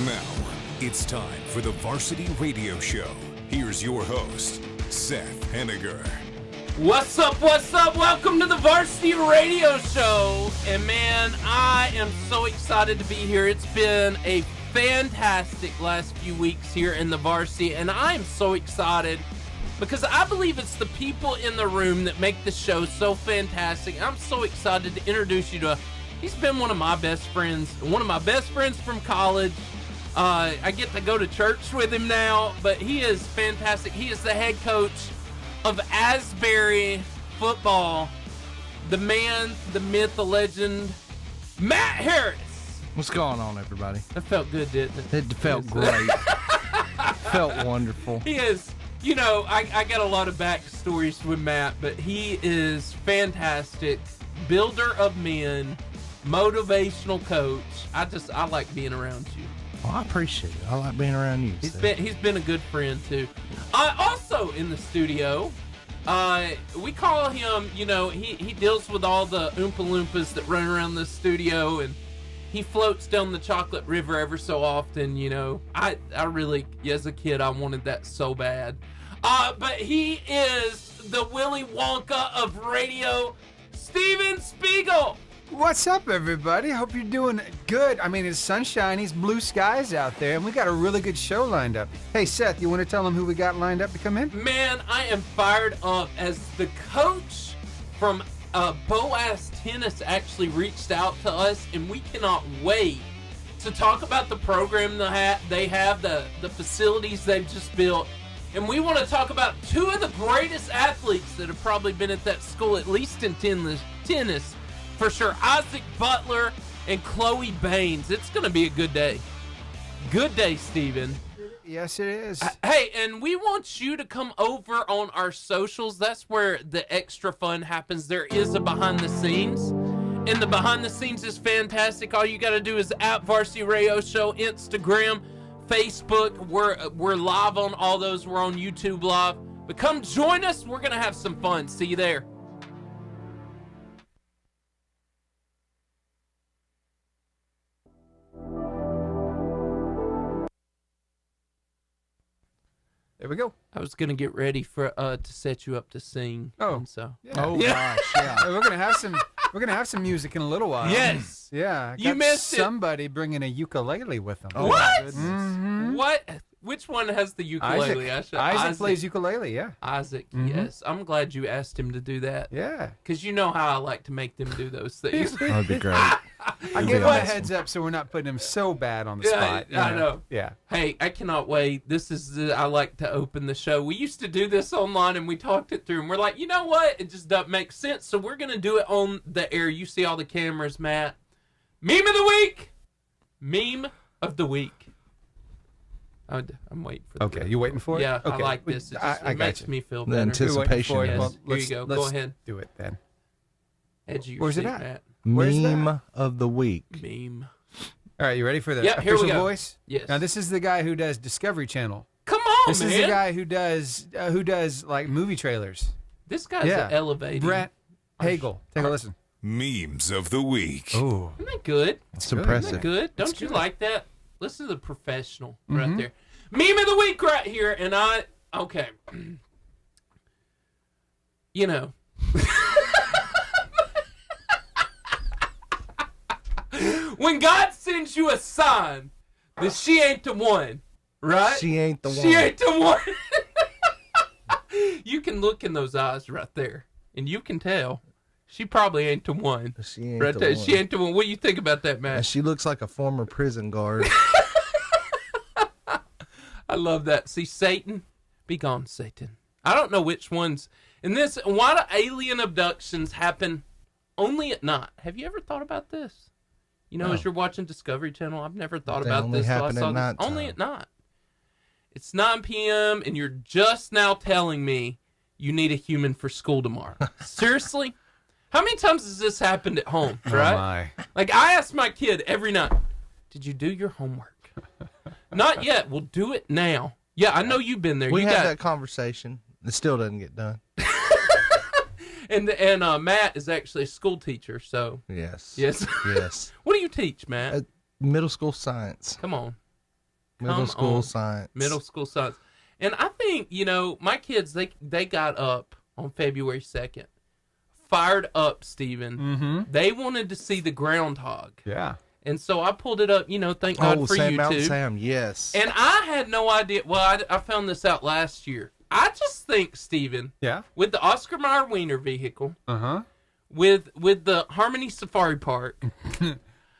Now, it's time for the Varsity Radio Show. Here's your host, Seth Henniger. What's up? Welcome to the Varsity Radio Show. And man, I am so excited to be here. It's been a fantastic last few weeks here in the Varsity, and I am so excited because I believe it's the people in the room that make the show so fantastic. I'm so excited to introduce you to, he's been one of my best friends from college. I get to go to church with him now, but he is fantastic. He is the head coach of Asbury football. The man, the myth, the legend, Matt Harris. What's going on, everybody? That felt good, didn't it? It felt great. Felt wonderful. He is, you know, I got a lot of backstories with Matt, but he is fantastic. Builder of men, motivational coach. I like being around you. Well, I appreciate it. I like being around you. He's been a good friend too. Also in the studio, we call him, you know, he deals with all the Oompa Loompas that run around the studio, and he floats down the chocolate river ever so often. You know, I really, as a kid, I wanted that so bad. But he is the Willy Wonka of radio, Steven Spiegel. What's up, everybody? Hope you're doing good. I mean, it's sunshine, it's blue skies out there, and we got a really good show lined up. Hey, Seth, you want to tell them who we got lined up to come in? Man, I am fired up as the coach from Boaz Tennis actually reached out to us, and we cannot wait to talk about the program they have, the facilities they've just built. And we want to talk about two of the greatest athletes that have probably been at that school, at least in tennis. For sure, Isaac Butler and Chloe Baines. It's going to be a good day. Good day, Steven. Yes, it is. Hey, and we want you to come over on our socials. That's where the extra fun happens. There is a behind the scenes, and the behind the scenes is fantastic. All you got to do is at Varsity Radio Show, Instagram, Facebook. We're live on all those. We're on YouTube Live. But come join us. We're going to have some fun. See you there. There we go. I was gonna get ready for to set you up to sing. Oh, so yeah. Oh gosh, yeah. We're gonna have some music in a little while. Yes. Yeah. You missed it. Somebody bringing a ukulele with them. Oh, What? Mm-hmm. What? Which one has the ukulele? Isaac plays ukulele. Yeah. Isaac. Mhm. Yes. I'm glad you asked him to do that. Yeah. Because you know how I like to make them do those things. That'd be great. I give him a heads up so we're not putting him so bad on the spot. I know. Yeah. Hey, I cannot wait. This is I like to open the show. We used to do this online, and we talked it through, and we're like, you know what? It just doesn't make sense. So we're gonna do it on the air. You see all the cameras, Matt. Meme of the week. Meme of the week. I'm waiting for. Okay, you waiting for it? Yeah, Okay. I like this. It makes me feel The better. anticipation. Waiting for it. Yes. Well, Here you go. Go let's ahead. do it then. Edge of your Where's it seat, at? Matt. Where's Meme of the week. Meme. All right, you ready for the Yeah, here we official go. voice? Yes. Now this is the guy who does Discovery Channel. Come on, This man. is the guy who does like movie trailers. This guy's Yeah. elevating. Brett Hagel. Take a listen. Memes of the week. Oh, Isn't that good? It's good. impressive. Isn't that good? Don't That's you good. like that? Listen to the professional right there. Meme of the week right here, and okay. You know. When God sends you a sign that she ain't the one, right? She ain't the one. She ain't the one. You can look in those eyes right there, and you can tell she probably ain't the one. She ain't Right the there, one. she ain't the one. What do you think about that, And Matt? she looks like a former prison guard. I love that. See, Satan, be gone, Satan. I don't know which ones. And this, why do alien abductions happen only at night? Have you ever thought about this? You know, No. as you're watching Discovery Channel, I've never thought They about only this. till I happen saw at this. nighttime. Only at night. It's 9 p.m. and you're just now telling me you need a human for school tomorrow. Seriously? How many times has this happened at home, right? Oh my. Like, I ask my kid every night, did you do your homework? Not yet. We'll do it now. Yeah, I know you've been there. We you had got that conversation. It still doesn't get done. And Matt is actually a school teacher, so Yes. yes. Yes. What do you teach, Matt? Middle school science. Come on. Middle school science. Middle school science. And I think, my kids, they got up on February 2nd. Fired up, Stephen. Mm-hmm. They wanted to see the groundhog. Yeah. And so I pulled it up, thank God for YouTube. Sam, yes. And I had no idea. Well, I found this out last year. I just think, Stephen, with the Oscar Mayer Wiener vehicle, with the Harmony Safari Park,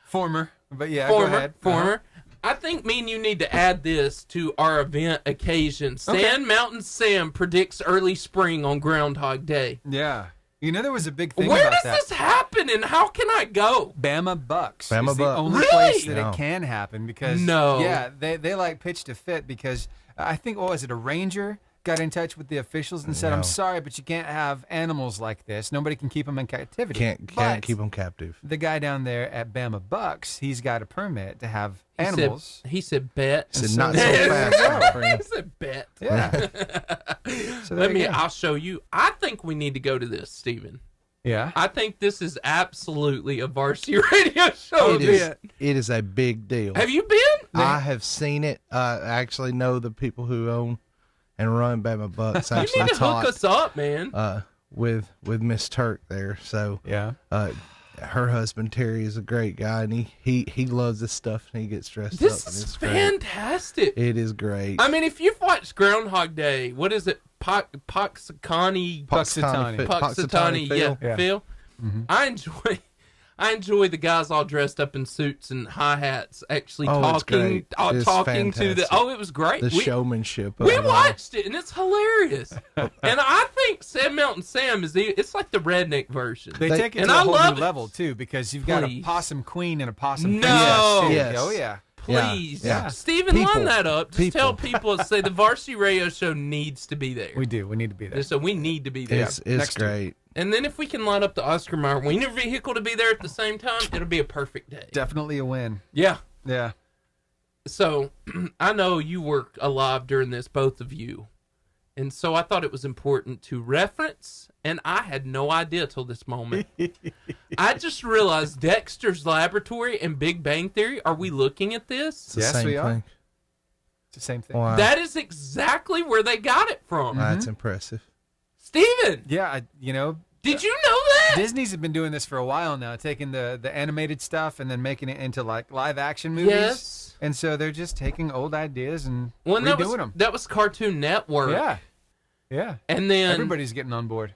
Former, go ahead. Former. I think me and you need to add this to our event occasion. Sand Mountain Sam predicts early spring on Groundhog Day. Yeah. There was a big thing Where about does this happen, and how can I go? Bama Bucks Bama is the Bucks. only Really? place that it can happen because No. they like pitched a fit because I think a ranger got in touch with the officials and said, I'm sorry, but you can't have animals like this. Nobody can keep them in captivity. Can't keep them captive. The guy down there at Bama Bucks, he's got a permit to have animals. He said bet. He said not so fast, my friend. He said bet. Yeah. So I'll show you. I think we need to go to this, Stephen. Yeah. I think this is absolutely a varsity radio show. It is a big deal. Have you been? I have seen it. I actually know the people who own and run Bama Bucks. You Actually need to hook us up, man. With Miss Turk there. So her husband Terry is a great guy, and he loves this stuff, and he gets dressed up. This and is it's great. fantastic. It is great. I mean, if you've watched Groundhog Day, what is it? Puxatawny, Phil. Phil. Mm-hmm. I enjoy the guys all dressed up in suits and high hats actually talking to the. Oh, it was great. The showmanship. We watched it, and it's hilarious. And I think Sand Mountain Sam it's like the redneck version. They take it to a whole new level too, because you've got a possum queen and a possum. No. Yes. Oh yeah. Please, Yeah. Stephen, line that up. Just tell people, say the Varsity Radio Show needs to be there. We do. We need to be there. So we need to be there. It's great. And then if we can line up the Oscar Mayer Wiener vehicle to be there at the same time, it'll be a perfect day. Definitely a win. Yeah. Yeah. So I know you were alive during this, both of you. And so I thought it was important to reference, and I had no idea till this moment. I just realized Dexter's Laboratory and Big Bang Theory, are we looking at this? Yes, we are. Thing. It's the same thing. Wow. That is exactly where they got it from. That's impressive. Steven! Yeah, Did you know that? Disney's been doing this for a while now, taking the animated stuff and then making it into like live action movies. Yes. And so they're just taking old ideas and Well, redoing them. That was Cartoon Network. Yeah. Yeah. And then Everybody's getting on board.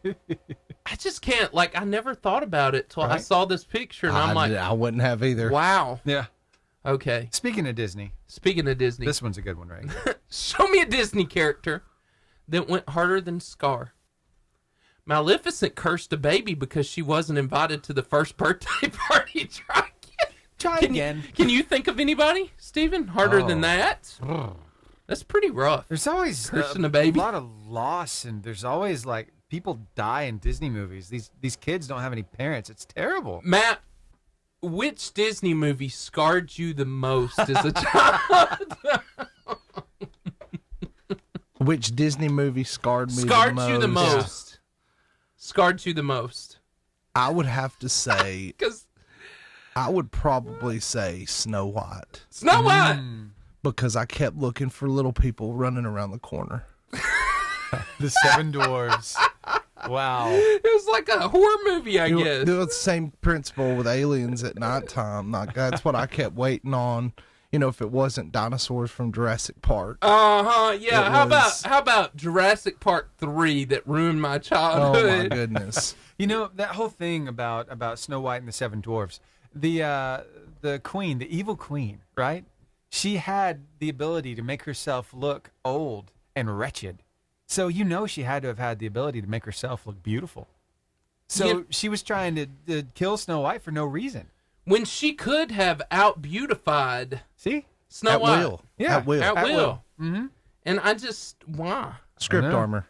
I just can't, I never thought about it till I saw this picture, and I'm like, I wouldn't have either. wow. Yeah. Okay. Speaking of Disney. This one's a good one, right? Show me a Disney character that went harder than Scar. Maleficent cursed a baby because she wasn't invited to the first birthday party. Try again. Can you think of anybody, Stephen, harder than that? That's pretty rough. There's always cursing a baby. A lot of loss, and there's always people die in Disney movies. These kids don't have any parents. It's terrible. Matt, which Disney movie scarred you the most as a child? Which Disney movie scarred me Scarred the most? you the most. Scarred you the most. I would have to say, Because I would probably say Snow White. Snow White. Because I kept looking for little people running around the corner. The Seven Dwarves. Wow. It was like a horror movie, I guess. It was the same principle with aliens at nighttime. That's what I kept waiting on. If it wasn't dinosaurs from Jurassic Park. Yeah. How about Jurassic Park 3 that ruined my childhood? Oh my goodness. That whole thing about Snow White and the Seven Dwarfs. The queen, the evil queen, right? She had the ability to make herself look old and wretched. So she had to have had the ability to make herself look beautiful. So she was trying to kill Snow White for no reason. When she could have out-beautified Snow At White. will. Yeah. At will. At will. Mm-hmm. And I just, why? Script I know. armor.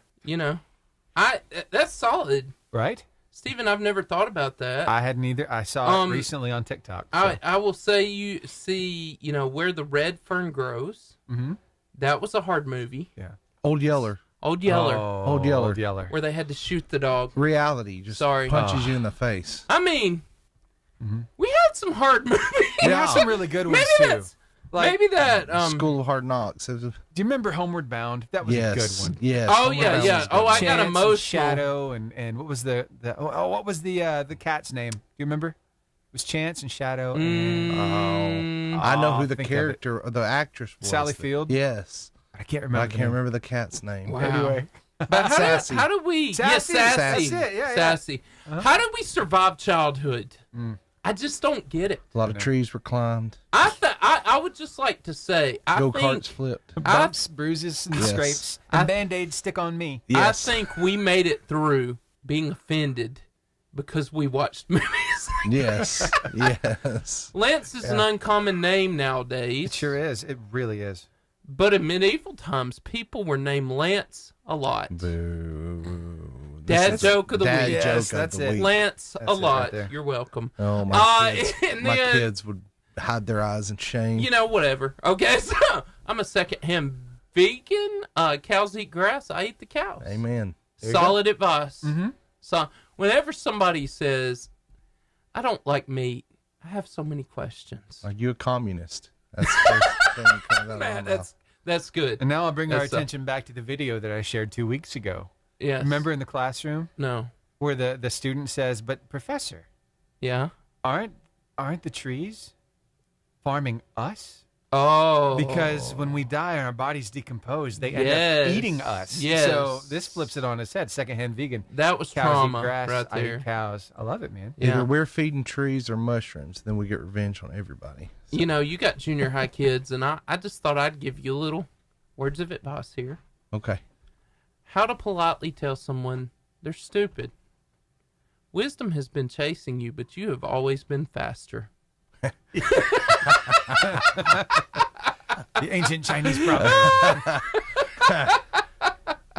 That's solid. Right? Stephen, I've never thought about that. I hadn't either. I saw it recently on TikTok. So. I will say you see, Where the Red Fern Grows. Mm-hmm. That was a hard movie. Yeah. Old Yeller. Old Yeller. Oh, Old Yeller. Old Yeller. Where they had to shoot the dog. Reality just punches you in the face. I mean, we had some hard movies. There are some really good ones, too. Like, maybe that School of Hard Knocks. do you remember Homeward Bound? That was a good one. Yes. Oh Homeward yeah, Bound yeah. was Oh, good. I got Chance and emotional. Shadow and what was what was the cat's name? Do you remember? It was Chance and Shadow. And, I know who the think of character or the actress was. Sally Field? Yes. I can't But remember. I can't remember the cat's name. Wow. Anyway. But Sassy. how do we? Sassy. Yes, That's sassy. it. Yeah, Sassy. How did we survive childhood? I just don't get it. A lot of trees were climbed. I would just like to say, Go karts flipped. Bumps, bruises, and Yes. scrapes. And Band-Aids stick on me. Yes. I think we made it through being offended because we watched movies. Yes. Yes. Lance is an uncommon name nowadays. It sure is. It really is. But in medieval times, people were named Lance a lot. Boo. Dad joke of the Dad week. joke Yes, of that's the it. week. Lance That's a it right lot. there. You're welcome. Oh, my kids. And My then, kids would hide their eyes in shame. you know, whatever. Okay, so I'm a second-hand vegan. Cows eat grass. I eat the cows. Amen. Solid advice. So whenever somebody says, I don't like meat, I have so many questions. Are you a communist? That's the first thing that comes out of Man, my mouth. that's good. And now I'll bring our That's, attention back to the video that I shared 2 weeks ago. Yes. Remember in the classroom No. where the student says, "But professor, Yeah. aren't the trees farming us? Oh. Because when we die and our bodies decompose, they end Yes. up eating us." Yes. So this flips it on its head. Secondhand vegan. That was Cows trauma eat grass. right I there. eat cows. I love it, man. Yeah. Either we're feeding trees or mushrooms, then we get revenge on everybody. You know, you got junior high kids, and I just thought I'd give you a little words of advice here. Okay. How to politely tell someone they're stupid. Wisdom has been chasing you, but you have always been faster. The ancient Chinese proverb.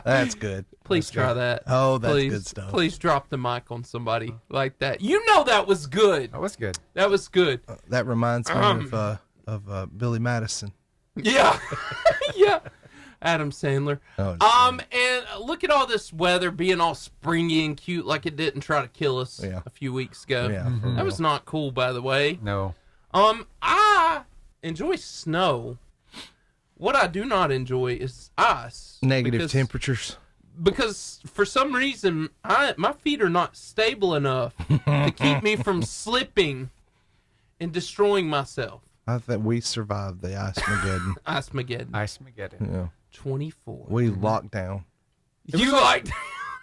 That's good. Please try that. Oh, that's please, good stuff. Please drop the mic on somebody like that. You know that was good. That was good. That was good. That reminds me of Billy Madison. Yeah. Yeah. Adam Sandler. Oh, And look at all this weather being all springy and cute like it didn't try to kill us a few weeks ago. Yeah, for That real. was not cool, by the way. No. I enjoy snow. What I do not enjoy is ice. Negative temperatures. Because for some reason, my feet are not stable enough to keep me from slipping and destroying myself. I thought we survived the Ice Mageddon. Ice-mageddon. Yeah. 24. We locked down. You liked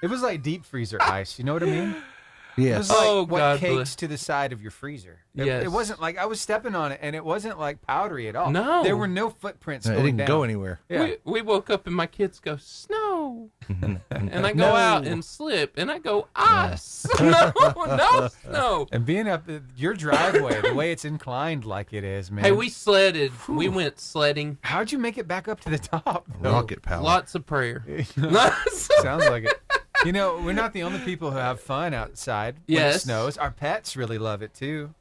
It was like deep freezer ice. You know what I mean? It Yes. was like Oh, what God cakes bless. to the side of your freezer. Yes. It wasn't like I was stepping on it, and it wasn't like powdery at all. No. There were no footprints It going didn't down. go anywhere. Yeah. We woke up and my kids go, snow. And I go out and slip. And I go, ice. No snow. And being up your driveway, the way it's inclined like it is, man. Hey, we sledded. We went sledding. How'd you make it back up to the top? though? Rocket power. Lots of prayer. Sounds like it. You know, we're not the only people who have fun outside when it Yes. snows. Our pets really love it too.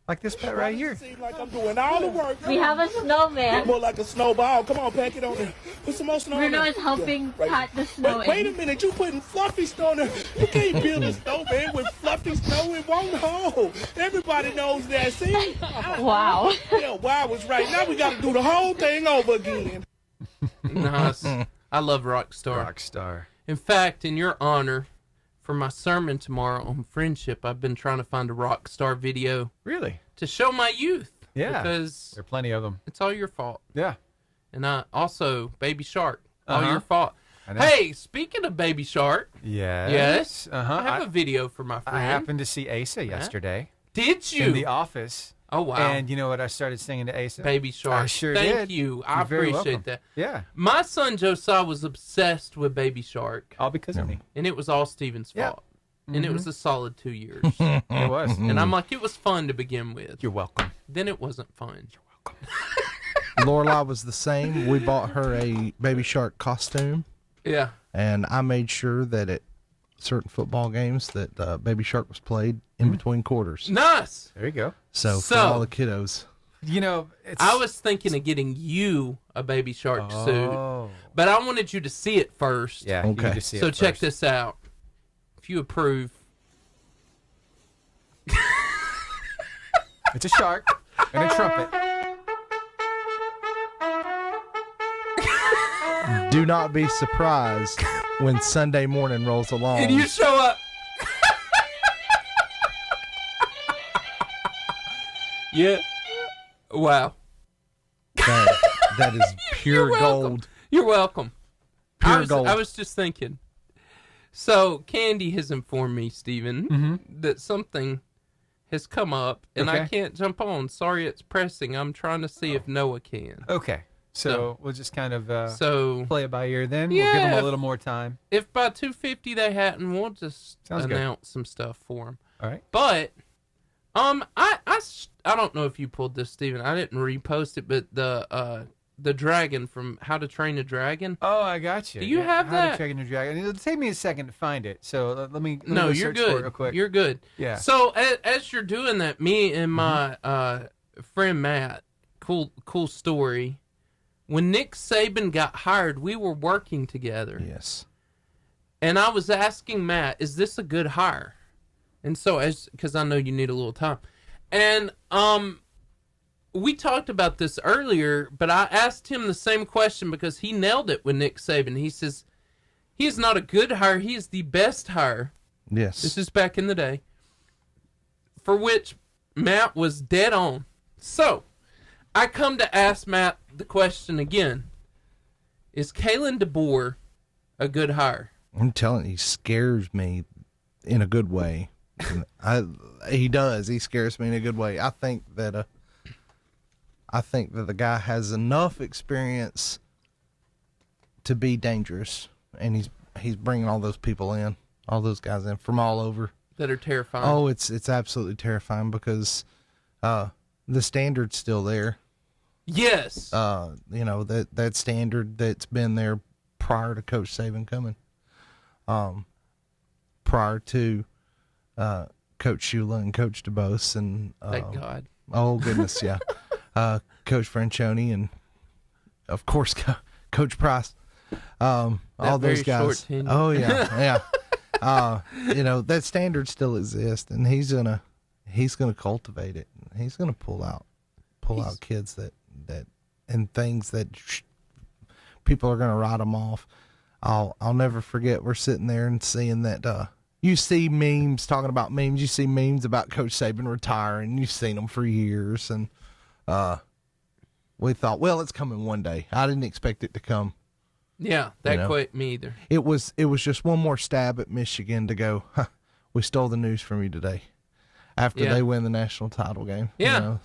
Like this pet right here. Seems like I'm doing all the work. We have a snowman. More like a snowball. Come on, pack it on there. Put some more snow on Bruno there. is helping pat the snow Wait a in. minute, you putting fluffy snow on there. You can't build a snowman with fluffy snow. It won't hold. Everybody knows that. See? Wow. Yeah, wow was right. Now we got to do the whole thing over again. Nice. I love Rockstar. Rockstar. In fact, in your honor, for my sermon tomorrow on friendship, I've been trying to find a Rockstar video Really? to show my youth. Yeah. Because There are plenty of them. it's all your fault. Yeah. And I also, Baby Shark, all Uh-huh. your fault. I know. Hey, speaking of Baby Shark, Yes. yes, Uh-huh. I have a video for my friend. I happened to see Asa yesterday Did you? in the office. Oh, wow. And you know what I started singing to Asa? Baby Shark. I sure Thank did. you. I You're very appreciate welcome. that. Yeah. My son Josiah was obsessed with Baby Shark, All because of me. and it was all Steven's Yeah. fault. And it was a solid 2 years. It was. And I'm like, it was fun to begin with. You're welcome. Then it wasn't fun. Lorelai was the same. We bought her a Baby Shark costume, Yeah. and I made sure that at certain football games that Baby Shark was played in between quarters. Nice. There you go. So for So- all the kiddos. You know, it's. I was thinking of getting you a Baby Shark suit, Oh. but I wanted you to see it first. Yeah. You Okay. need to see So it check first. this out. If you approve. It's a shark and a trumpet. Do not be surprised when Sunday morning rolls along. And you show up. Yeah. Wow. That is pure You're welcome. gold. You're welcome. Pure gold. I was just thinking. So, Candy has informed me, Stephen, that something has come up, and I can't jump on. Sorry, it's pressing. I'm trying to see if Noah can. Okay. So we'll just kind of so play it by ear then. Yeah, we'll give them a little more time. If by 2:50 they hadn't, we'll just Sounds announce good. some stuff for them. All right. But I don't know if you pulled this, Stephen. I didn't repost it, but the dragon from How to Train a Dragon. Oh, I got you. Do you have How that? to Train a Dragon. It'll take me a second to find it. So let me No, go you're search for it good. real quick. You're good. Yeah. So as you're doing that, me and my friend Matt, cool story. When Nick Saban got hired, we were working together. Yes. And I was asking Matt, is this a good hire? And so, because I know you need a little time. And we talked about this earlier, but I asked him the same question because he nailed it with Nick Saban. He says, he is not a good hire, he is the best hire. Yes. This is back in the day. For which Matt was dead on. So, I come to ask Matt the question again. Is Kalen DeBoer a good hire? I'm telling you, he scares me in a good way. He does. He scares me in a good way. I think that the guy has enough experience to be dangerous, and he's bringing all those people in, all those guys in from all over that are terrifying. Oh, it's absolutely terrifying because the standard's still there. Yes. That standard that's been there prior to Coach Saban coming. Prior to Coach Shula and Coach DeBose and thank God. Oh goodness, yeah. Coach Franchione and of course Coach Price. All those guys. Oh yeah, yeah. That standard still exists, and he's gonna cultivate it. He's gonna pull out kids that and things that people are gonna write them off. I'll never forget. We're sitting there and seeing that. You see memes talking about memes. You see memes about Coach Saban retiring. You've seen them for years, and we thought, well, it's coming one day. I didn't expect it to come. Yeah, that quite me either. It was just one more stab at Michigan to go. We stole the news from you today. After they win the national title game. Yeah.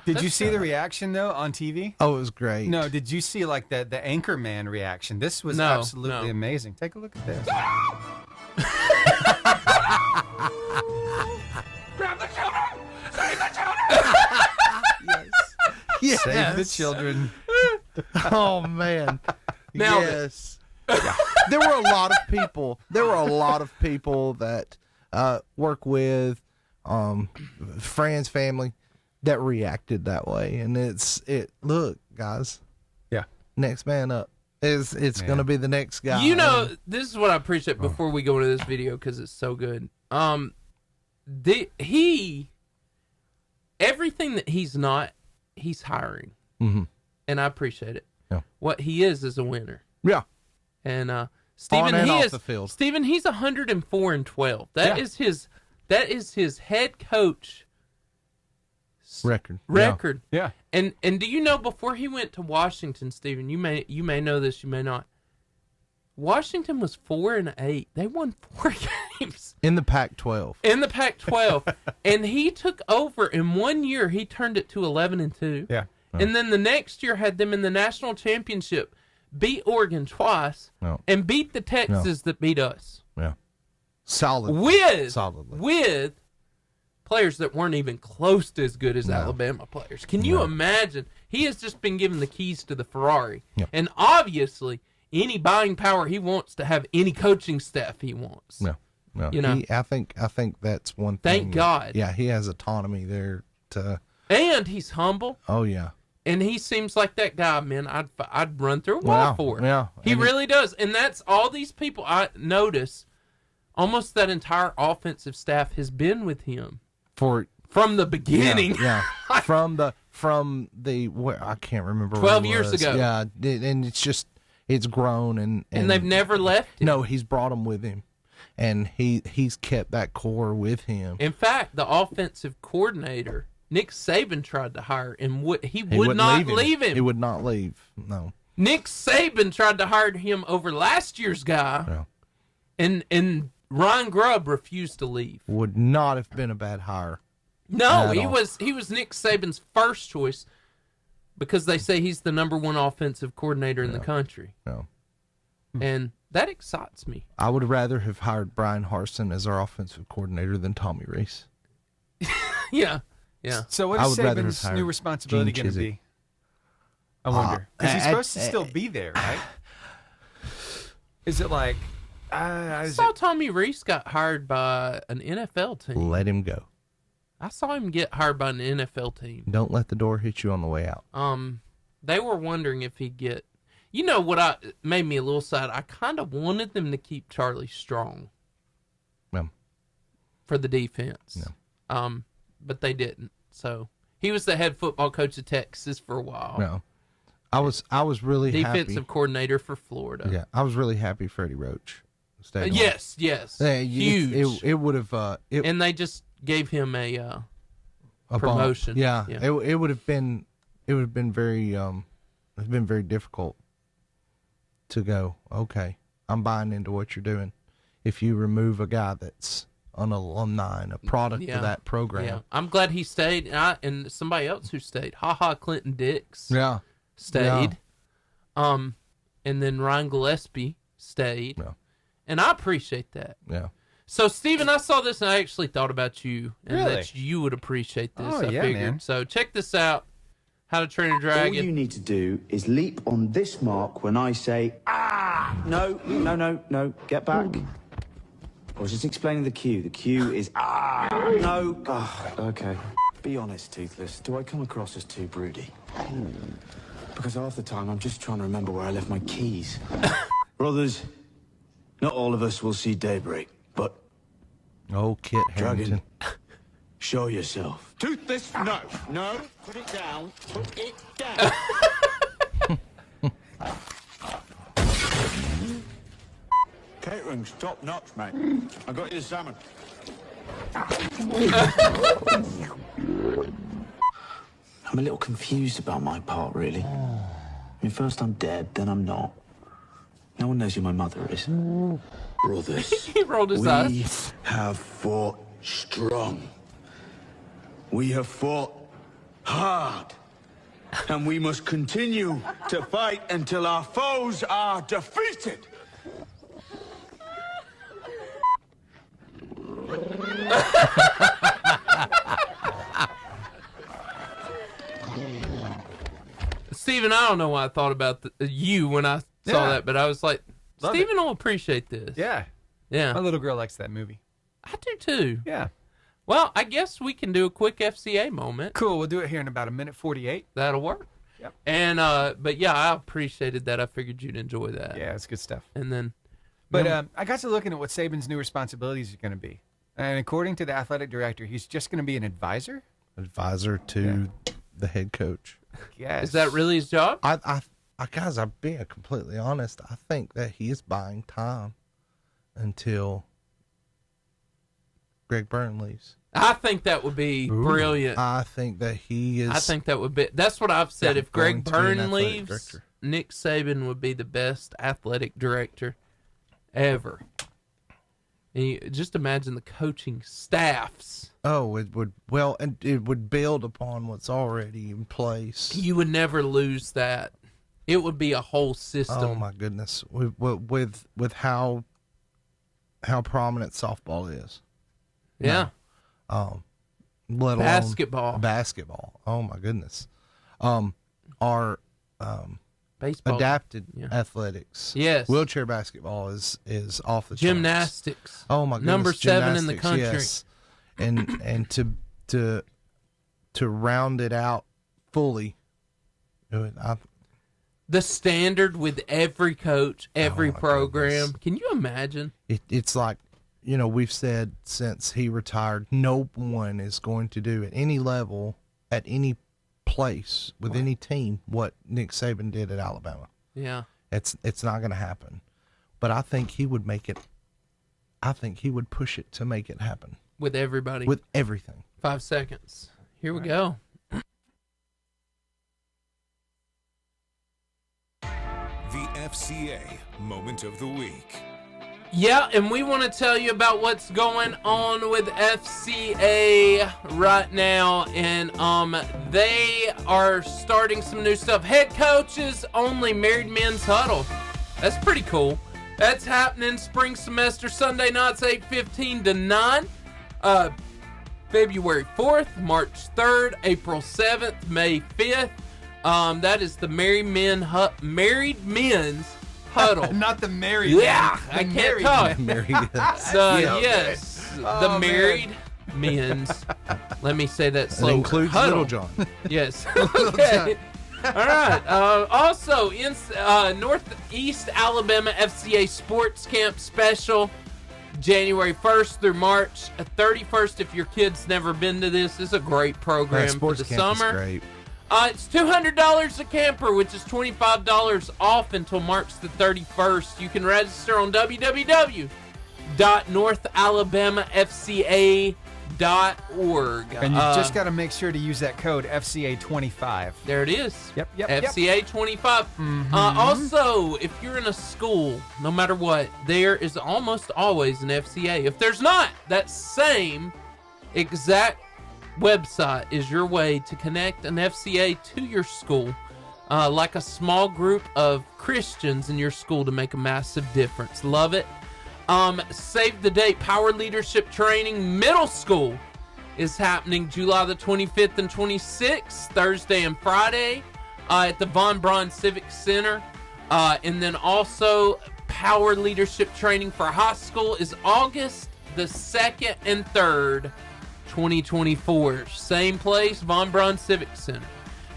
Did you see the reaction though on TV? Oh, it was great. No, did you see like the anchor man reaction? This was absolutely amazing. Take a look at this. Grab the children! Save the children! Yes. Save the children. Oh man. Nailed yes. Yeah. There were a lot of people that work with friends, family that reacted that way, and look, guys. Yeah. Next man up. It's going to be the next guy. This is what I appreciate before we go into this video because it's so good. Everything that he's not, he's hiring. Mm-hmm. And I appreciate it. Yeah. What he is a winner. Yeah. And Stephen, off the field. Stephen, he's 104-12. That is his head coach record. Yeah. And do you know before he went to Washington, Stephen, you may know this, you may not. Washington was 4-8. They won 4 games in the Pac-12. And he took over in 1 year. He turned it to 11-2. Yeah. And then the next year had them in the national championship, beat Oregon twice, and beat the Texas that beat us. Yeah. Solidly. With players that weren't even close to as good as Alabama players. Can you imagine? He has just been given the keys to the Ferrari. Yep. And obviously, any buying power he wants to have any coaching staff he wants. No. I think that's one thing. Thank God. Yeah, he has autonomy there and he's humble. Oh yeah. And he seems like that guy, man. I'd run through a wall for. Yeah. He really does. And that's all these people I notice. Almost that entire offensive staff has been with him from the beginning. Yeah. from the I can't remember 12 years ago. Yeah, and it's just it's grown and they've never left him. No, he's brought them with him, and he's kept that core with him. In fact, the offensive coordinator Nick Saban tried to hire him. He would not leave him. He would not leave. No. Nick Saban tried to hire him over last year's guy, and Ryan Grubb refused to leave. Would not have been a bad hire. No, he was Nick Saban's first choice because they say he's the #1 offensive coordinator in the country. No. And that excites me. I would rather have hired Brian Harsin as our offensive coordinator than Tommy Rees. Yeah. So what is Saban's new responsibility going to be? I wonder. Because he's supposed to still be there, right? Is it like... I saw Tommy Rees got hired by an NFL team. Let him go. I saw him get hired by an NFL team. Don't let the door hit you on the way out. They were wondering if he'd get... You know what made me a little sad? I kind of wanted them to keep Charlie Strong. For the defense. No. But they didn't. So he was the head football coach of Texas for a while. No. I was really defensive coordinator for Florida. Yeah, I was really happy Freddie Roach stayed on. Yes. Huge. It would have and they just gave him a promotion. Yeah. It would have been very it's been very difficult to go, okay, I'm buying into what you're doing if you remove a guy that's an alumni and a product of that program. Yeah. I'm glad he stayed, and somebody else who stayed. Clinton Dix. Yeah. Stayed. Yeah. And then Ryan Gillespie stayed. Yeah. And I appreciate that. Yeah. So, Steven, I saw this and I actually thought about you and really? that you would appreciate this. Oh, I figured. Man. So, check this out. How to Train a Dragon. All you need to do is leap on this mark when I say, ah! No. Get back. I was just explaining the cue. The cue is, ah! No. Oh, okay. Be honest, Toothless. Do I come across as too broody? Because half the time I'm just trying to remember where I left my keys. Brothers, not all of us will see daybreak, but... Oh, Kit Harington. Dragon, show yourself. Toothless, no. Put it down. Put it down. Catering's top notch, mate. I got you the salmon. I'm a little confused about my part, really. I mean, first I'm dead, then I'm not. No one knows who my mother is. Brothers, he rolled his eyes. We have fought strong. We have fought hard. And we must continue to fight until our foes are defeated. Steven, I don't know why I thought about you when I saw that, but I was like, Steven will appreciate this. Yeah. Yeah. My little girl likes that movie. I do too. Yeah. Well, I guess we can do a quick FCA moment. Cool. We'll do it here in about 1:48. That'll work. Yep. And, but yeah, I appreciated that. I figured you'd enjoy that. Yeah, it's good stuff. And then. But I got to looking at what Saban's new responsibilities are going to be. And according to the athletic director, he's just going to be an advisor? Advisor to the head coach. Yes. Is that really his job? Guys, I'm being completely honest. I think that he is buying time until Greg Byrne leaves. I think that would be brilliant. I think that he is. I think that would be. That's what I've said. If Greg Byrne leaves, director. Nick Saban would be the best athletic director ever. And you just imagine the coaching staffs. Oh, it would. Well, and it would build upon what's already in place. You would never lose that. It would be a whole system. Oh my goodness! With how prominent softball is. Yeah. Let alone basketball. Oh my goodness. Our baseball, adapted athletics. Yes. Wheelchair basketball is off the charts. Gymnastics. Oh my goodness. Number 7 in the country. Yes. And to round it out fully. The standard with every coach, every program. Goodness. Can you imagine? It's like, we've said since he retired, no one is going to do at any level, at any place, with any team, what Nick Saban did at Alabama. Yeah. It's not going to happen. But I think he would make it. I think he would push it to make it happen. With everybody. With everything. 5 seconds. Here we go. The FCA Moment of the Week. Yeah, and we want to tell you about what's going on with FCA right now, and they are starting some new stuff. Head coaches only married men's huddle. That's pretty cool. That's happening spring semester Sunday nights 8:15 to 9. February 4th, March 3rd, April 7th, May 5th. That is the married men's huddle. Not the married. Yeah, men. I can't talk. Married. Yes, the married men's. Let me say that It slow. includes huddle. Little John. Yes. Okay. All right. Also, in Northeast Alabama FCA Sports Camp Special, January 1st through March 31st. If your kid's never been to this, it's a great program for Sports the camp summer. is great. It's $200 a camper, which is $25 off until March the 31st. You can register on www.northalabamafca.org. And you just got to make sure to use that code FCA25. There it is. Yep. FCA25. Also, if you're in a school, no matter what, there is almost always an FCA. If there's not, that same exact website is your way to connect an FCA to your school, like a small group of Christians in your school to make a massive difference. Love it. Save the date. Power Leadership Training Middle School is happening July the 25th and 26th, Thursday and Friday, at the Von Braun Civic Center. And then also Power Leadership Training for high school is August the 2nd and 3rd, 2024. Same place, Von Braun Civic Center.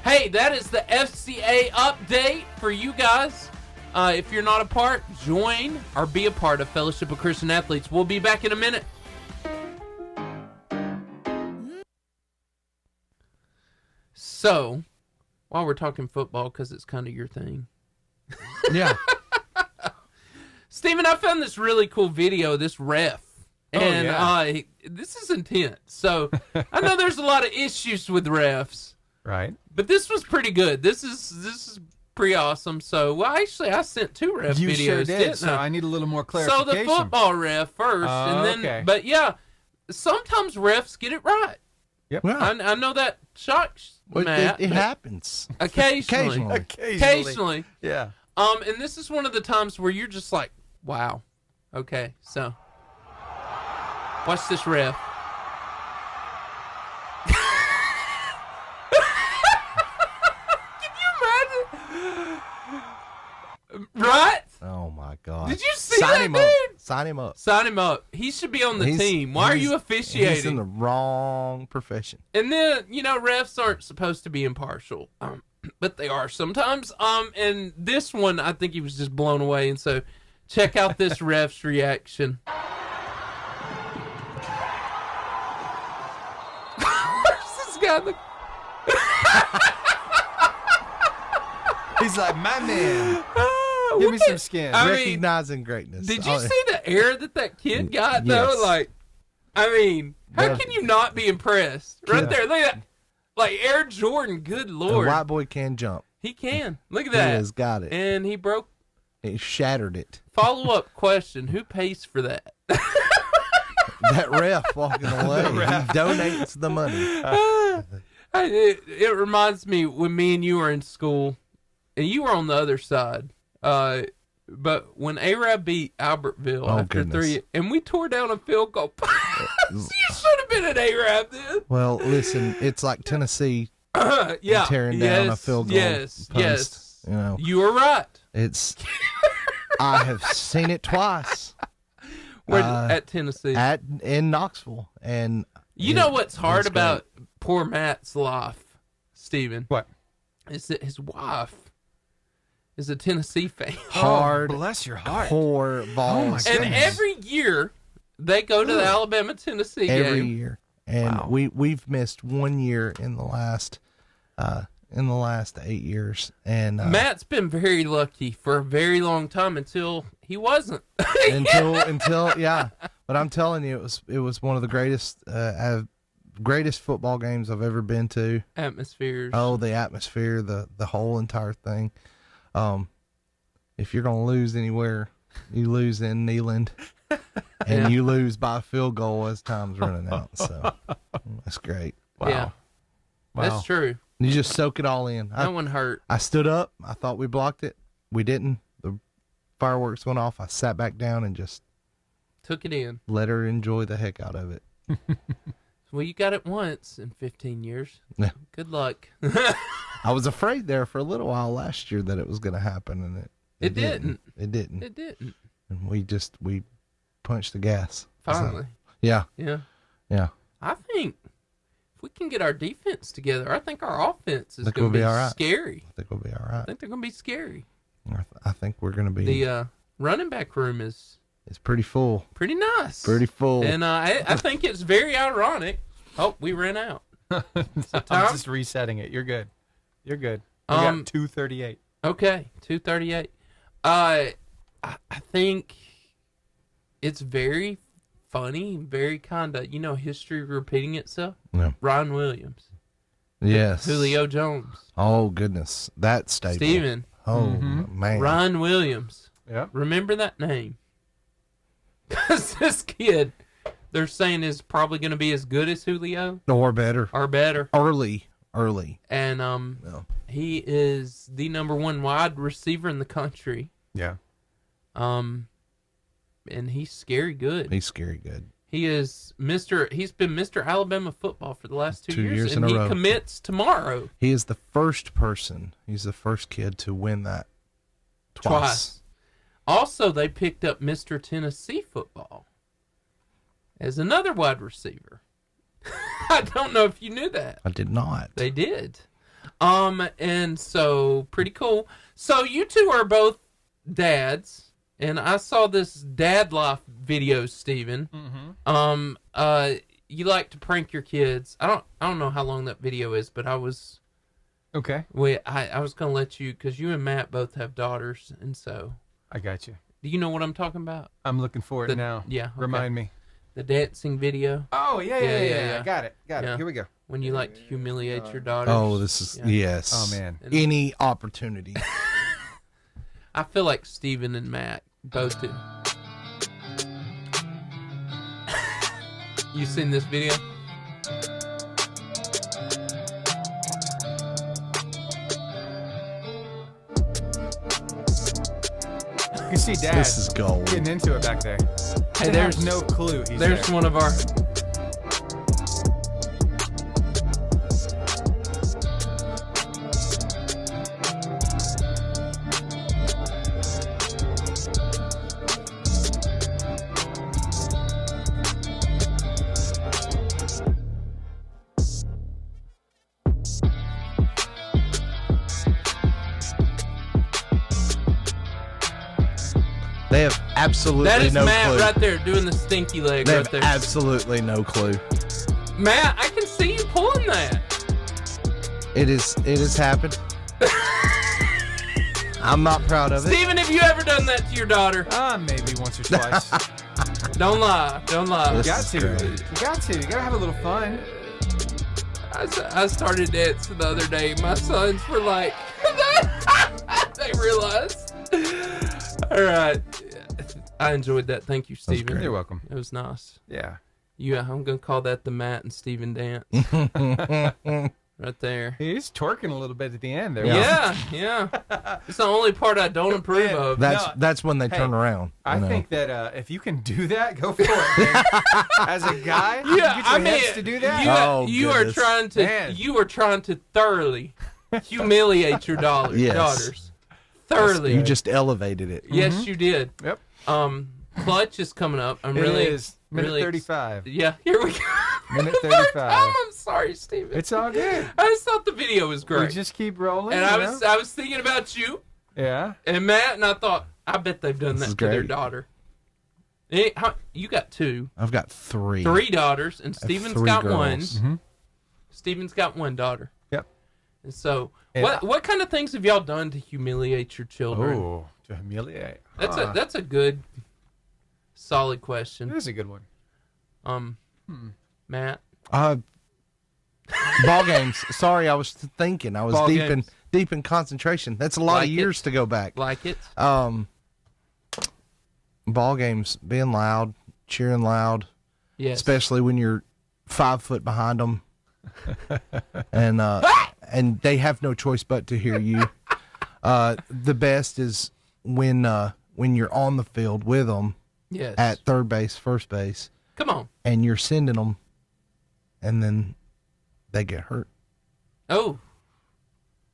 Hey, that is the FCA update for you guys. If you're not a part, join or be a part of Fellowship of Christian Athletes. We'll be back in a minute. So, while we're talking football, because it's kind of your thing. Yeah. Steven, I found this really cool video of this ref. And this is intense. So, I know there's a lot of issues with refs. Right. But this was pretty good. This is pretty awesome. So, well, actually, I sent 2 ref You videos. sure did. Didn't So I need a little more So clarification. the football ref first, and then, okay. but yeah, sometimes refs get it right. Yep. Well, I know that shocks Matt. it but happens. occasionally. Occasionally. Yeah. And this is one of the times where you're just like, wow. Okay, so watch this ref. Can you imagine? Right? Oh my God! Did you see Sign that, him dude? up. Sign him up. Sign him up. He should be on the team. Why are you He's in officiating? the wrong profession. And then, refs aren't supposed to be impartial, but they are sometimes. And this one, I think he was just blown away. And so, check out this ref's reaction. Where's this guy? He's like, my man. Give me some skin. Recognizing greatness. Did you see the air that kid got, though? Yes. Like, I mean, how can you not be impressed? Right there. Look at that. Like, Air Jordan, good The Lord. white boy can jump. He can. Look at He that. has got it. And he broke. He shattered it. Follow-up question. Who pays for that? That ref walking away. He donates the money. It reminds me when me and you were in school, and you were on the other side. But when A-Rab beat Albertville after goodness. 3, and we tore down a field goal. You should have been an A-Rab then. Well, listen, it's like Tennessee tearing down a field goal Yes, post. yes. You know, You were right. it's. I have seen it twice. At Tennessee. In Knoxville, and You know what's hard it's about poor Matt's life, Steven? What? Is that his wife is a Tennessee fan. hard, Bless your heart. poor balls. And every year they go to the Alabama-Tennessee every game. year, and Wow. we've missed 1 year in the last in the last 8 years. And Matt's been very lucky for a very long time until he wasn't. until yeah. But I'm telling you, it was one of the greatest football games I've ever been to. Atmospheres. Oh, the atmosphere, the whole entire thing. If you're gonna lose anywhere, you lose in Neyland, and you lose by a field goal as time's running out. So that's great. Wow. Yeah, that's true. You just soak it all in. No one hurt. I stood up. I thought we blocked it. We didn't. The fireworks went off. I sat back down and just took it in. Let her enjoy the heck out of it. Well, you got it once in 15 years. Yeah. Good luck. I was afraid there for a little while last year that it was going to happen, and it didn't. It didn't. It didn't. And we punched the gas. Finally. So, yeah. Yeah. Yeah. I think if we can get our defense together, I think our offense is going to be all right. scary. I think we'll be all right. I think they're going to be scary. I think we're going to be. The running back room is pretty full. Pretty nice. Pretty full. And I think it's very ironic. Oh, we ran out. So I'm just resetting it. You're good. You're good. We got 2:38. Okay, 2:38. I think it's very funny, very kind of, history repeating itself. Yeah. Ryan Williams. Yes. Julio Jones. Oh, goodness. That staple. Steven. Oh, man. Ryan Williams. Yeah. Remember that name. Because this kid, they're saying, is probably going to be as good as Julio. Or better. Early. And he is the number one wide receiver in the country. Yeah. And he's scary good. He's scary good. He is he's been Mr. Alabama football for the last 2 years. in a row. He commits tomorrow. He is the first kid to win that twice. Also, they picked up Mr. Tennessee football as another wide receiver. I don't know if you knew that. I did not. They did. And so pretty cool. So you two are both dads. And I saw this dad life video, Steven. Mm-hmm. You like to prank your kids. I don't know how long that video is, but I was okay. I was gonna let you, because you and Matt both have daughters, and so I got you. Do you know what I'm talking about? I'm looking for it now. Yeah. Okay. Remind me. The dancing video. Oh yeah. Got it. Yeah. Here we go. When you like to humiliate your daughters. Oh, this is yes. Oh man. Any opportunity. I feel like Steven and Matt both do. You seen this video? You can see Dad. This is gold. Getting into it back there. Hey, there's no clue. He's there's there. one of our. They have absolutely That is no Matt clue. right there doing the stinky leg They right have there. absolutely no clue. Matt, I can see you pulling that. It has happened. I'm not proud of it. Steven, have you ever done that to your daughter? Maybe once or twice. Don't lie. Don't lie. You This got is to. great. You got to. You gotta have a little fun. I started dancing the other day. My sons were like, they realized. All right. I enjoyed that. Thank you, Steven. great. You're welcome. It was nice. Yeah. I'm going to call that the Matt and Steven dance. Right there. He's twerking a little bit at the end there. Yeah. It's the only part I don't approve of. That's when they turn around. I think that if you can do that, go for it. Man. As a guy, you get your hips to do that. You are trying to thoroughly humiliate your daughters. Thoroughly. You just elevated it. Yes, you did. Yep. Clutch is coming up. I'm It really is minute 35. Yeah, here we go. Minute The third 35. time, I'm sorry, Steven. It's all good. I just thought the video was great. We just keep rolling. And I was thinking about you Yeah. and Matt, and I thought, I bet they've done This that is to their great. daughter. You got two. I've got three. Three daughters, and Steven's three got girls. one. Mm-hmm. Steven's got one daughter. Yep. So, what kind of things have y'all done to humiliate your children? Oh, to humiliate. That's a good, solid question. That is a good one. Matt? Ball games. Sorry, I was thinking. I was Ball deep in concentration. That's a lot of years to go back. Like it? Ball games, being loud, cheering loud. Yes. Especially when you're 5 foot behind them. And they have no choice but to hear you. The best is when you're on the field with them. Yes. At third base, first base. Come on. And you're sending them, and then they get hurt. Oh.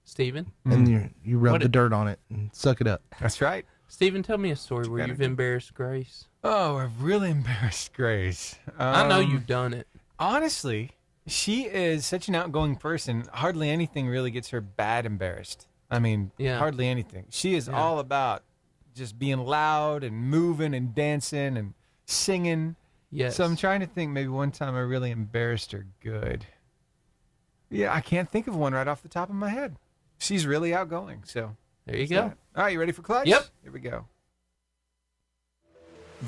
Steven? And you rub the dirt on it and suck it up. That's right. Steven, tell me a story where you've embarrassed Grace. Oh, I've really embarrassed Grace. I know you've done it. Honestly, she is such an outgoing person. Hardly anything really gets her bad embarrassed. I mean, hardly anything. She is all about just being loud and moving and dancing and singing. Yes. So I'm trying to think maybe one time I really embarrassed her good. Yeah, I can't think of one right off the top of my head. She's really outgoing, so. There you go. All right, you ready for Clutch? Yep. Here we go.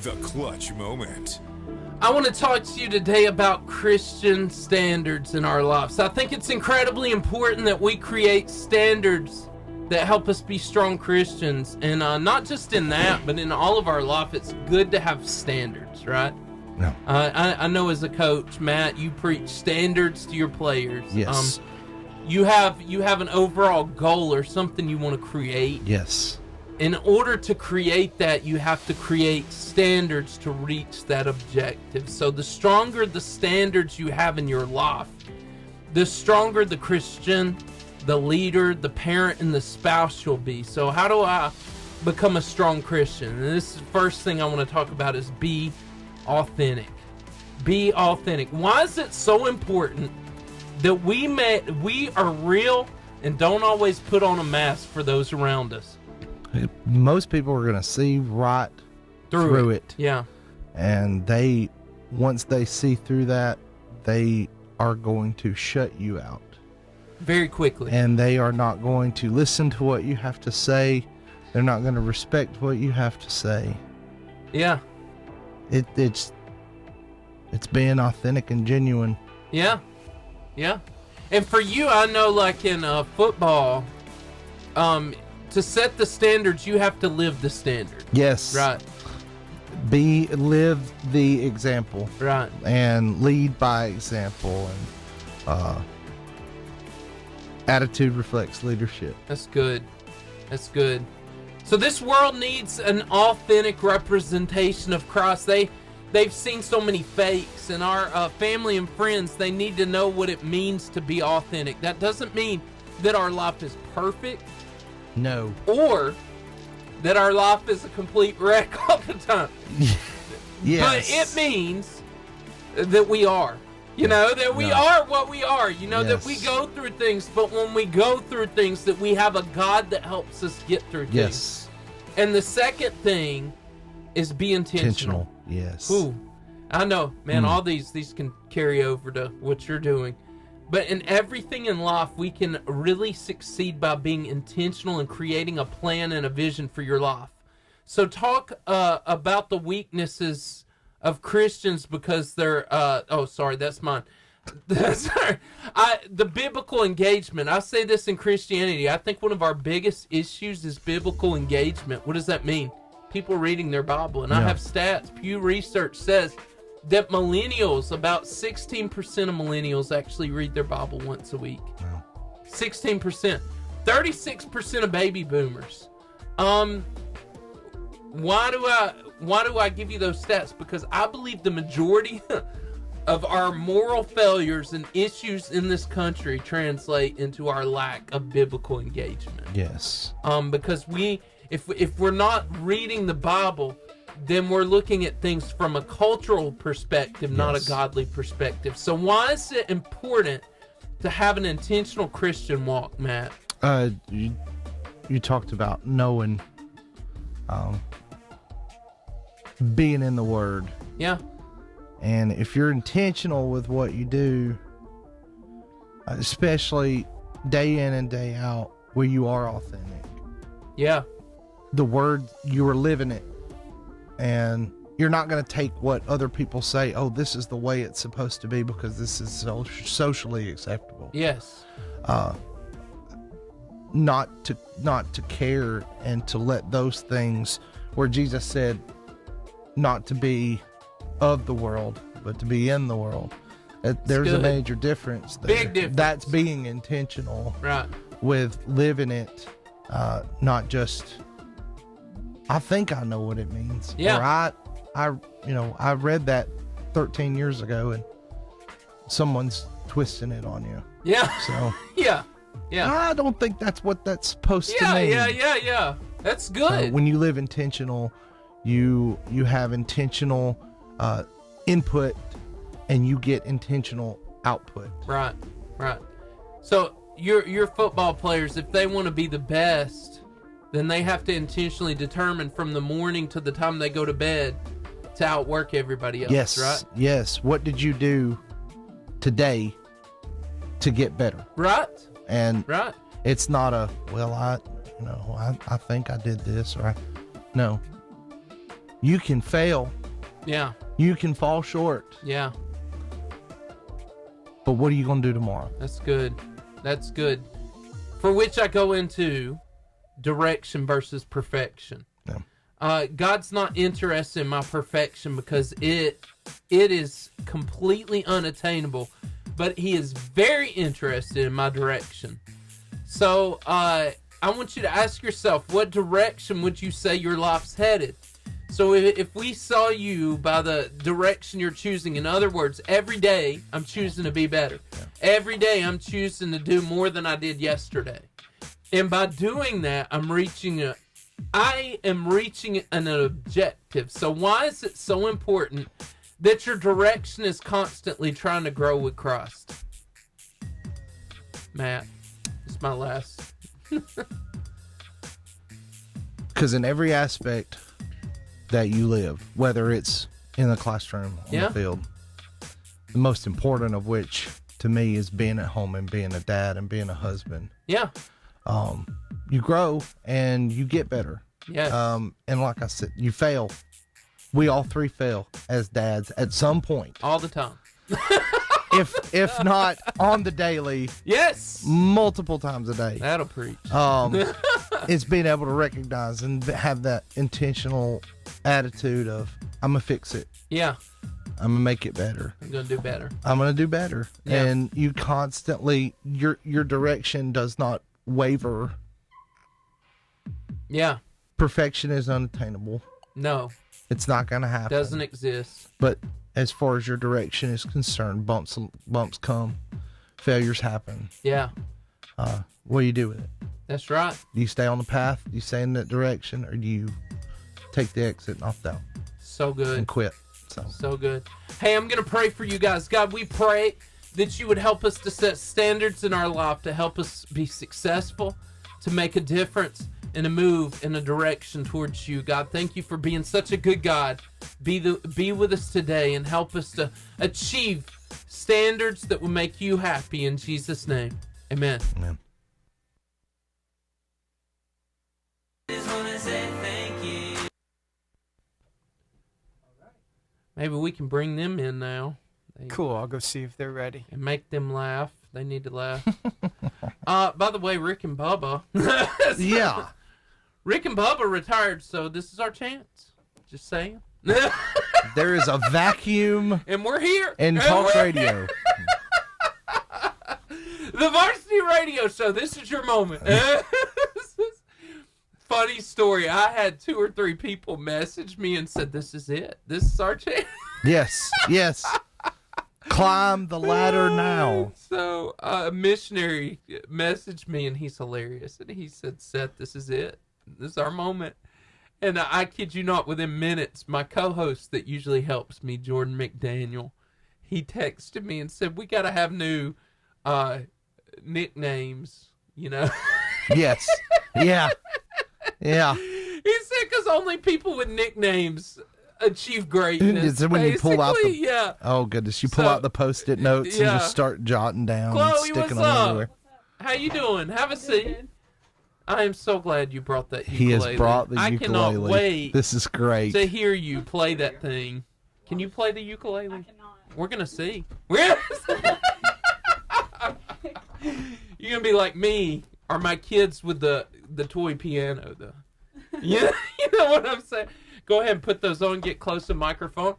The Clutch Moment. I want to talk to you today about Christian standards in our lives. I think it's incredibly important that we create standards that help us be strong Christians. And not just in that, but in all of our life, it's good to have standards, right? No. I know as a coach, Matt, you preach standards to your players. Yes. You have an overall goal or something you want to create. Yes. In order to create that, you have to create standards to reach that objective. So the stronger the standards you have in your life, the stronger the Christian, the leader, the parent, and the spouse you'll be. So how do I become a strong Christian? And this is the first thing I want to talk about is be authentic. Be authentic. Why is it so important that we are real and don't always put on a mask for those around us? Most people are going to see right through it. Yeah. And once they see through that, they are going to shut you out. Very quickly. And they are not going to listen to what you have to say. They're not going to respect what you have to say. Yeah. It's being authentic and genuine. Yeah. Yeah. And for you, I know like in football, to set the standards, you have to live the standard. Yes. Right. Live the example. Right. And lead by example. And attitude reflects leadership. That's good. That's good. So this world needs an authentic representation of Christ. They've seen so many fakes, and our family and friends, they need to know what it means to be authentic. That doesn't mean that our life is perfect. No. Or that our life is a complete wreck all the time. Yes. But it means that we are. You know, that we are what we are. You know, that we go through things, but when we go through things, that we have a God that helps us get through things. Yes. And the second thing is be intentional. Yes. Ooh, I know, man, all these can carry over to what you're doing. But in everything in life, we can really succeed by being intentional and creating a plan and a vision for your life. So talk about the weaknesses of Christians because they're... sorry, that's mine. The biblical engagement. I say this in Christianity. I think one of our biggest issues is biblical engagement. What does that mean? People reading their Bible. And I have stats. Pew Research says that millennials, about 16% of millennials actually read their Bible once a week. Wow. 16%. 36% of baby boomers. Why do I give you those stats? Because I believe the majority of our moral failures and issues in this country translate into our lack of biblical engagement. Yes. Because if we're not reading the Bible, then we're looking at things from a cultural perspective, not a godly perspective. So why is it important to have an intentional Christian walk, Matt? You talked about knowing, being in the Word. Yeah. And if you're intentional with what you do, especially day in and day out where you are authentic. Yeah. The word, you are living it. And you're not going to take what other people say, oh, this is the way it's supposed to be because this is socially acceptable. Yes. Not to care and to let those things where Jesus said not to be of the world, but to be in the world. There's a major difference there. Big difference. That's being intentional. Right. With living it, not just, I think I know what it means. Yeah. Or I read that 13 years ago and someone's twisting it on you. Yeah. So yeah. I don't think that's what that's supposed to mean. Yeah. That's good. When you live intentional, you have intentional input and you get intentional output. Right. So your football players, if they want to be the best, then they have to intentionally determine from the morning to the time they go to bed to outwork everybody else. Yes. Right. Yes. What did you do today to get better? Right. And right. It's not a, well, I think I did this, or no. You can fail. Yeah. You can fall short. Yeah. But what are you going to do tomorrow? That's good. For which I go into direction versus perfection. Yeah. God's not interested in my perfection because it is completely unattainable, but he is very interested in my direction. So I want you to ask yourself, what direction would you say your life's headed? So if we saw you by the direction you're choosing, in other words, every day I'm choosing to be better. Yeah. Every day I'm choosing to do more than I did yesterday. And by doing that, I am reaching an objective. So why is it so important that your direction is constantly trying to grow with Christ? Matt, it's my last. Because in every aspect that you live, whether it's in the classroom, on the field, the most important of which to me is being at home and being a dad and being a husband. Yeah. You grow and you get better. Yeah. And like I said, you fail. We all three fail as dads at some point. All the time. if not on the daily. Yes. Multiple times a day. That'll preach. It's being able to recognize and have that intentional attitude of, I'm going to fix it. Yeah. I'm going to make it better. I'm going to do better. I'm going to do better. Yeah. And you constantly, your direction does not waver. Yeah. Perfection is unattainable. No. It's not going to happen. Doesn't exist. But as far as your direction is concerned, bumps come, failures happen. Yeah. What do you do with it? That's right. Do you stay on the path? Do you stay in that direction? Or do you take the exit and opt out? So good. And quit. So good. Hey, I'm going to pray for you guys. God, we pray that you would help us to set standards in our life to help us be successful, to make a difference, and to move in a direction towards you. God, thank you for being such a good God. Be with us today and help us to achieve standards that will make you happy. In Jesus' name, amen. Amen. Maybe we can bring them in now. Cool. I'll go see if they're ready. And make them laugh. They need to laugh. By the way, Rick and Bubba. Yeah. Rick and Bubba retired, so this is our chance. Just saying. There is a vacuum. And we're here. In talk radio. The Varsity Radio Show. This is your moment. Funny story. I had 2 or 3 people message me and said, this is it. This is our chance. Yes. Climb the ladder now. So a missionary messaged me, and he's hilarious. And he said, Seth, this is it. This is our moment. And I kid you not, within minutes, my co-host that usually helps me, Jordan McDaniel, he texted me and said, we got to have new nicknames, you know. Yes. Yeah. Yeah. He said, because only people with nicknames achieve greatness. So when you pull out the, yeah. Oh goodness, you pull out the Post-it notes and just start jotting down, Chloe, and sticking what's them up? everywhere. How you doing? Have a seat. I am so glad you brought that ukulele. He has brought the ukulele. I cannot wait. This is great. To hear you play that thing. Can you play the ukulele? I cannot. We're gonna see. You're gonna be like me or my kids with the toy piano. You know what I'm saying? Go ahead and put those on. Get close to the microphone,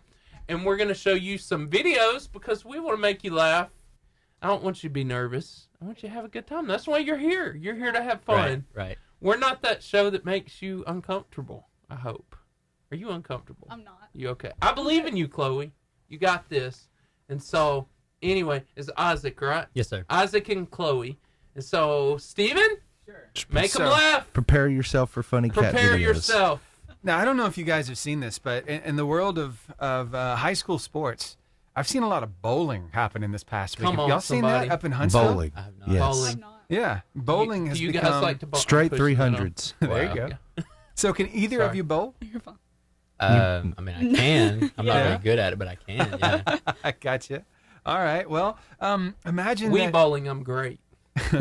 and we're gonna show you some videos because we want to make you laugh. I don't want you to be nervous. I want you to have a good time. That's why you're here. You're here to have fun. Right. We're not that show that makes you uncomfortable, I hope. Are you uncomfortable? I'm not. You okay? I believe in you, Chloe. You got this. And so, anyway, it's Isaac, right? Yes, sir. Isaac and Chloe. And so, Steven? Sure. Make them laugh. Prepare yourself for funny cat videos. Prepare yourself. Now, I don't know if you guys have seen this, but in the world of high school sports, I've seen a lot of bowling happen in this past week. Come on, Y'all seen that up in Huntsville? Bowling. I have not. Yes. Bowling. I'm not. Yeah, bowling has Do you become guys like to bowl? Straight Push it on. 300s. There you go. So, can either of Sorry. you bowl? You're fine. I mean, I can. I'm not Yeah. very good at it, but I can. Yeah. I gotcha. All right. Well, imagine Wii that bowling, I'm great.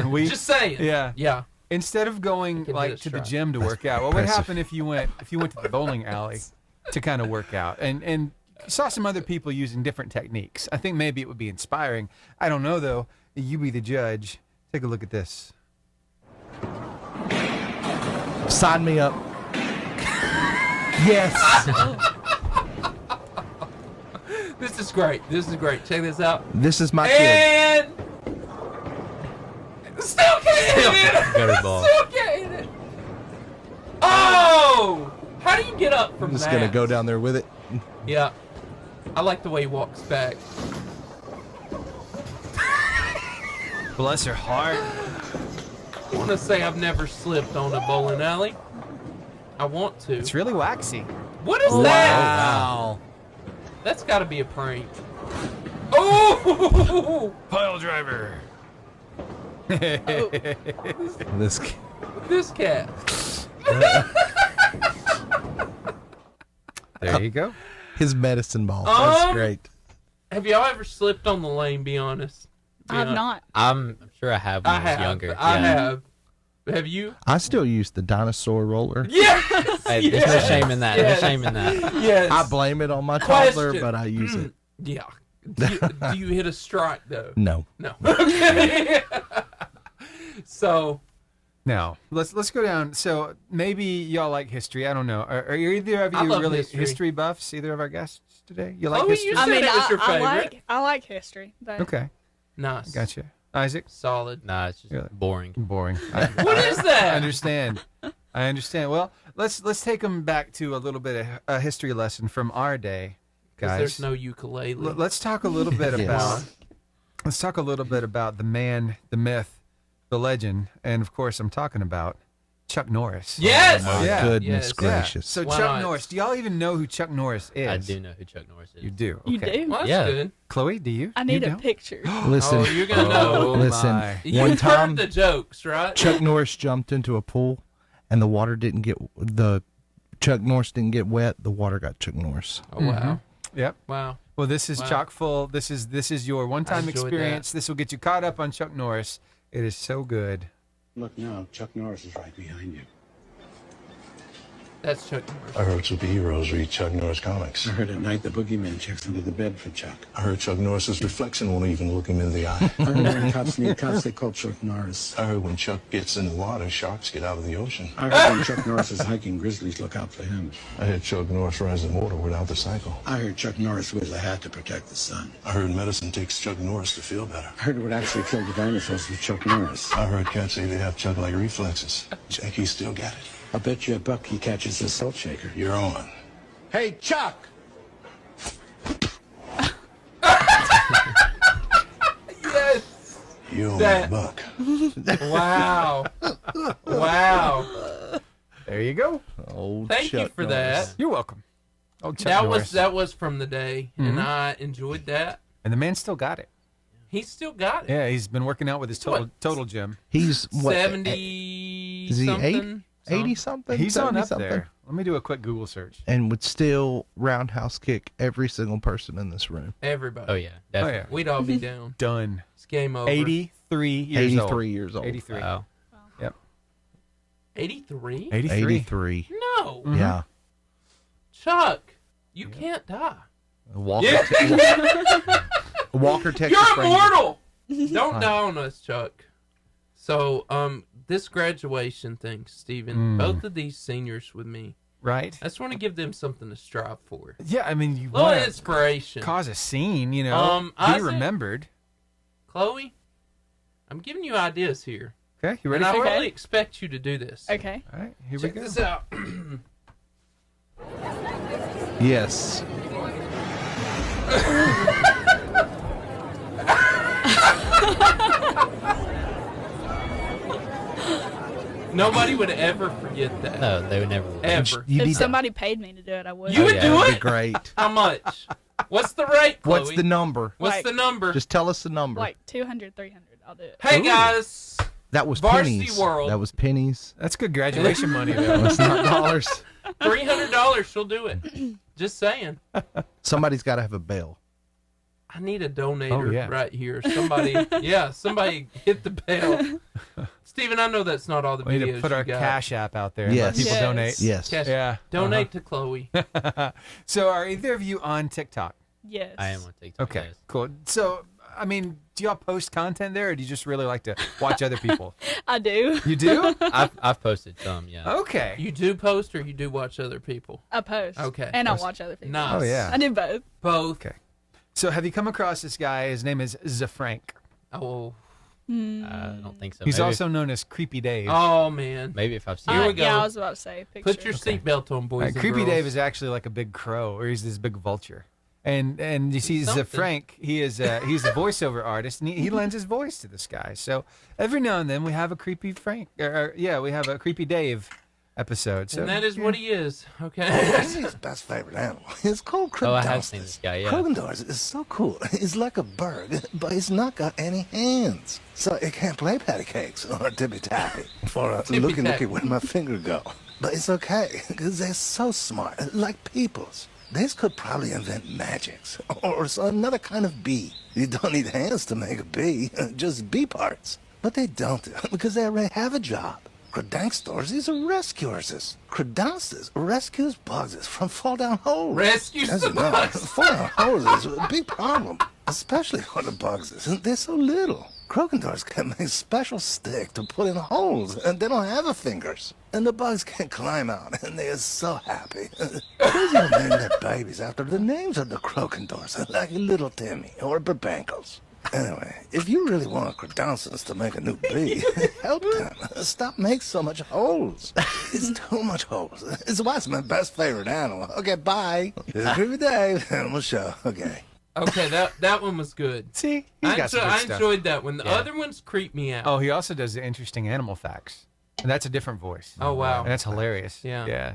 we Just saying. Yeah. Yeah. Instead of going can hit like a to the stride. gym to work out, what would impressive. happen if you went to the bowling alley to kind of work out and saw some other people using different techniques? I think maybe it would be inspiring. I don't know though. You be the judge. Take a look at this. Sign me up. Yes. This is great. This is great. Check this out. This is my kid. And still can't hit it. Gutter ball. Still can't hit it. Oh! How do you get up from I'm just that? going to go down there with it. Yeah. I like the way he walks back. Bless her heart. I want to say I've never slipped on a bowling alley. I want to. It's really waxy. What is that? Wow. That's got to be a prank. Oh! Pile driver. This kid. This cat. There you go. His medicine ball. That's great. Have y'all ever slipped on the lane? Be honest. Be I have honest. not. I'm sure I have when I I was have. younger. I Yeah. have. Have you? I still use the dinosaur roller. Yes. Hey, there's no shame in that. Yes. No shame in that. Yes. I blame it on my toddler, Question. but I use it. Yeah. Do you hit a strike though? No. No. Okay. So, Now let's go down. So maybe y'all like history. I don't know. Are either of I you love really history. buffs? Either of our guests today? You like Chloe, history? you said it was your favorite. I like history. But Okay, Nice. gotcha. Isaac, Solid. Nah, it's just Really? boring. boring. What is I that? understand. I understand. Well, let's take them back to a little bit of a history lesson from our day, 'Cause guys. there's no ukulele. Let's talk a little bit Yes. about the man, the myth, the legend, and of course, I'm talking about Chuck Norris. Yes. My Yeah. goodness Yes. Yeah. gracious. So Why Chuck not? Norris. Do y'all even know who Chuck Norris is? I do know who Chuck Norris is. You do. you Okay. do. Well, that's Yeah. good. Chloe, do you? I need You a don't? picture. Listen, Oh, you're gonna know. listen. my. You One heard time, the jokes, right? Chuck Norris jumped into a pool, and the water didn't get Chuck Norris didn't get wet. The water got Chuck Norris. Oh wow. Yep. Wow. Well, this is Wow. chock full. This is your one-time enjoyed experience. This will get you caught up on Chuck Norris. It is so good. Look now, Chuck Norris is right behind you. That's Chuck Norris. I heard superheroes read Chuck Norris comics. I heard at night the boogeyman checks under the bed for Chuck. I heard Chuck Norris's reflection won't even look him in the eye. I heard when cops need cops, they call Chuck Norris. I heard when Chuck gets in the water, sharks get out of the ocean. I heard when Chuck Norris is hiking, grizzlies look out for him. I heard Chuck Norris rise in water without the cycle. I heard Chuck Norris wears a hat to protect the sun. I heard medicine takes Chuck Norris to feel better. I heard what actually killed the dinosaurs was Chuck Norris. I heard cats say they have Chuck-like reflexes. Jackie still got it. I'll bet you $1 he catches a salt shaker. You're on. Hey, Chuck! Yes. You owe That- me $1. Wow. Wow. There you go. Old Thank you Chuck for Norris. that. You're welcome. Oh, Chuck That Norris. was from the day, and I enjoyed that. And the man still got it. He still got it. Yeah, he's been working out with his total What? total gym. He's what? 70 Is he something. 80 something? He's on 70 up something? there. Let me do a quick Google search. and would still roundhouse kick every single person in this room. Everybody. Oh yeah, definitely. yeah. We'd all be down. Done. It's game over. 83 years old. 83 years old. 83. Wow. Yep. 83? 83. 83. No. Yeah. Chuck, you can't die. Walker, Yeah. Walker, Texas You're Ranger. immortal. Don't die on us, Chuck. So, this graduation thing, Steven, both of these seniors with me, Right? I just want to give them something to strive for. Yeah, I mean, you A little want to inspiration. cause a scene, you know, be Isaac? remembered. Chloe, I'm giving you ideas here. Okay, you ready And I for it? really expect you to do this. Okay. All right, here Check we go. this out. Yes. Nobody would ever forget that. No, they would never. Ever. You If need somebody paid me to do it, I would. You would yeah, do that'd be it? great. How much? What's the rate, Chloe? What's the number? What's Like- the number? Just tell us the number. Like 200, 300. I'll do it. Hey, guys. That was Varsity pennies. World. That was pennies. That's good graduation money, though. That's not dollars. $300, she'll do it. Just saying. Somebody's got to have a bell. I need a donator yeah. right here. Somebody hit the bell. Steven, I know that's not all the We videos need to put you our got. Cash App out there and Yes. let people Yes. donate. Yes. Cash- Yeah. Donate to Chloe. So are either of you on TikTok? Yes. I am on TikTok. Okay, yes. cool. So, I mean, do y'all post content there, or do you just really like to watch other people? I do. You do? I've posted some. Yeah. Okay. You do post or you do watch other people? I post. Okay. And I watch other people. Nice. Oh, yeah. I do both. Both. Okay. So have you come across this guy? His name is Zafrank. Oh. I don't think so. He's maybe, also known as Creepy Dave. Oh, man. maybe if I've seen. Here it. we go. Yeah, I was about to say. Picture. Put your seatbelt on, boys and Creepy girls. Dave is actually like a big crow, or he's this big vulture. And you see Something. Zafrank, he's a voiceover artist, and he lends his voice to this guy. So every now and then we have a Creepy Frank, we have a Creepy Dave episode. So And that is what he is. Okay. His best favorite animal is called Oh, I have seen this guy. Yeah. Krokendorf is so cool. It's like a bird, but it's not got any hands. So it can't play patty cakes or tippy-tappy or looky where my finger go. But it's okay, because they're so smart, like peoples. These could probably invent magics or another kind of bee. You don't need hands to make a bee, just bee parts. But they don't, because they already have a job. Credankstors, these are rescuers. Credansters rescues bugs from fall-down holes. Rescues As the you know, bugs. fall-down holes is a big problem, especially for the bugs. They're so little. Krokendors can make special stick to put in holes, and they don't have fingers. And the bugs can climb out, and they are so happy. Kids even name their babies after the names of the Krokendors, like Little Timmy or Burbankles. Anyway, if you really want Credansons to make a new bee, help them. Stop making so much holes. It's too much holes. It's why it's my best favorite animal. Okay, bye. This is Creepy Dave, Animal Show. Okay. Okay, that one was good. See, he's got some good I stuff. enjoyed that one. The other ones creep me out. Oh, he also does the interesting animal facts, and that's a different voice. Oh, wow. And that's hilarious. Yeah. Yeah.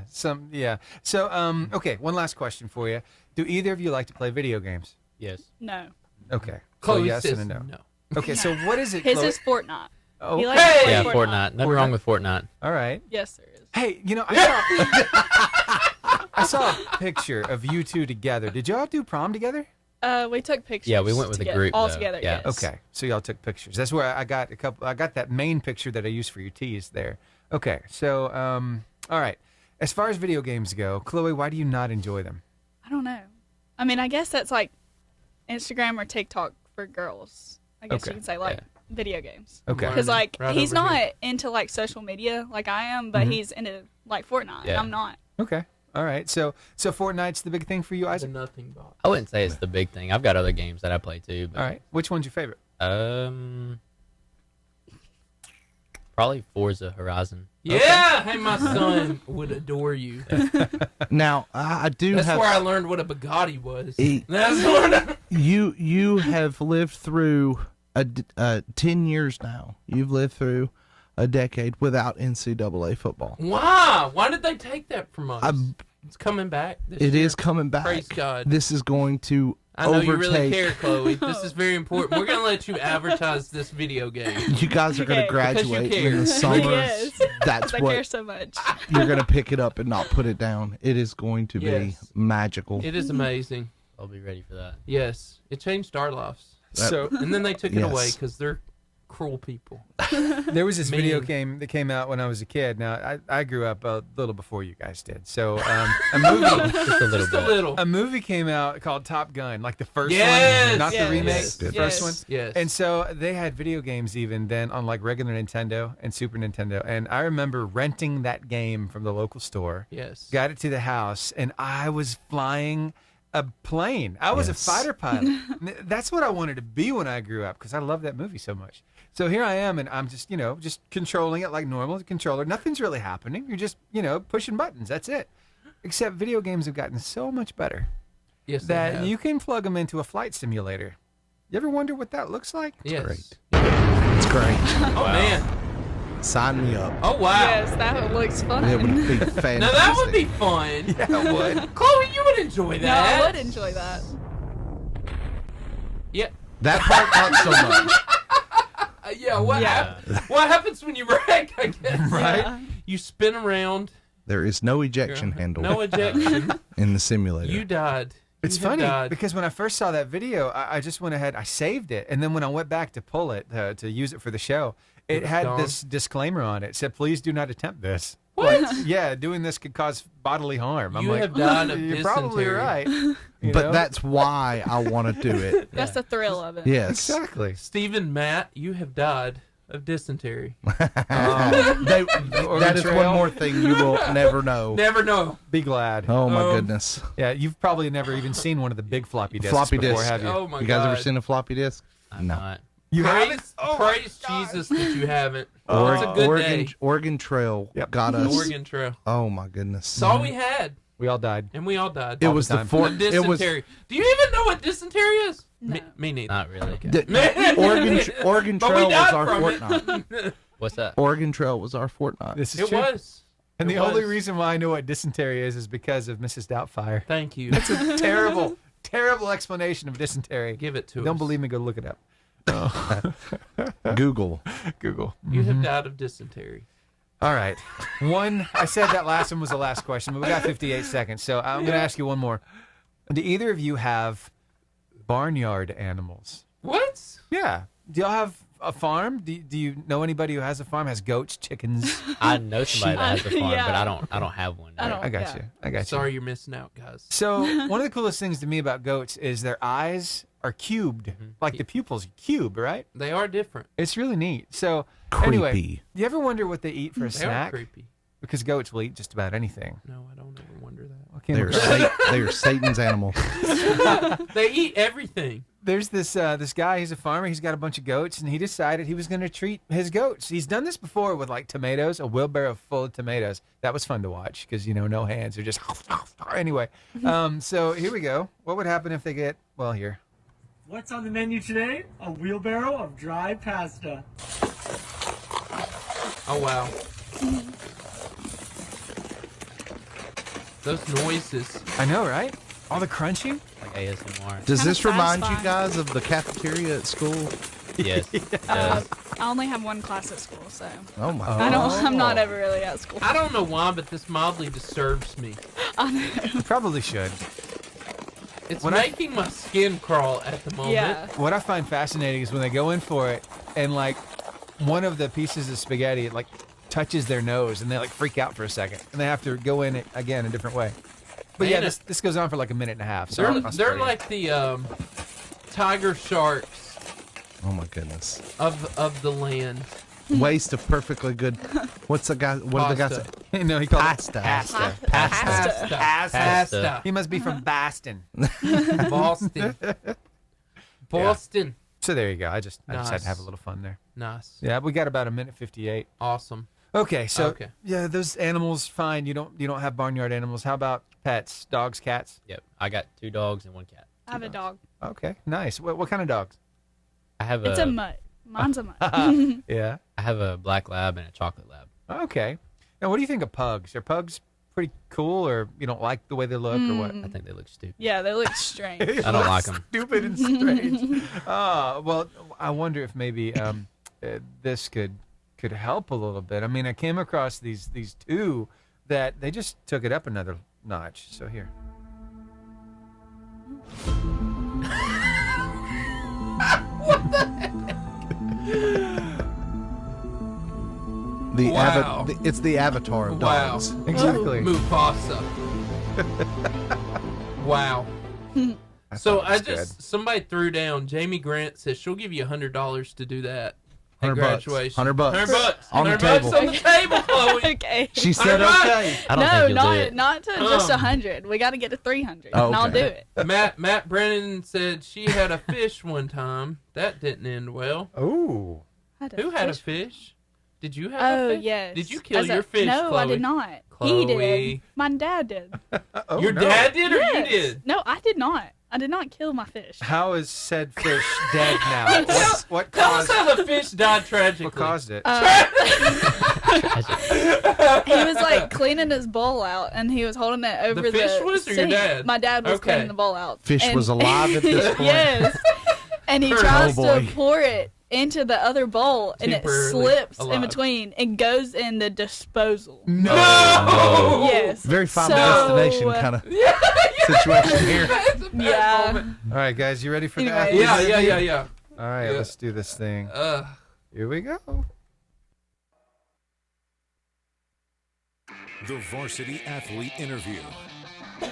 So, okay, one last question for you. Do either of you like to play video games? Yes. No. Okay. Chloe so yes says and a no. no. Okay, so what is it, His Chloe? is Fortnite. Oh, He likes hey! to play Yeah, Fortnite. Nothing wrong with Fortnite. All right. Yes, there is. Hey, you know, I saw a picture of you two together. Did y'all do prom together? We took pictures. Yeah, we went with a together, group, all though. together. Yeah. Yes. Okay, so y'all took pictures. That's where I got a couple. I got that main picture that I used for your teas there. Okay, so all right. As far as video games go, Chloe, why do you not enjoy them? I don't know. I mean, I guess that's like Instagram or TikTok for girls. I guess Okay. you can say like video games. Okay. Because like Right he's over not here. into like social media like I am, but he's into like Fortnite. Yeah. I'm not. Okay. All right. So Fortnite's the big thing for you, The Isaac? nothing box. I wouldn't say it's the big thing. I've got other games that I play too. But, All right. Which one's your favorite? Probably Forza Horizon. Yeah, hey, my son would adore you. Now, I do That's have. where I learned what a Bugatti was. E- That's what You have lived through 10 years now. You've lived through a decade without NCAA football. Why? Why did they take that from us? I- It's coming back. This It year. is coming back. Praise God. This is going to I know you really overtake. care, Chloe. This is very important. We're going to let you advertise this video game. You guys are going to Okay. graduate Because you in the care. summer. Yes. That's I what care so much. you're going to pick it up and not put it down. It is going to be Yes. magical. It is amazing. I'll be ready for that. Yes. It changed our lives. So And then they took it Yes. away because they're cruel people. there was this video Mean. game that came out when I was a kid. Now I grew up a little before you guys did. So a movie Just a little Just a bit. little. a movie came out called Top Gun, like the first Yes! one, not Yes. the remake, Yes. the Yes. first one. Yes. And so they had video games even then on like regular Nintendo and Super Nintendo. And I remember renting that game from the local store. Yes. Got it to the house, and I was flying a plane. I was a Yes. fighter pilot. That's what I wanted to be when I grew up because I love that movie so much. So here I am, and I'm just, just controlling it like normal, the controller. Nothing's really happening. You're just, pushing buttons. That's it. Except video games have gotten so much better Yes, they that have. you can plug them into a flight simulator. You ever wonder what that looks like? Yes. great. It's great. Oh, man. Sign me up. Oh, wow. Yes, that looks fun. It would be fantastic. Now, that would be fun. Yeah, I would. Chloe, you would enjoy No, that. I would enjoy that. Yeah. That part not so much. Yeah, what, Yeah. what happens when you wreck, I guess? Right? Yeah. You spin around. There is no ejection handle No ejection. in the simulator. You died. It's You have funny died. because when I first saw that video, I just went ahead, I saved it, and then when I went back to pull it to use it for the show, it was had gone? this disclaimer on it. It said, "Please do not attempt this." What? Like, yeah, doing this could cause bodily harm. I'm You like, have died of you're probably dysentery." right. but know? that's why I want to do it. That's the thrill of it. Yes. exactly. Stephen, Matt, you have died of dysentery. That is one more thing you will never know. Never know. Be glad. Oh my goodness. Yeah, you've probably never even seen one of the big floppy disks Floppy before, disk. have you? Oh, my You guys God. ever seen a floppy disk? I'm not. You haven't? Praise, Oh, my praise God. Jesus that you haven't. It's a good Oregon, day. Oregon Trail Yep. got us. Oregon Trail. Oh my goodness. That's all we had, We all died. and we all died. It was the time. fourth. Of It was dysentery. Do you even know what dysentery is? No. Me neither. Not really. Oregon But we Trail was died our from it. fortnight. What's that? Oregon Trail was our fortnight. This is It true. was. And It the only was. reason why I know what dysentery is because of Mrs. Doubtfire. Thank you. It's a terrible, terrible explanation of dysentery. Give it to Don't us. believe me? Go look it up. Google. Google. You have died of dysentery. All right. I said that last one was the last question, but we got 58 seconds. So I'm going to ask you one more. Do either of you have barnyard animals? What? Yeah. Do y'all have a farm? Do you know anybody who has a farm, has goats, chickens? I know somebody that has a farm, Yeah. but I don't have one. I don't- I got Yeah. you. I got you. Sorry, you're missing out, guys. So one of the coolest things to me about goats is their eyes are cubed, like the pupils cube, right? They are different. It's really neat. So Creepy. anyway, do you ever wonder what they eat for a They are snack? creepy. Because goats will eat just about anything. No, I don't ever wonder that. Okay, They are Satan's animal. They eat everything. there's this guy. He's a farmer. He's got a bunch of goats, and he decided he was going to treat his goats. He's done this before with like tomatoes, a wheelbarrow full of tomatoes. That was fun to watch because no hands. They're just anyway. So here we go. What would happen if they get here? What's on the menu today? A wheelbarrow of dry pasta. Oh, wow. Those noises. I know, right? All the crunching. Like ASMR. Does Kinda this remind you satisfying. guys of the cafeteria at school? Yes. I only have one class at school, so Oh my. I'm not ever really at school. I don't know why, but this mildly disturbs me. You probably should. It's When making my skin crawl at the moment. Yeah. What I find fascinating is when they go in for it, and like one of the pieces of spaghetti, it like touches their nose, and they like freak out for a second, and they have to go in it again a different way. But yeah, Man, this goes on for like a minute and a half. So They're, I'll spare they're you. like the tiger sharks Oh my goodness. of the land. Waste of perfectly good. What's the guy? What did the guy Pasta. say? No, he called Pasta. it pasta. Pasta. Pasta. He must be from Boston. Boston. Boston. So there you go. I just had Nice. to have a little fun there. Nice. Yeah, we got about a minute 58. Awesome. Okay, so Okay. yeah, those animals fine. You don't have barnyard animals. How about pets? Dogs, cats? Yep. I got 2 dogs and 1 cat. I have a dog. Okay, nice. What kind of dogs? I have It's a mutt. Mine's a mutt. Yeah. I have a black lab and a chocolate lab. Okay. Now, what do you think of pugs? Are pugs pretty cool, or you don't like the way they look, or what? I think they look stupid. Yeah, they look strange. I don't like them. Stupid and strange. Well, I wonder if maybe this could help a little bit. I mean, I came across these two that they just took it up another notch. So here. What the heck? Wow. It's the avatar of dogs. Exactly. Mufasa. Wow. So somebody threw down. Jamie Grant says she'll give you $100 to do that. $100. Graduation. $100. $100 On the $100 table. on the table, Chloe. Okay. She said $100. okay. I don't think you'll do it. not to just 100. We got to get to 300, Oh, and I'll do okay. it. Matt Brennan said she had a fish one time. That didn't end well. Oh. Who had a fish? Did you have a Oh, fish? yes. Did you kill your fish, No, Chloe? I did not. Chloe. He did. My dad did. Your dad did or Yes. you did? No, I did not. I did not kill my fish. How is said fish dead now? What Tell us caused? how the fish died tragically. What caused it? He was like cleaning his bowl out, and he was holding it over The the fish was or your sink. dad? My dad was Okay. cleaning the bowl out. Fish and, was alive at this point. Yes. And he Oh, tries boy. to pour it into the other bowl, and it Temporarily slips alive. in between and goes in the disposal. No! Yes. Very Final So, Destination kind of situation here. That's a bad Yeah. moment. All right, guys, you ready for Anyway. that? Yeah. All right, Yeah. let's do this thing. Uh, Here we go. The Varsity Athlete Interview.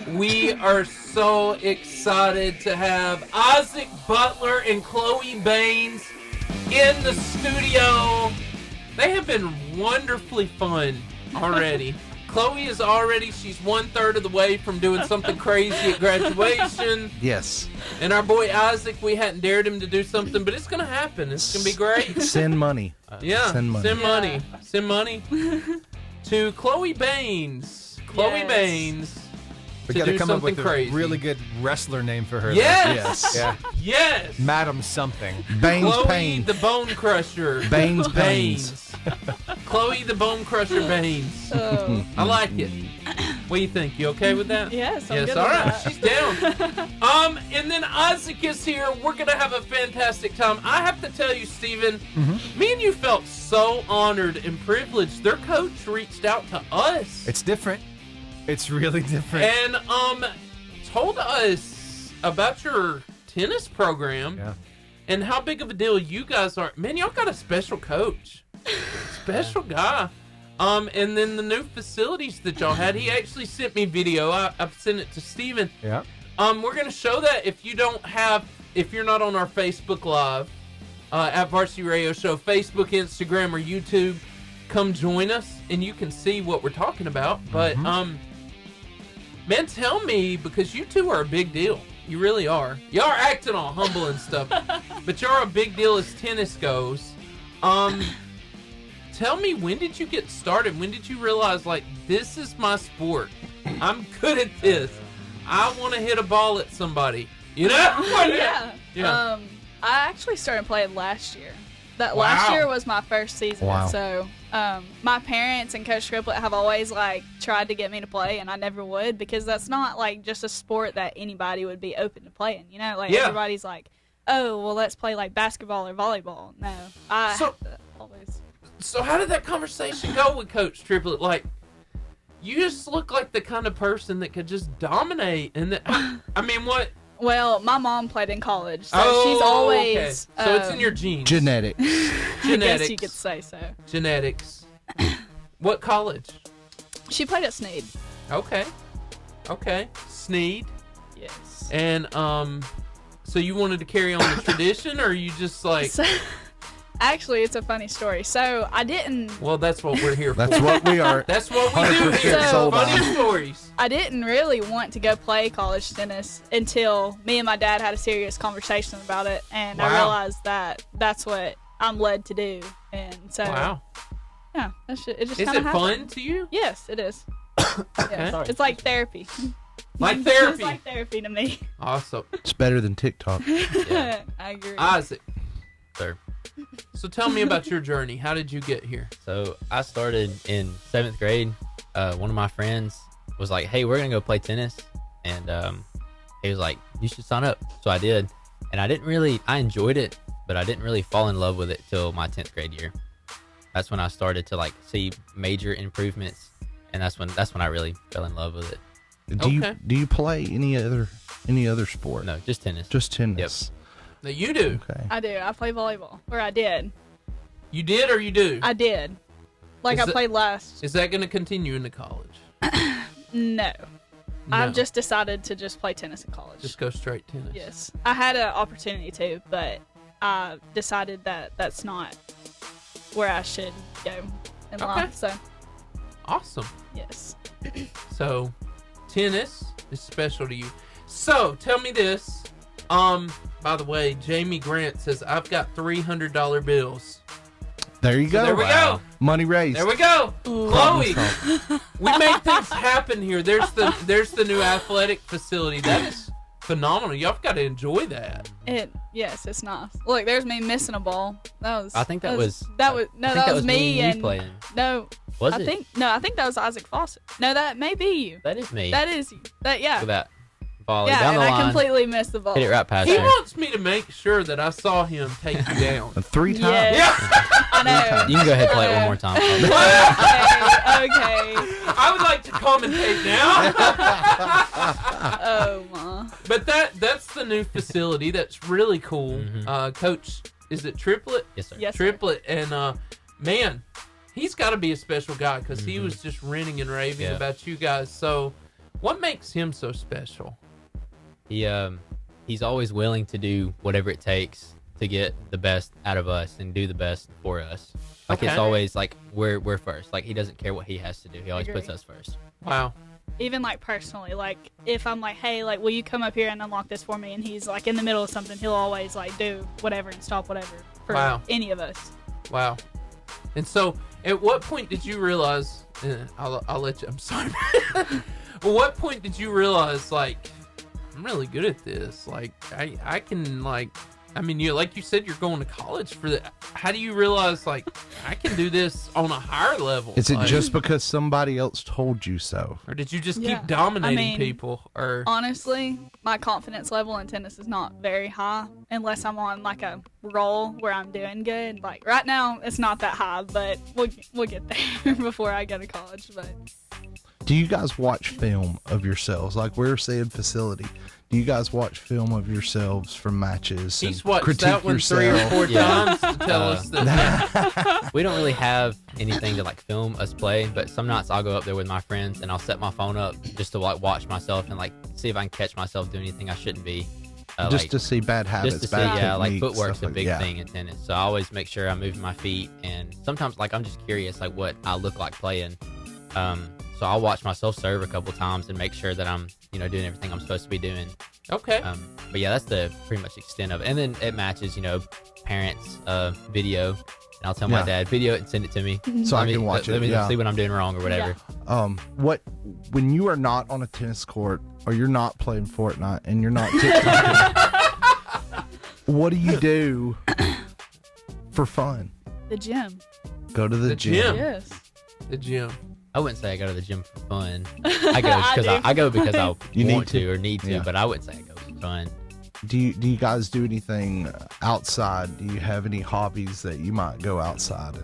we are so excited to have Isaac Butler and Chloe Baines in the studio. They have been wonderfully fun already. Chloe is she's 1/3 of the way from doing something crazy at graduation. Yes. And our boy Isaac, we hadn't dared him to do something, but it's going to happen. It's going to be great. Send money. Yeah, Send money. Send money to Chloe Baines. Chloe Yes. Baines. We to got to do come up something with crazy. a really good wrestler name for her. Yes. Yeah. Yes. Madam something. Baines Chloe Payne. the Bone Crusher. Baines Baines. Chloe the Bone Crusher Baines. Oh. I like it. What do you think? You okay with that? Yes, I'm Yes, good all with right. that. She's down. And then Isaac is here. We're going to have a fantastic time. I have to tell you, Steven, me and you felt so honored and privileged. Their coach reached out to us. It's different. It's really different. And told us about your tennis program and how big of a deal you guys are. Man, y'all got a special coach. Special guy. And then the new facilities that y'all had. He actually sent me video. I've sent it to Steven. Yeah. We're gonna show that if you're not on our Facebook Live at Varsity Radio Show, Facebook, Instagram, or YouTube, come join us and you can see what we're talking about. But man, tell me, because you two are a big deal. You really are. Y'all are acting all humble and stuff, but y'all are a big deal as tennis goes. Tell me, when did you get started? When did you realize, like, this is my sport? I'm good at this. I want to hit a ball at somebody. You know? Yeah. I actually started playing last year. Last Wow. year was my first season. Wow. So, my parents and Coach Triplett have always tried to get me to play, and I never would, because that's not just a sport that anybody would be open to playing. You know, everybody's like, oh, well, let's play basketball or volleyball. No, I always. So how did that conversation go with Coach Triplett? Like, you just look like the kind of person that could just dominate. And I mean, what? Well, my mom played in college, so she's always. Okay. So it's in your genes. Genetics. I guess you could say so. Genetics. What college? She played at Sneed. Okay. Sneed. Yes. And so you wanted to carry on the tradition, or you just Actually, it's a funny story. So I didn't. Well, that's what we're here for. That's what we are. That's what we do 100% here. sold Funny on. stories. I didn't really want to go play college tennis until me and my dad had a serious conversation about it, and I Wow. realized that that's what I'm led to do. And so, Wow. yeah, it just Is kind it of happened. fun to you? Yes, it is. Yeah, Okay. it's like therapy. Like therapy. It's like therapy to me. Awesome. It's better than TikTok. Yeah. I agree. Isaac. Sir. So tell me about your journey. How did you get here? So I started in 7th grade. One of my friends was like, "Hey, we're gonna go play tennis," and he was like, "You should sign up." So I did, and I enjoyed it, but I didn't really fall in love with it till my 10th grade year. That's when I started to like see major improvements, and that's when I really fell in love with it. Do you play any other sport? No, just tennis. Just tennis. Yep. Now you do. Okay. I do. I play volleyball, or I did. You did or you do? I did. Like, I played last. Is that going to continue into college? No. I've just decided to just play tennis in college. Just go straight tennis. Yes. I had an opportunity to, but I decided that that's not where I should go in life. So. Awesome. Yes. So, tennis is special to you. So, tell me this. By the way, Jamie Grant says, I've got $300 bills. There you go. So there we go. Money raised. There we go. Chloe, we made things happen here. There's the new athletic facility. That is phenomenal. Y'all got to enjoy that. Yes, it's nice. Look, there's me missing a ball. I think that was me and playing. No. Was I it? think that was Isaac Fawcett. No, that may be you. That is me. That is you. That yeah. Look at that. Volley Yeah, down and the I line. completely missed the ball. Hit it right past He her. wants me to make sure that I saw him take you down. 3 times. Yes. Yeah. I know. You can go ahead and play it one more time. Okay. I would like to commentate now. Oh my. But that's the new facility. That's really cool. Coach, is it Triplet? Yes, sir. Yes, sir. Triplet. And man, he's got to be a special guy because he was just ranting and raving about you guys. So what makes him so special? He's always willing to do whatever it takes to get the best out of us and do the best for us. Like it's always like we're first. Like he doesn't care what he has to do. He always puts us first. Wow. Even like personally, like if I'm like, hey, like will you come up here and unlock this for me? And he's like in the middle of something, he'll always like do whatever and stop whatever for any of us. Wow. And so, at what point did you realize? I'll let you. I'm sorry. At what point did you realize, like, I'm really good at this? Like, I can, like, I mean, you like you said, you're going to college for that. How do you realize, like, I can do this on a higher level? Is it like, just because somebody else told you so? or did you just keep dominating people? Or honestly, my confidence level in tennis is not very high unless I'm on like a roll where I'm doing good. Like right now, it's not that high, but we'll get there before I go to college. But do you guys watch film of yourselves? Like we're saying facility. Do you guys watch film of yourselves from matches? he's and watched critique that one yourself? 3 or 4 times to tell us that. We don't really have anything to like film us play, but some nights I'll go up there with my friends and I'll set my phone up just to like watch myself and like see if I can catch myself doing anything I shouldn't be. Just like, to see bad habits, just to see, bad like techniques, footwork's stuff a big like, thing in tennis. So I always make sure I'm moving my feet, and sometimes like I'm just curious like what I look like playing. So I'll watch myself serve a couple times and make sure that I'm doing everything I'm supposed to be doing. Okay. But yeah, that's the pretty much extent of it. And then it matches, parents video. And I'll tell my dad, video it and send it to me. So I can watch it. Let me see what I'm doing wrong or whatever. When you are not on a tennis court or you're not playing Fortnite and you're not TikToking, what do you do for fun? the gym. Go to the gym. Yes. The gym. I wouldn't say I go to the gym for fun. I go because I want to or need to, but I wouldn't say I go for fun. Do you guys do anything outside? Do you have any hobbies that you might go outside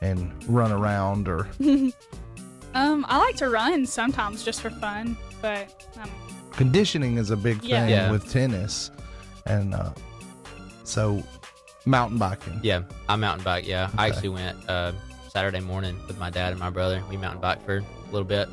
and run around or? I like to run sometimes just for fun, but Conditioning is a big thing with tennis, and so mountain biking. Yeah, I mountain bike. Yeah, okay. I actually went Saturday morning with my dad and my brother. We mountain biked for a little bit.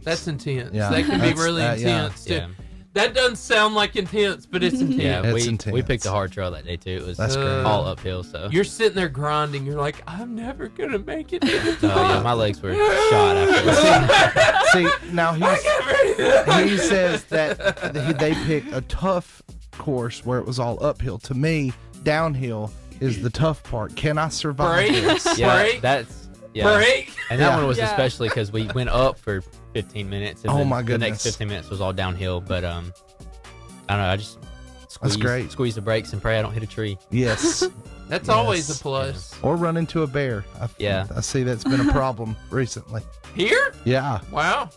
That's intense. Yeah, that can be really intense too. Yeah. That doesn't sound like intense, but it's intense. Yeah, it's we intense. picked a hard trail that day too. It was That's great. all uphill. So you're sitting there grinding. You're like, I'm never gonna make it. yeah, my legs were shot after. See, now he says that they picked a tough course where it was all uphill. To me, downhill is the tough part. Can I survive Break. this? Yeah, Break. that's Break. And that one was especially because we went up for 15 minutes. And Oh then my the goodness. next 15 minutes was all downhill. But I don't know. I just squeeze the brakes and pray I don't hit a tree. Yes. That's always a plus. Or run into a bear. I see that's been a problem recently. Here? Yeah. Wow.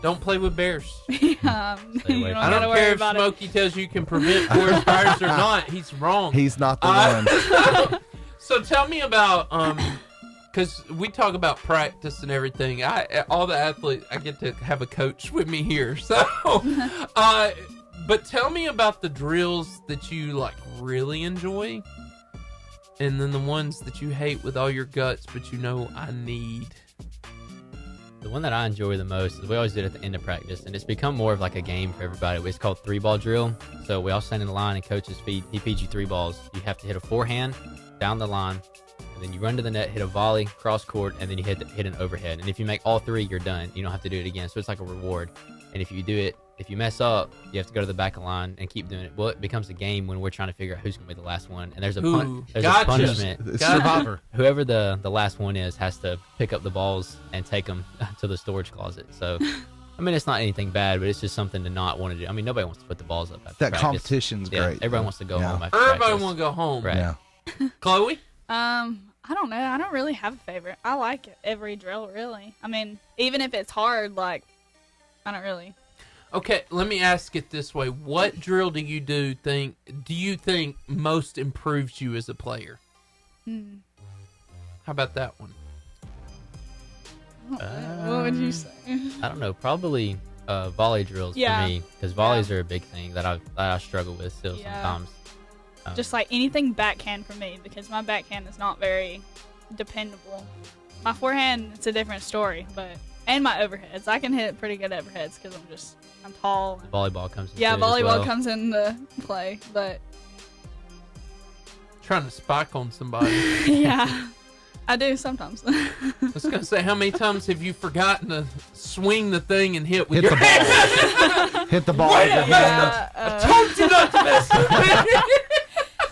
Don't play with bears. You don't I don't care if Smokey tells you can prevent forest fires or not. He's wrong. He's not the one. So tell me about because we talk about practice and everything. All the athletes, I get to have a coach with me here. So, but tell me about the drills that you like really enjoy, and then the ones that you hate with all your guts, but you know I need. The one that I enjoy the most is we always do it at the end of practice, and it's become more of like a game for everybody. It's called 3-ball drill. So we all stand in the line, and coaches he feeds you 3 balls. You have to hit a forehand down the line, and then you run to the net, hit a volley, cross court, and then you hit an overhead. And if you make all 3, you're done. You don't have to do it again. So it's like a reward. And if you do it, if you mess up, you have to go to the back of the line and keep doing it. Well, it becomes a game when we're trying to figure out who's going to be the last one. And there's a punishment. Survivor. Whoever the last one is has to pick up the balls and take them to the storage closet. So, I mean, it's not anything bad, but it's just something to not want to do. I mean, nobody wants to put the balls up after that practice. Competition's great. Everybody wants to go home after Everybody practice. want to go home. Right. Yeah. Chloe? I don't know. I don't really have a favorite. I like every drill, really. I mean, even if it's hard, like, I don't really. Okay, let me ask it this way: what drill do you think most improves you as a player? How about that one? What would you say? I don't know. Probably volley drills for me, because volleys are a big thing that I struggle with still sometimes. Just like anything backhand for me, because my backhand is not very dependable. My forehand, it's a different story, and my overheads. I can hit pretty good overheads because I'm tall. Volleyball comes into volleyball comes into play, but trying to spike on somebody. Yeah, I do sometimes. I was gonna say, how many times have you forgotten to swing the thing and hit with your hand? Hit the ball with your hand. I told you not to mess with me.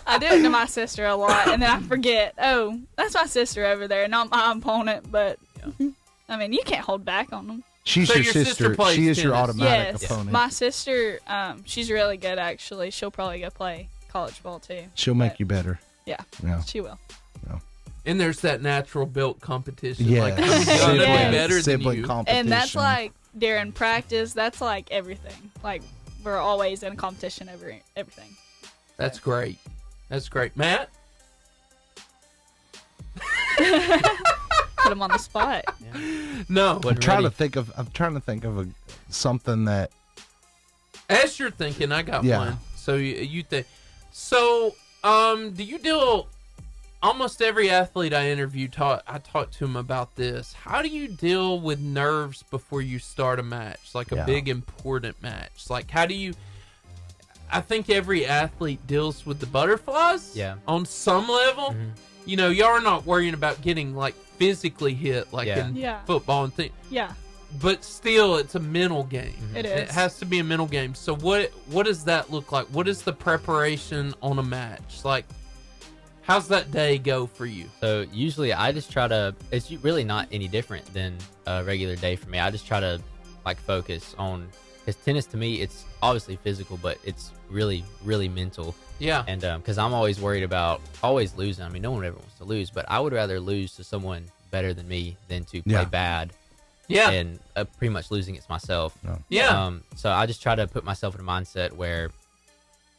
I do it to my sister a lot, and then I forget. Oh, that's my sister over there, not my opponent. But I mean, you can't hold back on them. She's your sister. She is your automatic opponent. My sister, she's really good, actually. She'll probably go play college ball, too. She'll make you better. Yeah, she will. Yeah. And there's that natural built competition. Yeah. Like, who's gonna be better than you? Competition. And that's like, during practice, that's like everything. Like, we're always in a competition over everything. That's great. That's great. Matt? Put him on the spot. Yeah. No. I'm trying to think of something that. As you're thinking, I got one. So you think. So, do you deal? Almost every athlete I interviewed, I talked to him about this. How do you deal with nerves before you start a match, like a big important match? Like, how do you? I think every athlete deals with the butterflies. Yeah. On some level, you know, y'all are not worrying about getting like physically hit like in football and things. Yeah. But still, it's a mental game. It is. It has to be a mental game. So what does that look like? What is the preparation on a match? Like, how's that day go for you? So usually I just try to, it's really not any different than a regular day for me. I just try to like focus on, because tennis to me, it's obviously physical, but it's really, really mental. Yeah. And because I'm always worried about always losing. I mean, no one ever wants to lose, but I would rather lose to someone better than me than to play bad. Yeah. And pretty much losing it's myself. Yeah. So I just try to put myself in a mindset where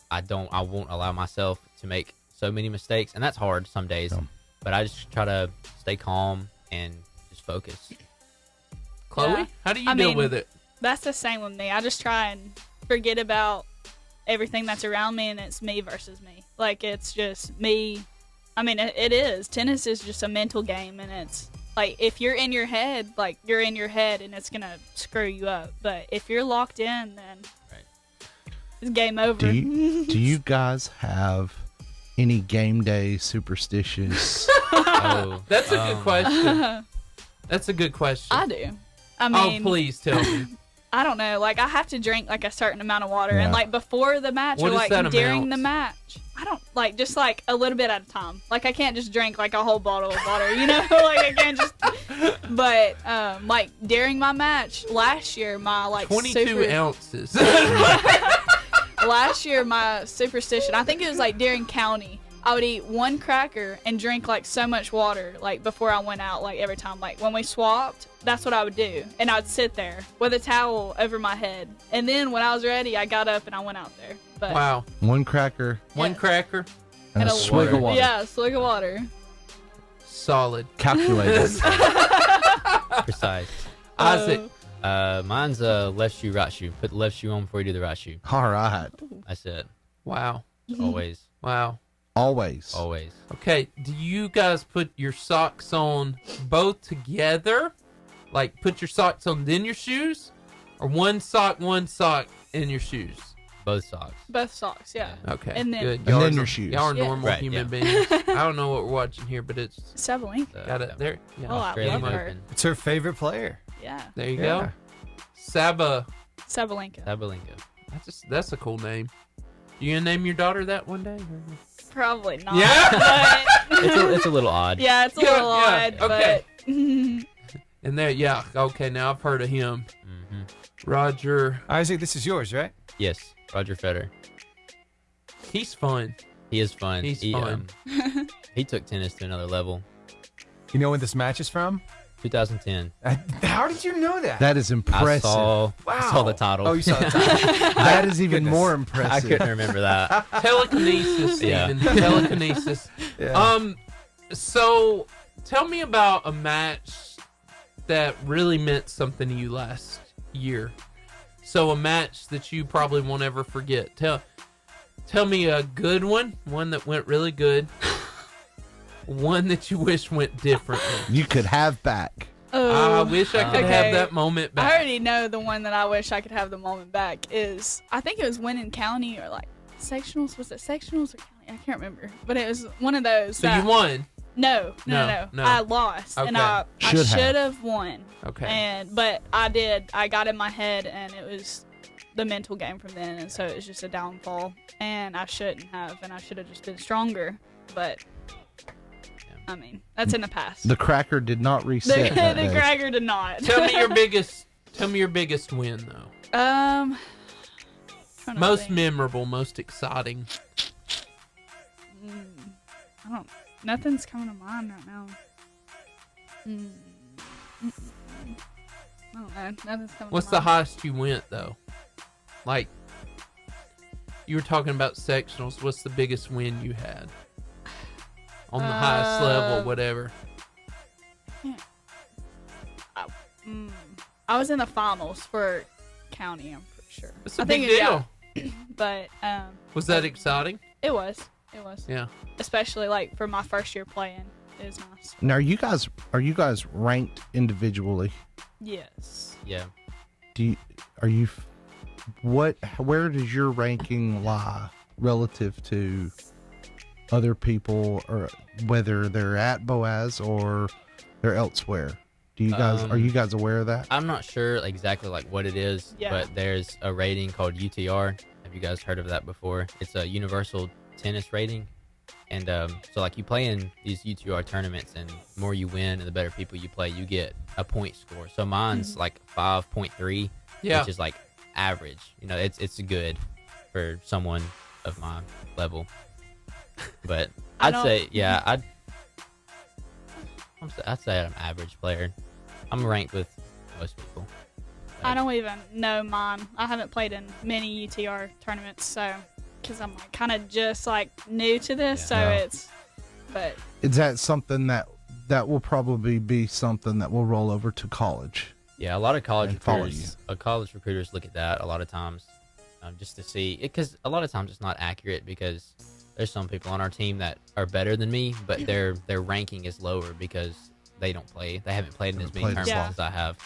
I won't allow myself to make so many mistakes, and that's hard some days. But I just try to stay calm and just focus. Chloe, how do you deal with it? That's the same with me. I just try and forget about everything that's around me, and it's me versus me. Like, it's just me. I mean, it is. Tennis is just a mental game, and it's like, if you're in your head, like, you're in your head, and it's going to screw you up. But if you're locked in, then it's game over. Do you guys have any game day superstitious? That's a good question. That's a good question. I do. I mean, please tell me. I don't know. Like, I have to drink like a certain amount of water, and like before the match or like during the match, I don't like, just like a little bit at a time. Like, I can't just drink like a whole bottle of water, you know? Like, I can't just. But like during my match last year, my like 22 ounces. Last year, my superstition, I think it was like during county, I would eat one cracker and drink like so much water like before I went out. Like every time, like when we swapped, that's what I would do, and I would sit there with a towel over my head. And then when I was ready, I got up and I went out there. But wow, one cracker, one cracker, and a swig of water. Yeah, a swig of water. Solid, calculated, precise. Isaac. Mine's left shoe, right shoe. Put the left shoe on before you do the right shoe. All right. That's it. Wow. Always. Wow. Always. Always. Okay. Do you guys put your socks on both together? Like put your socks on then your shoes? Or one sock in your shoes? Both socks. Both socks, yeah. Okay. And then, good. And then your shoes. Y'all are Yeah. normal Right, human yeah. beings. I don't know what we're watching here, but it's Sabalenka. got it there. Yeah. Oh, I Australian love her. Open. It's her favorite player. Yeah. There you Yeah. go. Sabalenka. Sabalenka. That's a cool name. You gonna name your daughter that one day? Probably not. Yeah. But It's a little odd. yeah, it's a Yeah, little yeah, odd. okay. But And there, yeah. Okay, now I've heard of him. Mm-hmm. Roger. Isaac, this is yours, right? Yes, Roger Federer. He's fun. He is fun. He's he, fun. He took tennis to another level. You know when this match is from? 2010. How did you know that? That is impressive. I saw the title. Oh, you saw the title. That is even Goodness. more I impressive. couldn't remember that. Telekinesis, Yeah. even. Telekinesis. Yeah. So tell me about a match that really meant something to you last year. So a match that you probably won't ever forget. Tell me a good one that went really good. One that you wish went differently. You could have back. I wish I could have Okay. that moment back. I already know the one that I wish I could have the moment back is, I think it was winning county or like sectionals. Was it sectionals or county? I can't remember. But it was one of those. So that, you won. No. No. I lost. And Okay. I Should should have. have won. Okay. But I did. I got in my head, and it was the mental game from then. And so it was just a downfall. And I shouldn't have. And I should have just been stronger. But, I mean, that's in the past. The cracker did not The reset. that day. cracker did not. Tell me your biggest win though. trying to Most think. memorable, most exciting. Nothing's coming to mind right now. I don't know. Nothing's coming What's to the mind. highest you went though? Like you were talking about sectionals. What's the biggest win you had? On the highest level, whatever. I was in the finals for county, I'm pretty sure. That's a I big think deal. But Was that exciting? it was. Yeah. Especially like for my first year playing. It was nice. Now, are you guys ranked individually? Yes. Yeah. Where does your ranking lie relative to other people, or whether they're at Boaz or they're elsewhere? Do you guys are you guys aware of that? I'm not sure exactly like what it is, Yeah. but there's a rating called UTR. Have you guys heard of that before? It's a universal tennis rating. And so like you play in these UTR tournaments, and the more you win and the better people you play, you get a point score. So mine's like 5.3, Yeah. which is like average. You know, it's good for someone of my level. But I'd say, yeah, I'd say I'm an average player. I'm ranked with most people. I don't even know mine. I haven't played in many UTR tournaments, so because I'm like kind of just like new to this, so it's. But Is that something that will probably be something that will roll over to college? Yeah, a lot of college And follow recruiters, college recruiters look at that a lot of times, just to see it, because a lot of times it's not accurate, because there's some people on our team that are better than me, but their ranking is lower because they haven't played in as many tournaments as I have.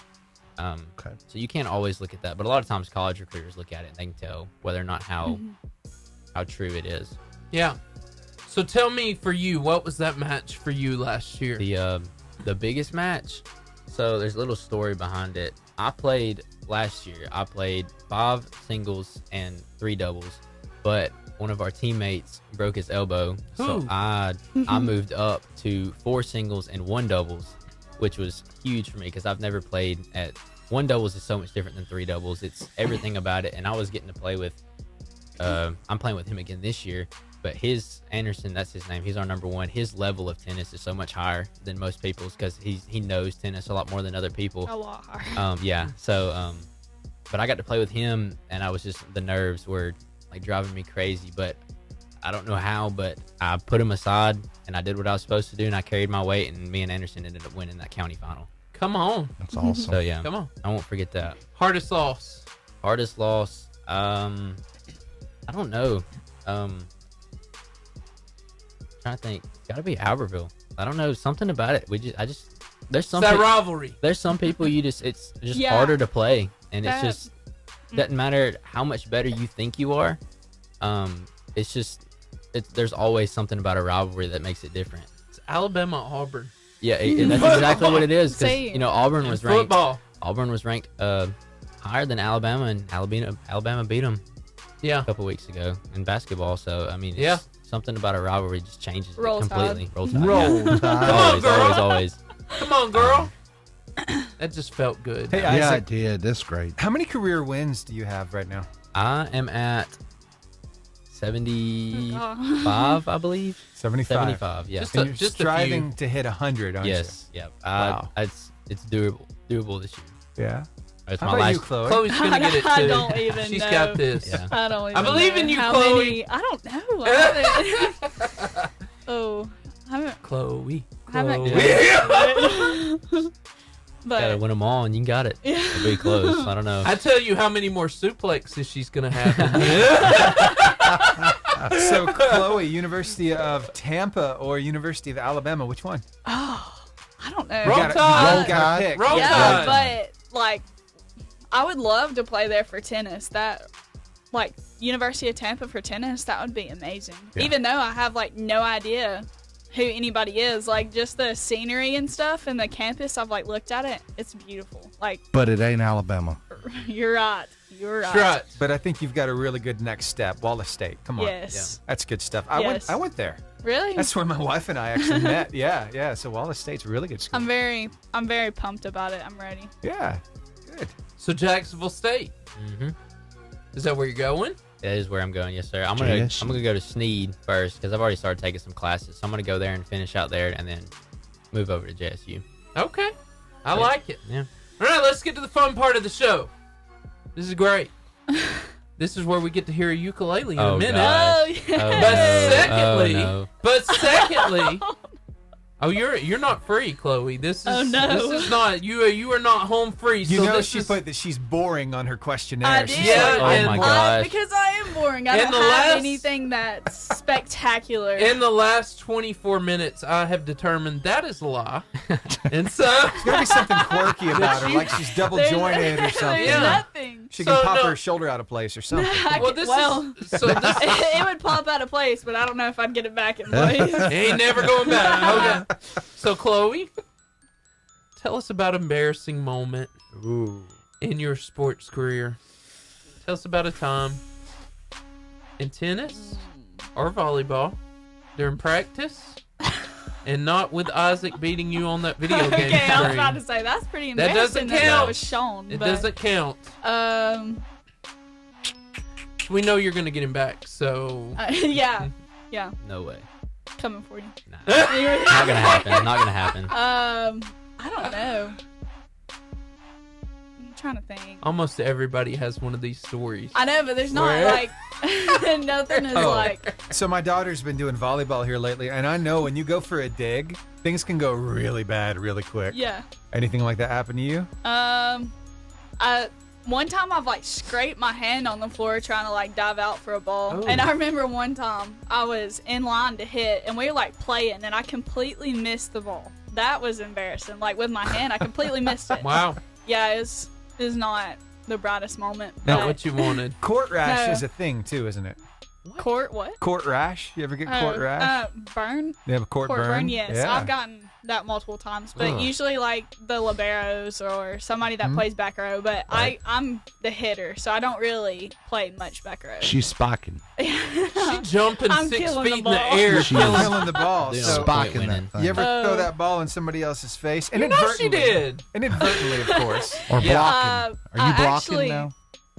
Okay. So you can't always look at that, but a lot of times college recruiters look at it and they can tell whether or not how true it is. Yeah. So tell me, for you, what was that match for you last year? The biggest match. So there's a little story behind it. I played last year. I played 5 singles and 3 doubles, but one of our teammates broke his elbow, so I moved up to 4 singles and 1 doubles, which was huge for me because I've never played at 1 doubles is so much different than 3 doubles. It's everything about it, and I was getting to play with. I'm playing with him again this year, But Anderson, that's his name. He's our number one. His level of tennis is so much higher than most people's because he knows tennis a lot more than other people. A lot higher. Yeah. So, but I got to play with him, and I was just the nerves were like driving me crazy. But I don't know how, but I put him aside, and I did what I was supposed to do, and I carried my weight, and me and Anderson ended up winning that county final. Come on. That's awesome. So yeah, Come on. I won't forget that. Hardest loss. Hardest loss. I don't know. Trying to think. Got to be Albertville. I don't know. Something about it. There's some. It's that rivalry. There's some people it's just Yeah. harder to play, and it's just doesn't matter how much better you think you are. There's always something about a rivalry that makes it different. It's Alabama Auburn. Yeah, that's exactly what it is. Same. Because Auburn was ranked. Football. Auburn was ranked higher than Alabama, and Alabama beat them. Yeah. A couple weeks ago in basketball. So I mean, something about a rivalry just changes Roll it completely. Tide. Roll Tide. Roll Tide. Come on, girl. Always. Come on, girl. That just felt good. Hey, Yeah, Isaac, it did. That's great. how many career wins do you have right now? I am at 75, I believe. 75. 75, yeah. Just And you're just striving to hit 100, aren't Yes, yeah. Wow. It's doable this year. you? Yeah. It's How my about last. you, Chloe? Chloe's gonna get it too. I don't even She's know. got this. Yeah. I don't even I believe know in you, how Chloe. many- I don't know. I haven't- oh, I haven't. Chloe. I haven't. Chloe. Gotta But win them all, and you got it. Yeah. It'll be close. I don't know. I tell you how many more suplexes she's gonna have. So, Chloe, University of Tampa or University of Alabama, which one? I don't know. Roll You gotta- Tide. you gotta pick. Roll Yeah, Tide. but like, I would love to play there for tennis. Like University of Tampa for tennis, that would be amazing. Yeah. Even though I have like no idea who anybody is, like just the scenery and stuff and the campus, I've like looked at it. It's beautiful. Like, But it ain't Alabama. you're right. You're right. Right. But I think you've got a really good next step. Wallace State. Come on. Yes. That's good stuff. I Yes. went there. Really? That's where my wife and I actually met. Yeah. So Wallace State's a really good school. I'm very pumped about it. I'm ready. Yeah. Good. So Jacksonville State. Mm-hmm. Is that where you're going? That is where I'm going. Yes, sir. I'm gonna go to Sneed first because I've already started taking some classes. So I'm gonna go there and finish out there, and then move over to JSU. Okay. I like it. Yeah. All right, let's get to the fun part of the show. This is great. This is where we get to hear a ukulele in a minute. God. Oh yeah. But secondly, oh, you're not free, Chloe. This is Oh, no. This is not you are not home free. You so know this she is, put that she's boring on her questionnaire. I She's did. Yeah, Oh and my gosh. Because I am boring. I In don't the have last- anything that's spectacular. in the last 24 minutes, I have determined that is a lie, and so There's got to be something quirky about her, like she's double There's- jointed or something. There's nothing. She can So, pop no. her shoulder out of place or something. well, this Well, is so this it would pop out of place, but I don't know if I'd get it back in place. ain't never going back. Okay. So Chloe, tell us about an embarrassing moment in your sports career. Tell us about a time in tennis or volleyball during practice, and not with Isaac beating you on that video game Okay, I was screen. about to say that's pretty That embarrassing. doesn't count. That was shown. It but, doesn't count. We know you're gonna get him back, so yeah, No way. coming for you. Nah. Not gonna happen. Not gonna happen. I don't know. I'm trying to think. almost everybody has one of these stories. I know, but there's not Where? like nothing is like. So my daughter's been doing volleyball here lately, and I know when you go for a dig, things can go really bad really quick. Yeah. Anything like that happen to you? One time I've like scraped my hand on the floor trying to like dive out for a ball. Oh. And I remember one time I was in line to hit and we were like playing and I completely missed the ball. That was embarrassing. Like with my hand, I completely missed it. Wow, Yeah, it's not the brightest moment. not but- what you wanted. Court rash No. is a thing too, isn't it? Court what? Court rash? You ever get court rash? Burn. You have a court Court burn? burn, yes. Yeah. I've gotten that multiple times, but Ugh. usually like the liberos or somebody that plays back row. But I'm the hitter, so I don't really play much back row. She's spiking. She jumping I'm 6 killing feet the in the ball. air. She's Killing the ball. Doing So, all the point spiking that winning. thing. you ever Oh. throw that ball in somebody else's face? You know she did. Inadvertently, of course. Or Yeah. blocking. Are you blocking actually- now?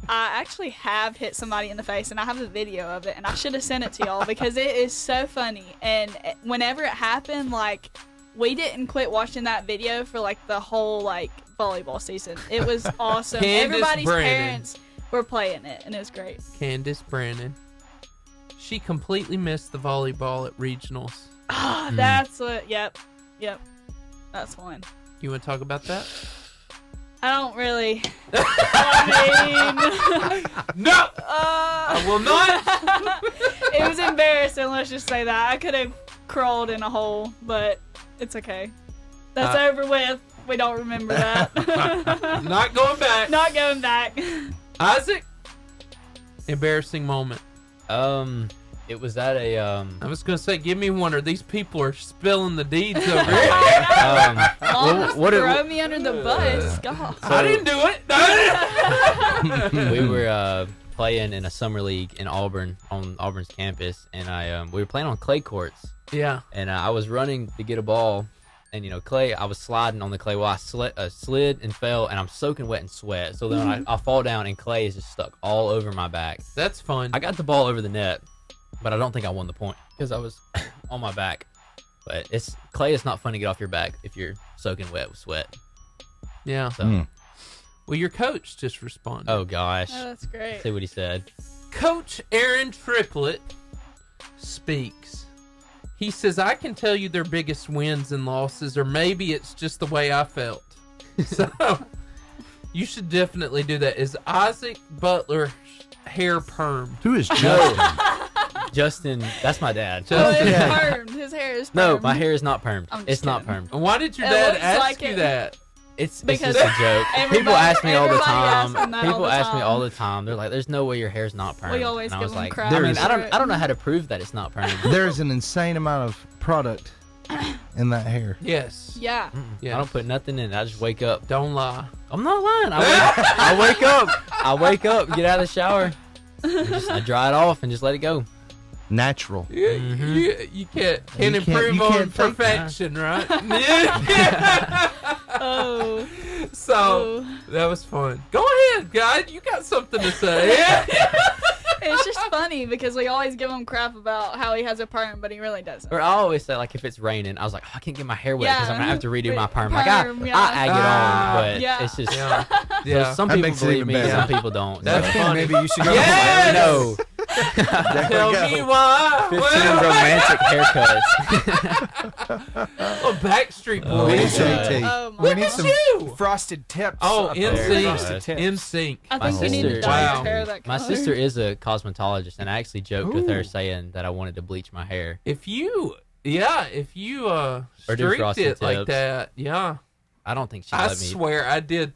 I actually have hit somebody in the face, and I have a video of it, and I should have sent it to y'all because it is so funny. And whenever it happened, like, we didn't quit watching that video for, like, the whole, like, volleyball season. It was awesome. Everybody's parents were playing it, and it was great. Candace Brandon. She completely missed the volleyball at regionals. Oh, that's what, yep. That's one. You want to talk about that? I don't really. I mean, no, I will not. It was embarrassing. Let's just say that I could have crawled in a hole, but it's okay. That's over with. We don't remember that. Not going back. Not going back. Isaac, embarrassing moment. It was at a I was gonna say, give me one, or these people are spilling the deeds over here. Throw me under the bus. God. I didn't do it. We were playing in a summer league in Auburn, on Auburn's campus, and we were playing on clay courts. Yeah. And I was running to get a ball, and clay. I was sliding on the clay. Well, I slid and fell, and I'm soaking wet in sweat. So then I fall down, and clay is just stuck all over my back. That's fun. I got the ball over the net, but I don't think I won the point because I was on my back. But clay is not fun to get off your back if you're soaking wet with sweat. Yeah. So. Well, your coach just responded. Oh gosh. Oh, that's great. See what he said. Coach Aaron Triplett speaks. He says, I can tell you their biggest wins and losses, or maybe it's just the way I felt. So you should definitely do that. Is Isaac Butler hair permed? Who is Justin? Justin, that's my dad. Justin. It's permed. His hair is permed. No, my hair is not permed. It's not permed. Why did your dad ask you that? It's just a joke. People ask me all the time. People ask me all the time. They're like, "There's no way your hair's not permed." We always and I give was them like, crap. I mean, I don't know how to prove that it's not permed. There's an insane amount of product in that hair. Yes. Yeah. Yes. I don't put nothing in it. I just wake up. Don't lie. I'm not lying. I wake up, get out of the shower, I dry it off and just let it go. Natural. You can't improve on perfection, right? Oh. So that was fun. Go ahead, guys. You got something to say. It's just funny because we always give him crap about how he has a perm, but he really doesn't. Or I always say, like, if it's raining, I was like, I can't get my hair wet because I'm gonna have to redo my perm. Like, I ag it on, but it's just So some people believe me, some people don't. That's funny. Maybe you should go. No. Tell me why. 15 romantic haircuts. Oh, Backstreet Boys. We need some frosted tips. Oh, NSYNC. NSYNC. I think you need to dye your hair that color. My sister is a cosmetologist, and I actually joked with her saying that I wanted to bleach my hair. If you streaked frosted it like tips. that, yeah. I don't think she'd I let me. swear I did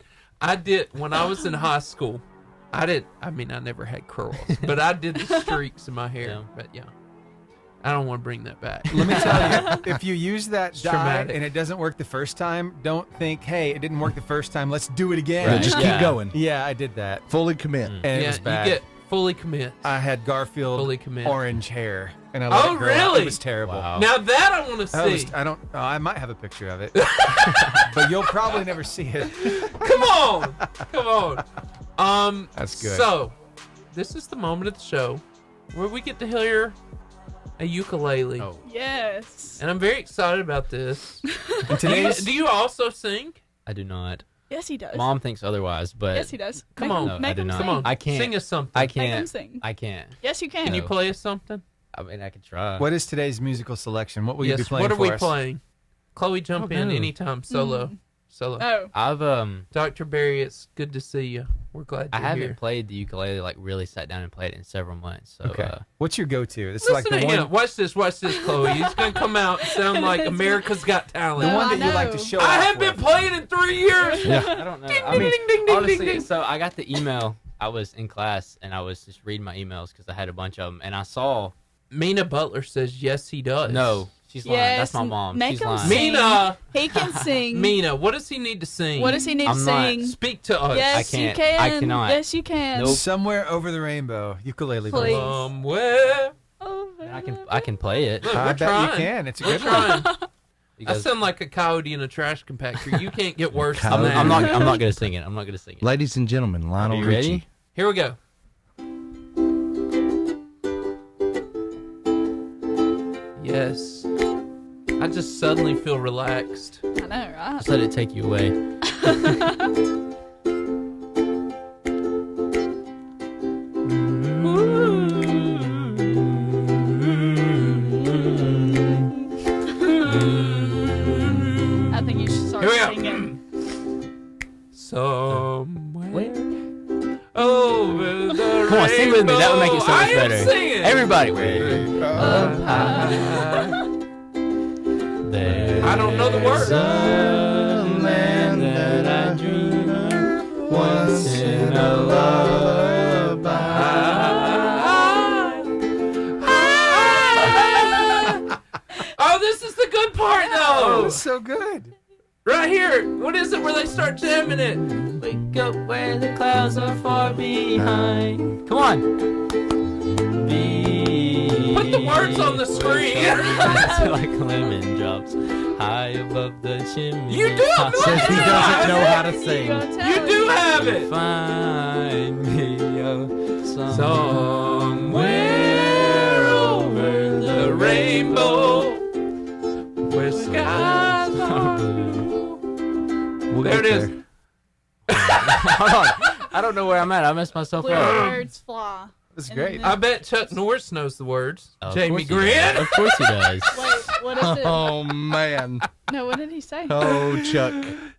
when I was in high school. I never had curls, but I did the streaks in my hair. Yeah. But yeah, I don't want to bring that back. Let me tell you, if you use that dye traumatic. and it doesn't work the first time, don't think, hey, it didn't work the first time, let's do it again. Right. Just keep going. Yeah, I did that. Fully commit. And it Yeah, was bad. you get fully commit. I had Garfield Fully commit. orange hair. And I let Oh, it grow out. really? It was terrible. Wow. Now that I want to see. I might have a picture of it. But you'll probably never see it. Come on. That's good. So, this is the moment of the show where we get to hear a ukulele. Oh. Yes. And I'm very excited about this. Do you also sing? I do not. Yes, he does. Mom thinks otherwise, but Yes, he does. Come Make on. him- No, I make do him not. sing. Come on. I can't. Sing us something. I Make him can't. sing. I can't. Yes, you can. Can you play us something? I mean, I could try. What is today's musical selection? What will you be Yes. playing What are for we us? playing? Chloe, jump in no. anytime. Solo. Oh. I've Dr. Barry, it's good to see you. We're glad I you're haven't here. played the ukulele, like really sat down and played it in several months. So Okay. What's your go-to? This is Listen like to the him. one, Watch this, Chloe. He's going to come out and sound like America's Got Talent. the No, one I that you like to know. show I off haven't been with. playing in 3 years. I don't know. I mean, ding, ding, ding, honestly, ding. so I got the email. I was in class and I was just reading my emails because I had a bunch of them, and I saw Mina Butler says yes, he does. no. She's lying. Yes, That's my mom. make She's him lying. sing. Mina. He can sing. Mina, what does he need to sing? What does he need to I'm not- sing? Speak to us. Yes, I you can't. can. I cannot. Yes, you can. Nope. Somewhere Over the Rainbow, ukulele. Please. version. Somewhere. I can play it. Look, I we're bet trying. you can. It's a We're good one. trying. I Because sound like a coyote in a trash compactor. You can't get worse than Coyote. that. I'm not gonna sing it. I'm not gonna sing it. Ladies and gentlemen, Lionel Are you Richie. ready? Here we go. Yes. I just suddenly feel relaxed. I know, right? Just let it take you away. I think you should start singing. Somewhere over the Come on, sing with me. That would make it so much better. Singing. Everybody. Up high. I don't know the words. Land that I dream of once in a lullaby. Oh, this is the good part, though. Oh, so good. Right here. What is it where they start jamming it? Wake up where the clouds are far behind. Come on. Put the words on the screen. Like lemon drops high above the chimney. You do have Says he doesn't know how to sing. You do have it. Find me Somewhere over the rainbow, where skies are blue. There it is. Hold on. I don't know where I'm at. I messed myself up. Bluebirds fly. That's great. I bet Chuck Norris knows the words. Oh, Jamie of course he Grant. does. Of course he does. Wait, what is it? Oh, man. No, what did he say? Oh, Chuck.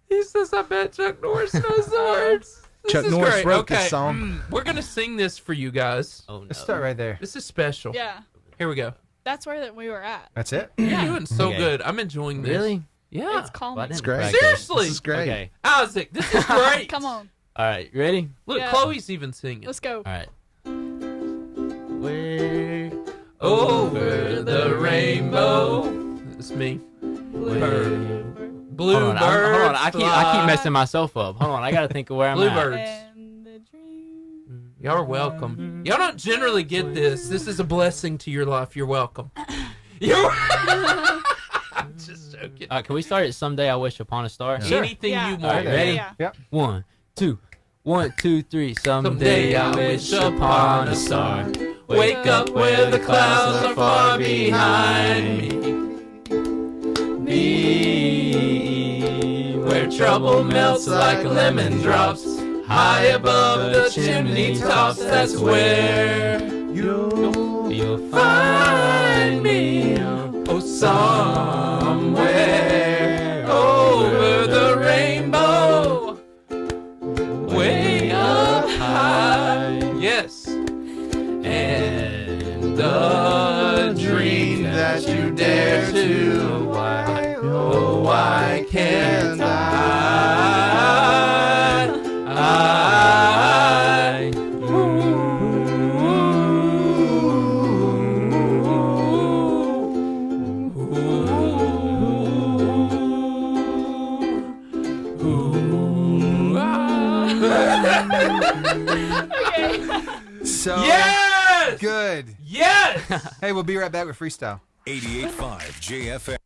He says, I bet Chuck Norris knows the words. This Chuck is Norris great. wrote Okay. this song. We're going to sing this for you guys. Oh, no. Let's start right there. This is special. Yeah, Here we go. that's where we were at. That's it? You're doing so Okay. good. I'm enjoying this. Really? Yeah. It's calming. Well, I didn't It's great. practice. Seriously. This is great. Okay. Isaac, this is great. Come on, All right. You ready? Look, Yeah. Chloe's even singing. let's go. All right. Where Over the rainbow. It's me. Bluebirds. Hold on. I keep messing myself up. Hold on. I got to think of where I'm Bluebirds. And the dream. Y'all are welcome. Y'all don't generally get this. This is a blessing to your life. You're welcome. I'm just joking. at. Can we start it? Someday I wish upon a star. Anything Yeah. you All right, want. ready? Yeah. Yep. 1, 2, 1, 2, 3. Someday I wish upon a star. Wake up where the clouds are far behind me. Be where trouble melts like lemon drops. High above the chimney tops, that's where You'll find me. Oh, somewhere over the rainbow, way up high. Yes. And the dream that you dare to, why can't So Yes! good. Yes! Hey, we'll be right back with freestyle. 88.5 JFM,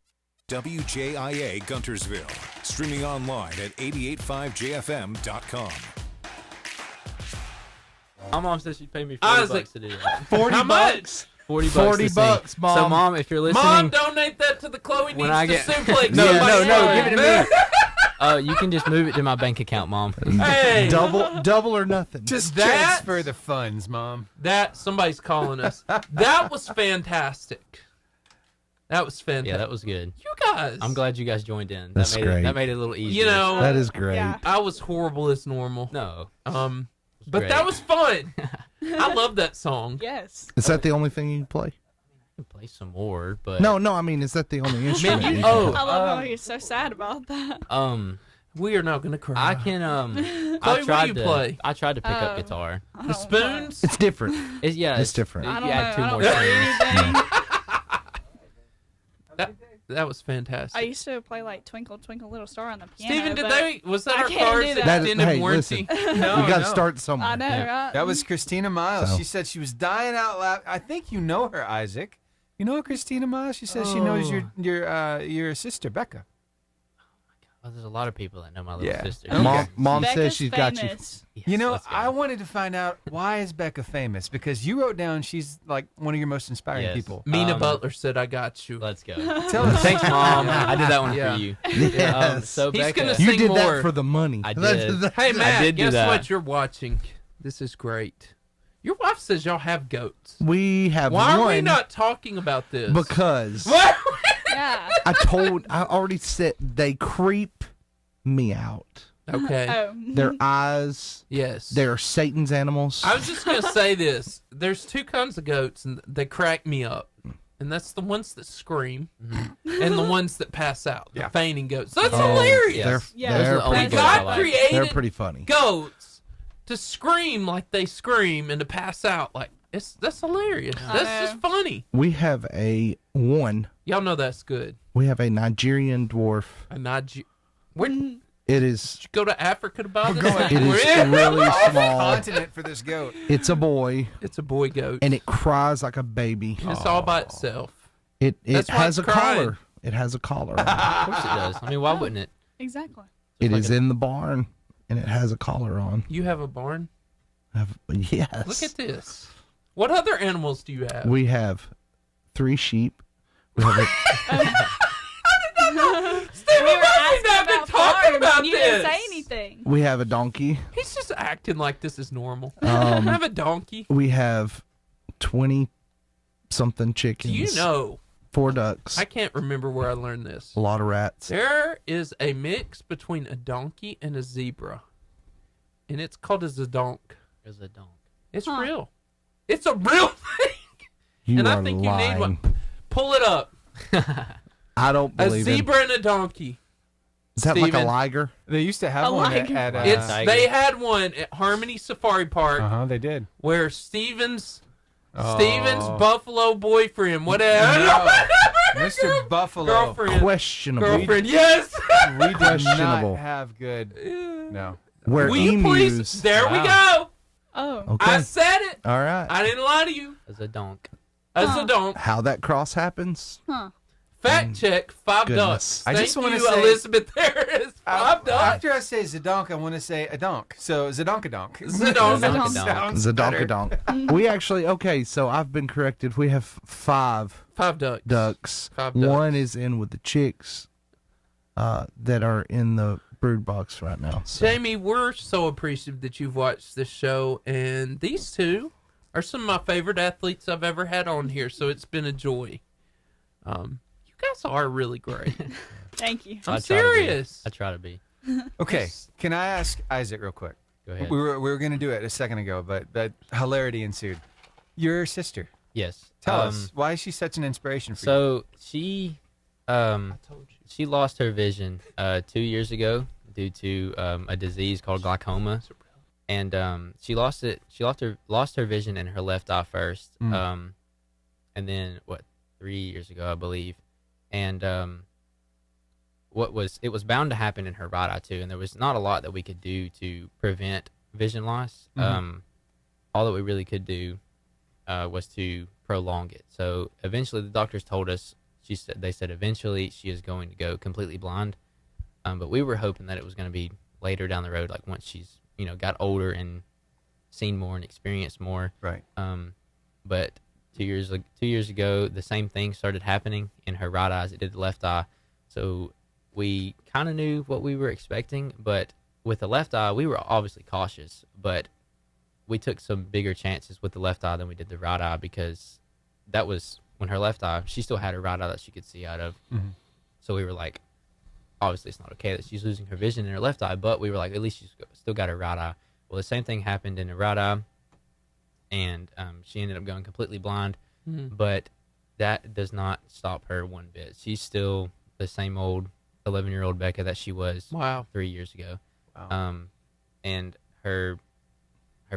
WJIA Guntersville. Streaming online at 885jfm.com. My mom said she'd pay me $40 to do that. 40 How bucks? $40 $40, to sing. Mom. So, Mom, if you're listening, Mom, donate that to the Chloe When Needs I to get- Suplex. No, Somebody no, Story. give it to me. You can just move it to my bank account, Mom. Hey, Double or nothing. Just That- transfer the funds, Mom. that somebody's calling us. That was fantastic. That was fantastic. Yeah, that was good. You guys. I'm glad you guys joined in. That's that great. That made it a little easier. You know, That is great. Yeah. I was horrible as normal. No. But great. that was fun. I love that song. Yes. Is that the only thing you play? I can play some more, but No, I mean, is that the only instrument? you- you oh, play? I love how you're so sad about that. We are not gonna cry. I can Chloe, I what do tried you to play? I tried to pick up Oh. guitar. I The don't play. spoons. It's different. It's different. You I don't add know. 2 I more don't play strings. anything. That was fantastic. I used to play like Twinkle Twinkle Little Star on the piano. Steven, but was that I our can't car's do that. That is- extended hey, warranty? No, we got to no. start somewhere. I know, right? That was Christina Miles. So. She said she was dying out loud. I think you know her, Isaac. You know Christina Miles? She says she knows your sister, Becca. Oh, there's a lot of people that know my little sister. Mom Becca's says she's got you. famous. Yes, You know, let's go. I wanted to find out, why is Becca famous? Because you wrote down she's like one of your most inspiring Yes. people. Mina Butler said, "I got you." Let's go. Tell us. Thanks, Mom. I did that one Yeah. for you. Yes. So He's Becca, gonna You sing did more. that for the money. I did. Hey, Matt, did do guess that. what you're watching? This is great. Your wife says y'all have goats. We have Why one are we not talking about this? because What? Yeah. I already said they creep me out. Okay. Oh. Their eyes, Yes. they're Satan's animals. I was just gonna say this. There's two kinds of goats, and they crack me up. And that's the ones that scream, and the ones that pass out. The fainting goats. That's hilarious. They're, Yeah. they're, Those are the only pretty, goats I God like. created they're pretty funny. goats to scream like they scream and to pass out like that's hilarious. That's just funny. We have a Y'all know that's good. We have a Nigerian dwarf. Where It is. go to Africa to buy this? It is really small. Continent for this goat. It's a boy, It's a boy goat. and it cries like a baby. And it's all by itself. It That's why has a it's crying. collar. It has a collar. on it. Of course it does. I mean, why wouldn't it? Exactly. It is in the barn, and it has a collar on. You have a barn? Yes. Look at this. What other animals do you have? We have 3 sheep. We have a, Steve, We were asking not been about talking farms, about and you this. didn't say anything. we have a donkey. He's just acting like this is normal. I have a donkey. We have 20 something Do chickens. you know? 4 ducks. I can't remember where I learned this. A lot of rats. There is a mix between a donkey and a zebra, and it's called a zedonk. There's a donk. It's real. It's a real thing. You and are I think lying. you need one. Pull it up. I don't A believe it. zebra and a donkey. Is that like a Steven. liger? They used to have A one liger. at It's Tiger. they had one at Harmony Safari Park they did. where Steven's Buffalo boyfriend, whatever, Mr. Buffalo. girlfriend, Questionable. girlfriend, yes. We did Questionable. not have good. No. Where Will you please? emus. There we go. Oh. Okay. I said it. All right. I didn't lie to you. There's a donk. As a don't. How that cross happens? Huh. Fact check. 5 Goodness. ducks. I just Thank wanna you, say- Elizabeth Harris. 5 ducks. After I say Zedonk, I want to say a donk. So Zedonkadonk. Zedonk. Zedonkadonk. Zadonkadonk. We actually, okay, so I've been corrected. We have 5 5 ducks. ducks. 5 ducks. One is in with the chicks that are in the brood box right now. So. Jamie, we're so appreciative that you've watched this show, and these two are some of my favorite athletes I've ever had on here, so it's been a joy. You guys are really great. Thank you. I'm I try to be. serious. I try to be. Okay, can I ask Isaac real quick? Go ahead. We were going to do it a second ago, but hilarity ensued. Your sister. Yes. Tell us, why is she such an inspiration for you? So she lost her vision 2 years ago due to a disease called glaucoma, and she lost her vision in her left eye first, and then 3 years ago, I believe, and it was bound to happen in her right eye too, and there was not a lot that we could do to prevent vision loss. All that we really could do was to prolong it. So eventually, the doctors told us. They said eventually she is going to go completely blind, but we were hoping that it was going to be later down the road, like once she's got older and seen more and experienced more. Right. But 2 years ago, the same thing started happening in her right eye as it did the left eye. So we kind of knew what we were expecting, but with the left eye, we were obviously cautious, but we took some bigger chances with the left eye than we did the right eye, because that was when her left eye, she still had her right eye that she could see out of. So we were like, obviously it's not okay that she's losing her vision in her left eye, but we were like, at least she's still got her right eye. Well, the same thing happened in her right eye, and she ended up going completely blind, but that does not stop her one bit. She's still the same old 11-year-old Becca that she was 3 years ago. Wow. And her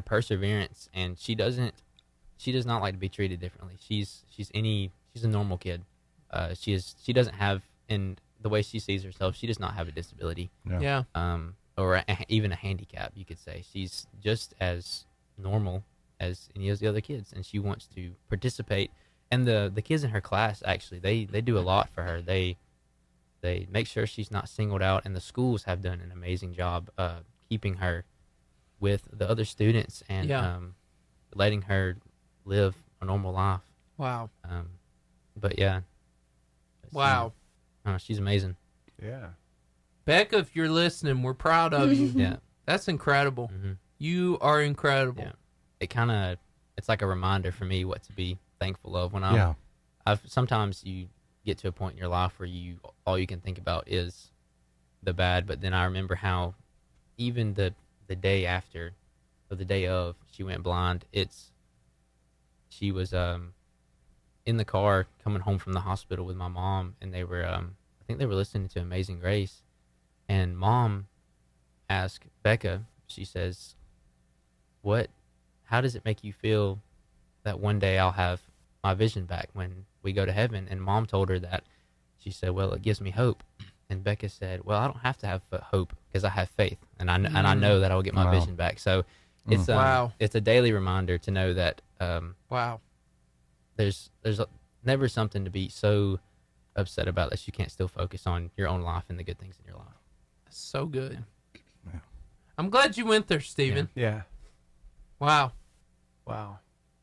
perseverance, and she does not like to be treated differently. She's a normal kid. She doesn't have, in the way she sees herself, she does not have a disability. Yeah. Or even a handicap, you could say. She's just as normal as any of the other kids, and she wants to participate. And the kids in her class, actually, they do a lot for her. they make sure she's not singled out, and the schools have done an amazing job keeping her with the other students and letting her live a normal life. Wow. But yeah. Wow. She's amazing. Yeah. Becca, if you're listening, we're proud of you. Yeah. That's incredible. You are incredible. Yeah. It's like a reminder for me what to be thankful of when sometimes you get to a point in your life where all you can think about is the bad, but then I remember how even the day after or the day of she went blind, she was in the car coming home from the hospital with my mom, and they were I think they were listening to Amazing Grace, and Mom asked Becca, she says, how does it make you feel that one day I'll have my vision back when we go to heaven? And Mom told her that. She said, well, it gives me hope. And Becca said, well, I don't have to have hope because I have faith, and I know that I will get my vision back. So it's it's a daily reminder to know that there's never something to be so upset about that you can't still focus on your own life and the good things in your life. So good. Yeah. I'm glad you went there, Stephen. Yeah. Wow.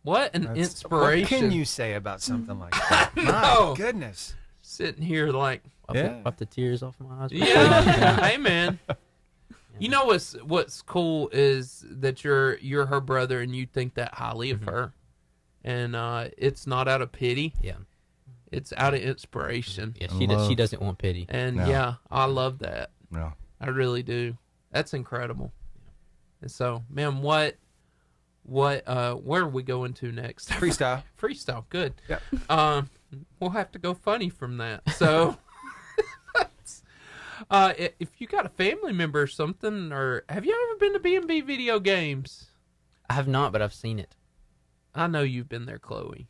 What an inspiration. What can you say about something like that? My goodness. Sitting here like... Wipe the tears off my eyes. Yeah. Hey, man. You know what's cool is that you're her brother and you think that highly of her. And it's not out of pity. Yeah. It's out of inspiration. Yeah, she doesn't want pity. And I love that. Yeah. I really do. That's incredible. And so, man, where are we going to next? Freestyle. Freestyle, good. Yep. We'll have to go funny from that. So, if you got a family member or something, or have you ever been to B&B Video Games? I have not, but I've seen it. I know you've been there, Chloe.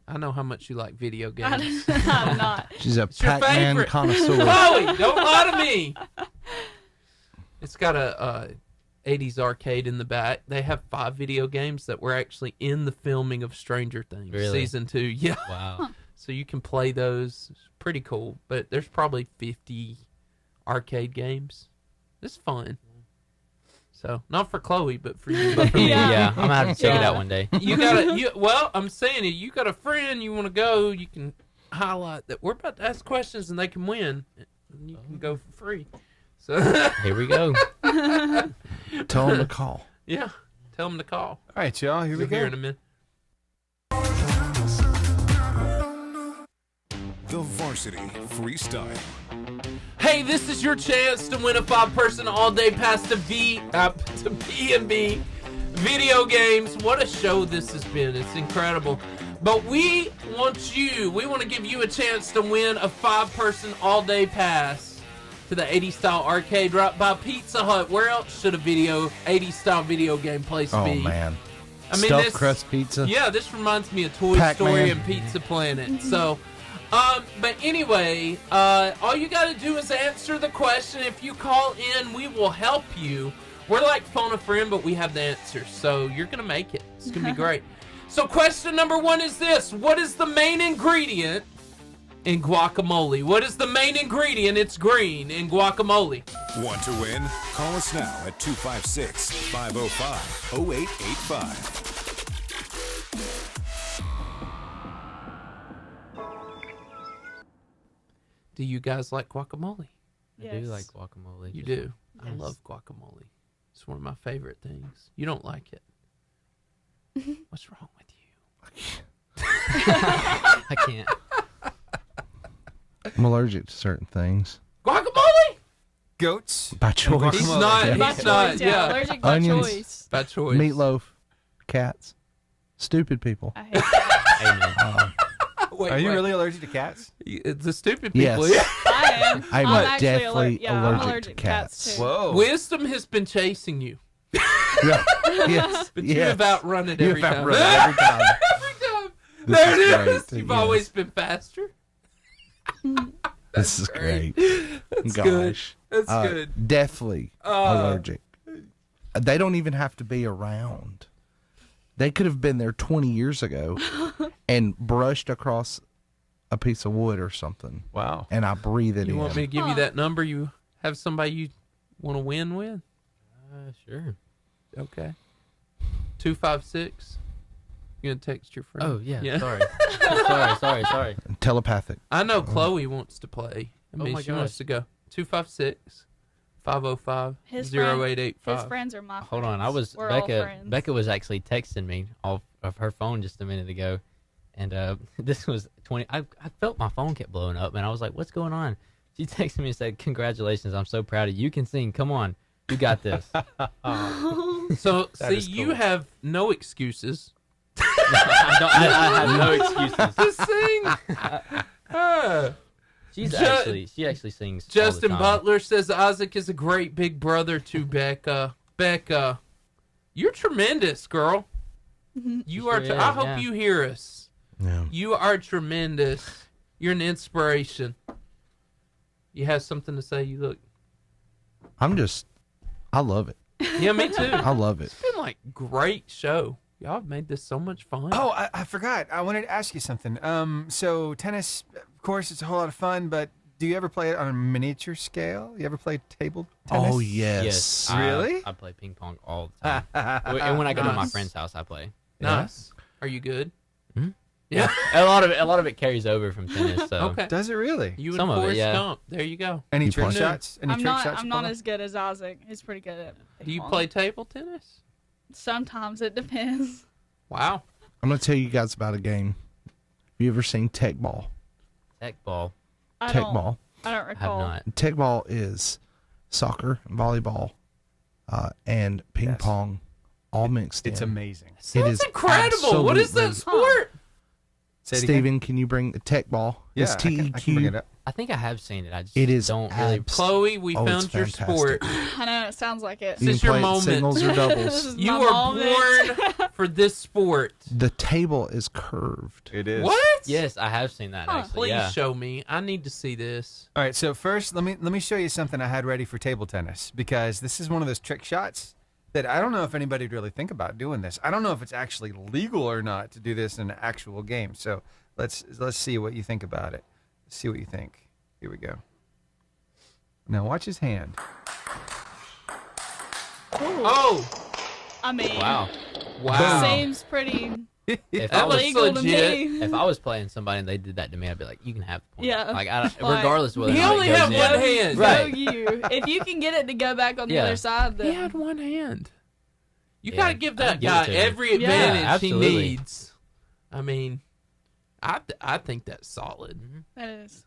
I know how much you like video games. I'm not. She's a Pac-Man connoisseur. Chloe, don't lie to me. It's got a 80s arcade in the back. They have 5 video games that were actually in the filming of Stranger Things. Really? Season 2. Yeah. Wow. So you can play those. It's pretty cool. But there's probably 50 arcade games. It's fun. So not for Chloe, but for you. Yeah, I'm gonna have to check it out one day. Well, I'm saying it. You got a friend you want to go, you can highlight that we're about to ask questions and they can win. And you can go for free. So here we go. Tell them to call. Yeah, tell them to call. All right, y'all. Here we go. Here in a minute. The Varsity Freestyle. Hey, this is your chance to win a 5-person all-day pass to B&B Video Games. What a show this has been. It's incredible. But we want to give you a chance to win a 5-person all-day pass to the 80s style arcade right by Pizza Hut. Where else should a 80s style video game place be? Oh, man. I mean, Stuffed crust pizza. Yeah, this reminds me of Toy Pac-Man. Story and Pizza Planet. So... but anyway, all you got to do is answer the question. If you call in, we will help you. We're like phone a friend, but we have the answers. So you're going to make it. It's going to be great. So question number 1 is this. What is the main ingredient in guacamole? What is the main ingredient? It's green in guacamole. Want to win? Call us now at 256-505-0885. Do you guys like guacamole? Yes. I do like guacamole. You do? Yes. I love guacamole. It's one of my favorite things. You don't like it. What's wrong with you? I can't. I'm allergic to certain things. Guacamole? Goats. By choice. He's not. By He's not. choice, Yeah. Allergic by Onions. choice. By choice. Meatloaf. Cats. Stupid people. I hate that. Amen. Wait, Are you really allergic to cats? The stupid people. Yes. I am. I'm actually definitely I'm allergic to cats. too. Whoa. Wisdom has been chasing you, Yeah. Yes. but yes. you have outrun it You every have time. outrun it every time. Every time. This There is it great. is. You've Yes. always been faster. This is great. That's Gosh. good. That's good. Deathly allergic. They don't even have to be around. They could have been there 20 years ago and brushed across a piece of wood or something. Wow. And I breathe it in. You want me to give you that number? You have somebody you want to win with? Sure. Okay. 256. You gonna text your friend? Oh yeah. Sorry. Telepathic. I know Chloe wants to play. I mean, she wants to go. 256 505 His 0885. His friends are my friends. Hold on, We're all friends. Becca was actually texting me off of her phone just a minute ago, and this was 20. I felt my phone kept blowing up, and I was like, "What's going on?" She texted me and said, "Congratulations, I'm so proud of you. You can sing. Come on, you got this." So That see, is you cool. have no excuses I have no excuses. to sing. She actually sings. all the Justin time. Butler says Isaac is a great big brother to Becca. Becca, you're tremendous, girl. You Sure are. is, I hope yeah. you hear us. Yeah. You are tremendous. You're an inspiration. You have something to say? You look. I love it. Yeah, me too. I love it. It's been like great show. Y'all have made this so much fun. Oh, I forgot. I wanted to ask you something. So tennis, of course, it's a whole lot of fun, but do you ever play it on a miniature scale? You ever play table tennis? Oh, yes. Yes. Really? I play ping pong all the time. And when I go to my Nice. friend's house, I play. Nice. Are you good? Mhm. Yeah. A lot of it carries over from tennis. So Okay. Does it really? You Some and of it, Forrest yeah. Gump. There you go. Any You trick play? shots? Any I'm trick not. shots? I'm you not pull? as good as Isaac. He's pretty good at. Do you ping play pong. table tennis? Sometimes it depends. Wow. I'm going to tell you guys about a game. Have you ever seen Tech Ball? tech ball. I Tech don't. Ball. I don't I have recall. not. Tech Ball is soccer, volleyball, and ping Yes. pong all mixed It's in. amazing. That's is incredible. What is that absolutely- sport? Say it again? Steven, can you bring the Tech Ball? Yeah, It's I can bring TEQ. it up. I think I have seen it. I just It is don't really. Chloe, we Oh, it's found your fantastic. sport. I know it sounds like it. You This is can your play it moment. singles or This doubles. is You my were moment. born for this sport. The table is curved. It is. What? Yes, I have seen that Huh. actually. Please Yeah. show me. I need to see this. All right, so first, let me show you something I had ready for table tennis, because this is one of those trick shots that I don't know if anybody would really think about doing this. I don't know if it's actually legal or not to do this in an actual game. So let's see what you think about it. Let's see what you think. Here we go. Now watch his hand. Oh, I mean, Wow. wow. seems pretty If That I was looks legal to legit. me. if I was playing somebody and they did that to me, I'd be like, "You can have the point." Yeah. Like, I don't, Like, regardless of whether He or not only it goes had in. one hand. Right. Go you. If you can get it to go back on the Yeah. other side, He then had one hand. You Yeah, gotta give that I'd give it guy to him. every Yeah. advantage he Absolutely. needs. I mean, I think that's solid. that is.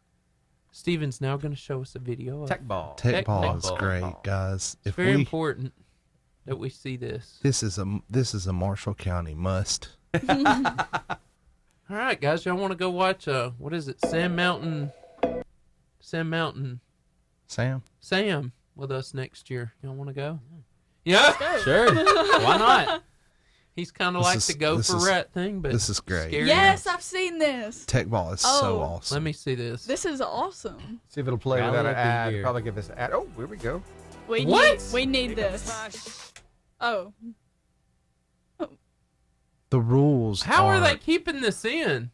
Steven's now going to show us a video. Tech ball. Tech Ball Tech is Ball. great, guys. It's very important that we see this. This is a Marshall County must. All right, guys, y'all want to go watch what is it? Sam Mountain Sam with us next year. Y'all want to go? Yeah. Sure. Why not? He's kind of This like is- the go this for is- rat thing, but this is great. scary. Yes, I've seen this. Tech Ball is so Oh. awesome. Let me see this. This is awesome. See if it'll play Rally without of an the ad. year. Probably give us an ad. Oh, here we go. We What? need this. Oh, The rules. How are they keeping this in?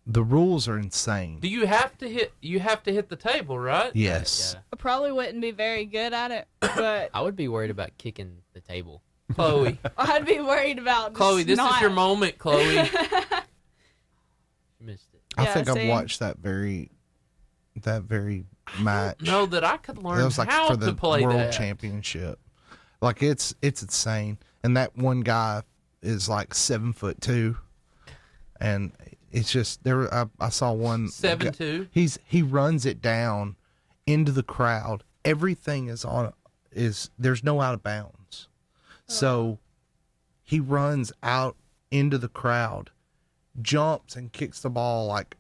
The rules are insane. Do you have to hit? You have to hit the table, right? Yes. Yeah. I probably wouldn't be very good at it, but I would be worried about kicking the table. Chloe. I'd be worried about. just Chloe, this not. is your moment, Chloe. You missed it. I Yeah, think see? I've watched that very match. Know that I could It learn was like how for the to play world that. championship. Like it's insane. And that one guy is like 7'2", and it's just there. I saw one 7'2". He runs it down into the crowd. Everything is there's no out of bounds. So he runs out into the crowd, jumps and kicks the ball, like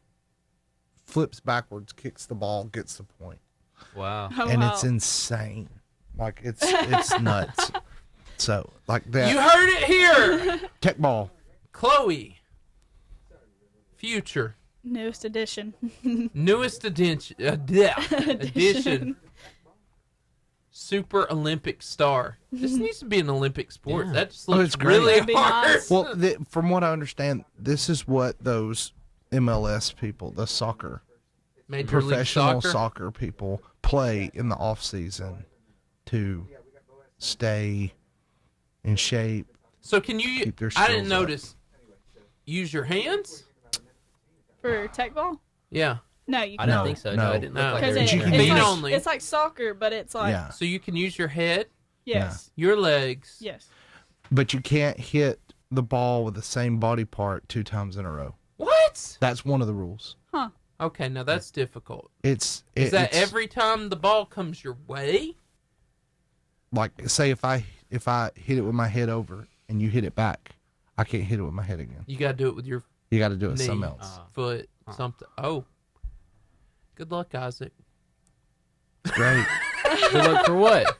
flips backwards, kicks the ball, gets the point. Wow. Oh, And wow. it's insane. Like it's nuts. So like that. You heard it here, Tech Ball. Chloe. Future Newest edition. newest edition. Super Olympic star. This needs to be an Olympic sport. Yeah. That just Oh, looks it's great. really That'd be hard. nice. Well, from what I understand, this is what those MLS people, the soccer, Major League professional soccer people play in the off season to stay in shape. So can you? I didn't notice. Use your hands for tech ball. Yeah. No, you I can't. don't think so. No, it didn't look like it's like soccer, but it's like So you can use your head. Yes. Your legs. Yes. But you can't hit the ball with the same body part 2 times in a row. What? That's one of the rules. Huh. Okay, now that's difficult. Is that every time the ball comes your way? Like, say if I hit it with my head over and you hit it back, I can't hit it with my head again. You got to do it with your You got to do it knee, with something else. Foot, something. Oh. Good luck, Isaac. It's great. Good luck for what?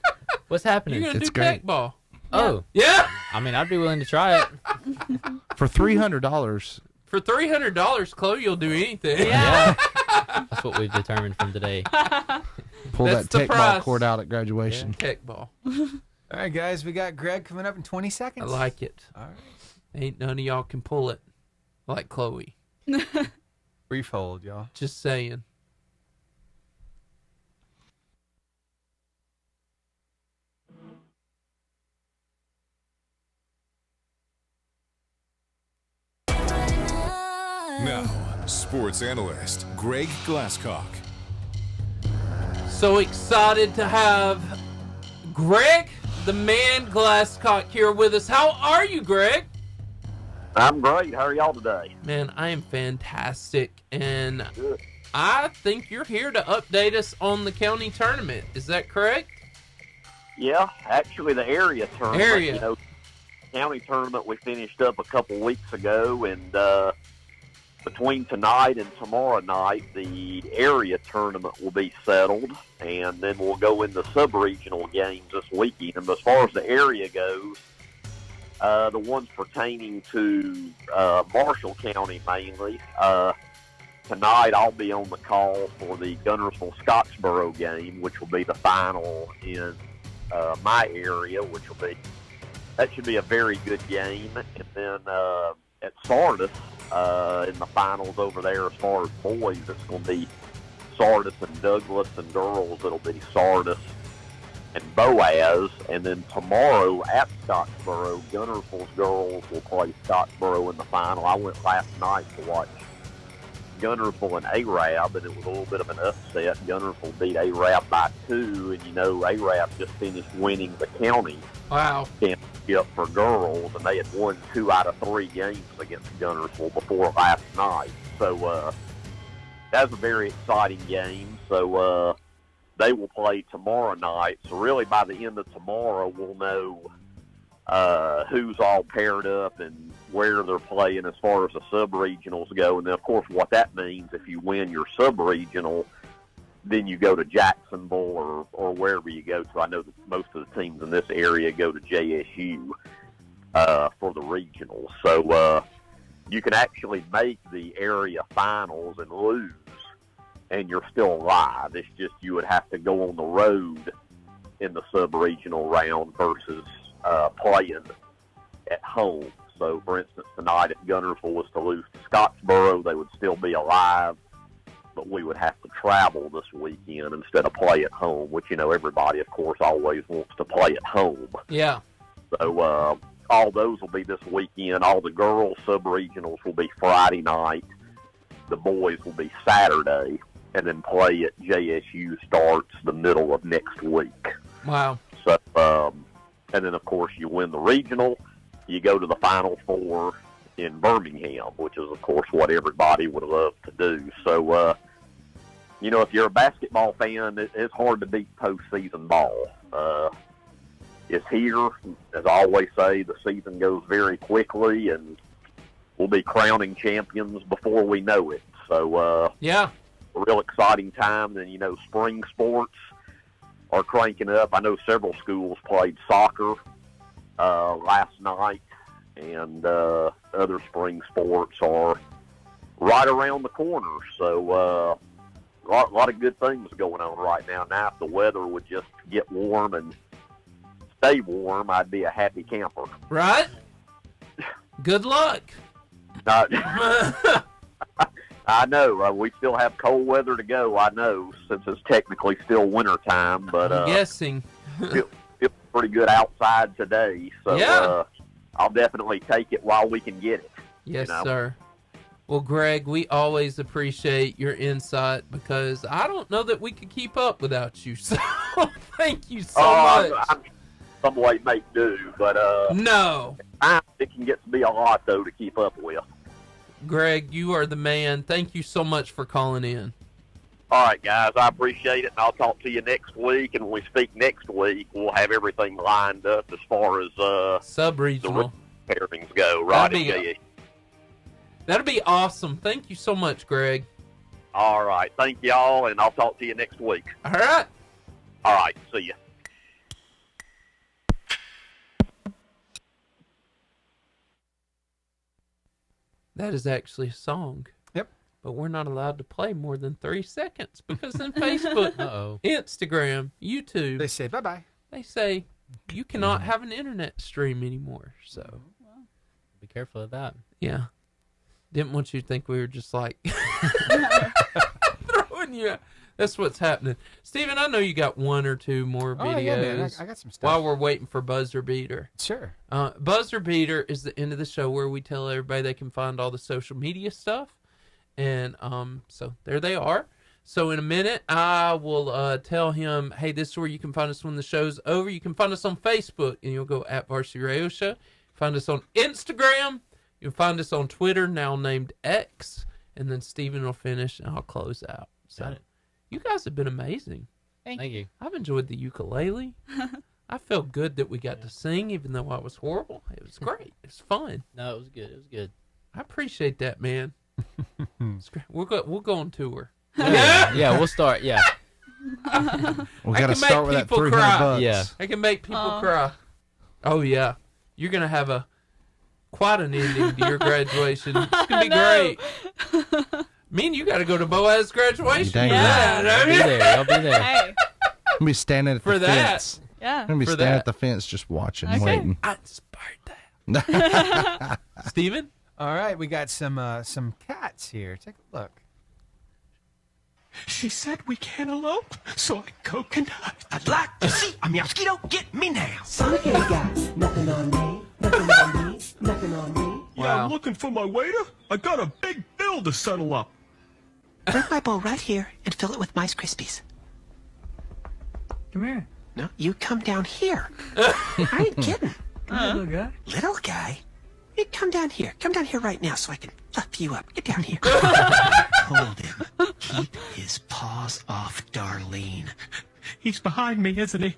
What's happening? You're going to do great. tech ball. Oh. Yeah. I mean, I'd be willing to try it. For $300. For $300, Chloe, you'll do anything. Yeah. That's what we've determined from today. Pull That's that the tech ball price. cord out at graduation. Tech ball. All right, guys, we got Greg coming up in 20 seconds. I like it. All right. Ain't none of y'all can pull it like Chloe. Brief hold, y'all. Just saying. Now, sports analyst Greg Glasscock. So excited to have Greg, the man Glasscock, here with us. How are you, Greg? I'm great. How are y'all today? Man, I am fantastic, and I think you're here to update us on the county tournament. Is that correct? Yeah, actually the area tournament. Area. You know, county tournament we finished up a couple weeks ago, and between tonight and tomorrow night, the area tournament will be settled, and then we'll go into sub-regional games this weekend. And as far as the area goes, the ones pertaining to Marshall County mainly, tonight I'll be on the call for the Gunnersville-Scottsboro game, which will be the final in my area, that should be a very good game. And then at Sardis, in the finals over there, as far as boys, it's going to be Sardis and Douglas, and girls, it'll be Sardis and Boaz. And then tomorrow at Scottsboro, Gunnersville's girls will play Scottsboro in the final. I went last night to watch Gunnersville and Arab, and it was a little bit of an upset. Gunnersville beat Arab by 2, and you know Arab just finished winning the county championship for girls, and they had won 2 out of 3 games against Gunnersville before last night. So that's a very exciting game. So they will play tomorrow night. So really by the end of tomorrow, we'll know who's all paired up and where they're playing as far as the sub-regionals go. And then, of course, what that means, if you win your sub-regional, then you go to Jacksonville or wherever you go to. I know that most of the teams in this area go to JSU for the regionals. So you can actually make the area finals and lose, and you're still alive. It's just you would have to go on the road in the sub-regional round versus playing at home. So, for instance, tonight if Gunnersville was to lose to Scottsboro, they would still be alive, but we would have to travel this weekend instead of play at home, which, you know, everybody, of course, always wants to play at home. Yeah. So all those will be this weekend. All the girls' sub-regionals will be Friday night. The boys will be Saturday, and then play at JSU starts the middle of next week. Wow. So, and then, of course, you win the regional, you go to the Final Four in Birmingham, which is, of course, what everybody would love to do. So, you know, if you're a basketball fan, it's hard to beat postseason ball. It's here. As I always say, the season goes very quickly, and we'll be crowning champions before we know it. So, yeah, a real exciting time. And, you know, spring sports are cranking up. I know several schools played soccer last night, and other spring sports are right around the corner. So a lot of good things going on right now. Now, if the weather would just get warm and stay warm, I'd be a happy camper. Right? Good luck. I know. We still have cold weather to go, I know, since it's technically still winter time. But I'm guessing. Feels pretty good outside today. So I'll definitely take it while we can get it. Yes, sir. Well, Greg, we always appreciate your insight because I don't know that we could keep up without you. So thank you so much. I'm some way make do, but no. It can get to be a lot, though, to keep up with. Greg, you are the man. Thank you so much for calling in. All right, guys, I appreciate it, and I'll talk to you next week. And when we speak next week, we'll have everything lined up as far as sub-regional pairings go. Right? That'll be awesome. Thank you so much, Greg. All right, thank y'all, and I'll talk to you next week. All right. All right, see ya. That is actually a song. Yep. But we're not allowed to play more than 3 seconds because in Facebook, Instagram, YouTube, they say bye-bye. They say you cannot have an internet stream anymore. So be careful of that. Yeah. Didn't want you to think we were just like throwing you out. That's what's happening. Steven, I know you got one or two more videos. Yeah, man. I got some stuff. While we're waiting for Buzzer Beater. Sure. Buzzer Beater is the end of the show where we tell everybody they can find all the social media stuff. And so there they are. So in a minute, I will tell him, hey, this is where you can find us when the show's over. You can find us on Facebook, and you'll go at Varsity Radio Show. Find us on Instagram. You'll find us on Twitter, now named X. And then Steven will finish, and I'll close out. So. Got it. You guys have been amazing. Thank you. I've enjoyed the ukulele. I felt good that we got to sing, even though I was horrible. It was great. It was fun. No, it was good. It was good. I appreciate that, man. We'll go on tour. Yeah, we'll start. Yeah. We got to start with that $300. Yeah. I can make people cry. Oh, yeah. You're going to have quite an ending to your graduation. It's going to be great. Me and you got to go to Boaz's graduation. Yeah. I'll be there. I'll be there. Hey. I'm going to be standing at the fence. Yeah. I'm going to be standing at the fence just watching, waiting. I inspired that. Steven? All right, we got some cats here. Take a look. She said we can't elope, so I coconut. I'd like to see a mosquito get me now. Sonic ain't got nothing on me, nothing on me, nothing on me. Yeah, I'm looking for my waiter. I got a big bill to settle up. Bring my bowl right here and fill it with Mice Krispies. Come here. No, you come down here. I ain't kidding. Come here, little guy. Little guy? You come down here. Come down here right now so I can fluff you up. Get down here. Hold him. Keep his paws off Darlene. He's behind me, isn't he?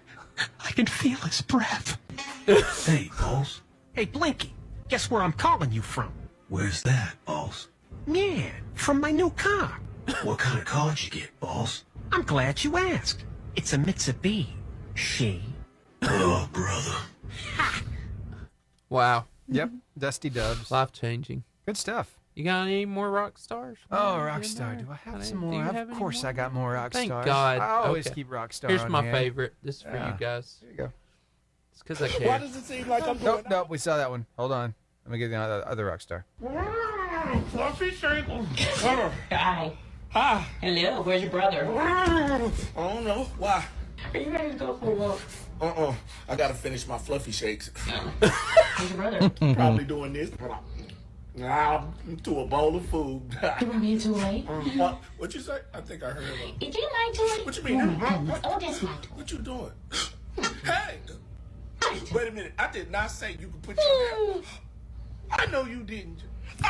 I can feel his breath. Hey, boss. Hey, Blinky. Guess where I'm calling you from? Where's that, boss? Yeah, from my new car. What kind of car did you get, boss? I'm glad you asked. It's a Mitsubishi. Oh, brother. Wow. Yep, Dusty Dubs. Life-changing. Good stuff. You got any more rock stars? Oh, rock star. Do I have some more? Of course I got more rock stars. Thank God. I always keep rock star Here's on my here. favorite. This is for you guys. There you go. It's because I care. Why does it seem like I'm doing... Nope, we saw that one. Hold on. Let me get the other rock star. Fluffy Shangle. Hi. Hi. Hello, where's your brother? I don't know. Why? Are you ready to go for a walk? I gotta finish my fluffy shakes. Where's your brother? Probably doing this. To a bowl of food. You want me too late? What you say? I think I heard it. Did you like to? What you mean? Oh, that's right. What you doing? Hey! Wait a minute. I did not say you could put your hand. I know you didn't. I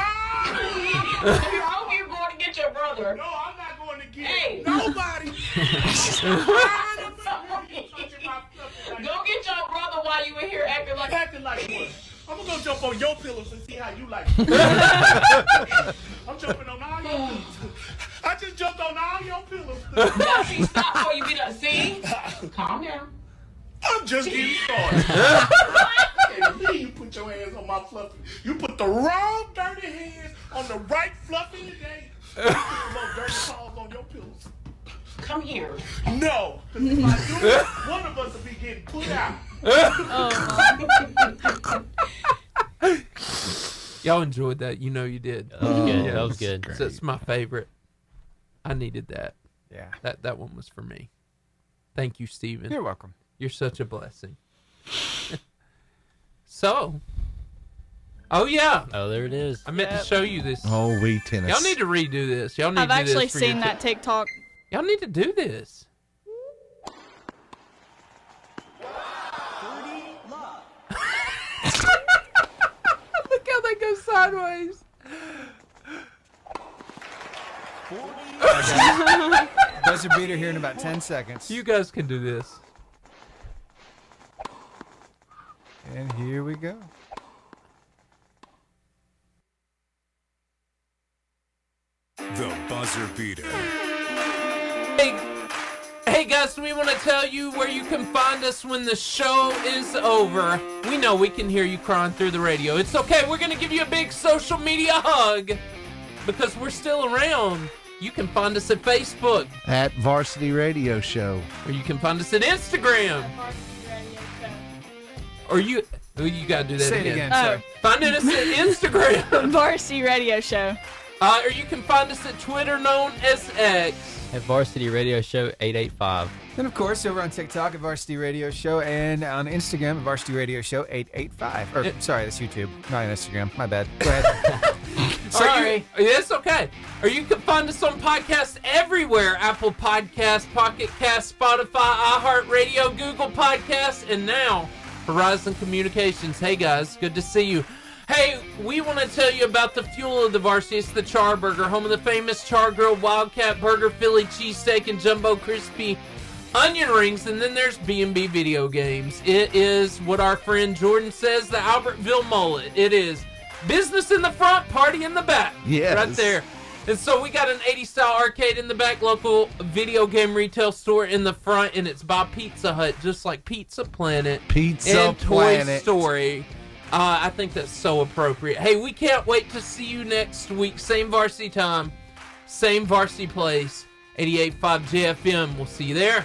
hope you're going to get your brother. No, I'm not going to get nobody. Go get your brother while you were here acting like what? I'm gonna go jump on your pillows and see how you like it. I'm jumping on all your pillows. I just jumped on all your pillows. Now, see, stop before you get up. See? Calm down. I'm just getting started. I can't believe you put your hands on my fluffy. You put the wrong dirty hands on the right fluffy today. You put the little dirty paws on your pillows. Come here. No, because if I do it, one of us will be getting put out. Y'all enjoyed that. You know you did. That was good. That was good. That's my favorite. I needed that. Yeah. That one was for me. Thank you, Steven. You're welcome. You're such a blessing. So. Oh, yeah. Oh, there it is. I meant to show you this. Oh, Wii tennis. Y'all need to redo this. Y'all need I've to do actually this for seen your that TikTok. Y'all need to do this. Look how they go sideways. Buzzer beater here in about 10 seconds. You guys can do this. And here we go. The buzzer beater. Hey guys, we want to tell you where you can find us when the show is over. We know we can hear you crying through the radio. It's okay. We're going to give you a big social media hug because we're still around. You can find us at Facebook. At Varsity Radio Show. Or you can find us at Instagram. Or you got to do that Say it again, sorry. Find us at Instagram. Varsity Radio Show. Or you can find us at Twitter, known as X. At Varsity Radio Show 885. And of course, over on TikTok at Varsity Radio Show and on Instagram at Varsity Radio Show 885. Or, sorry, that's YouTube, not on Instagram. My bad. Go ahead. Sorry. It's okay. Or you can find us on podcasts everywhere. Apple Podcasts, Pocket Cast, Spotify, iHeartRadio, Google Podcasts, and now Horizon Communications. Hey, guys. Good to see you. Hey, we want to tell you about the fuel of the varsity. It's the Char Burger, home of the famous Char Grilled Wildcat Burger, Philly cheesesteak, and jumbo crispy onion rings. And then there's B&B video games. It is what our friend Jordan says, the Albertville mullet. It is business in the front, party in the back. Yes. Right there. And so we got an 80s style arcade in the back, local video game retail store in the front, and it's by Pizza Hut, just like Pizza Planet and Toy Story. I think that's so appropriate. Hey, we can't wait to see you next week. Same varsity time, same varsity place, 88.5 JFM. We'll see you there.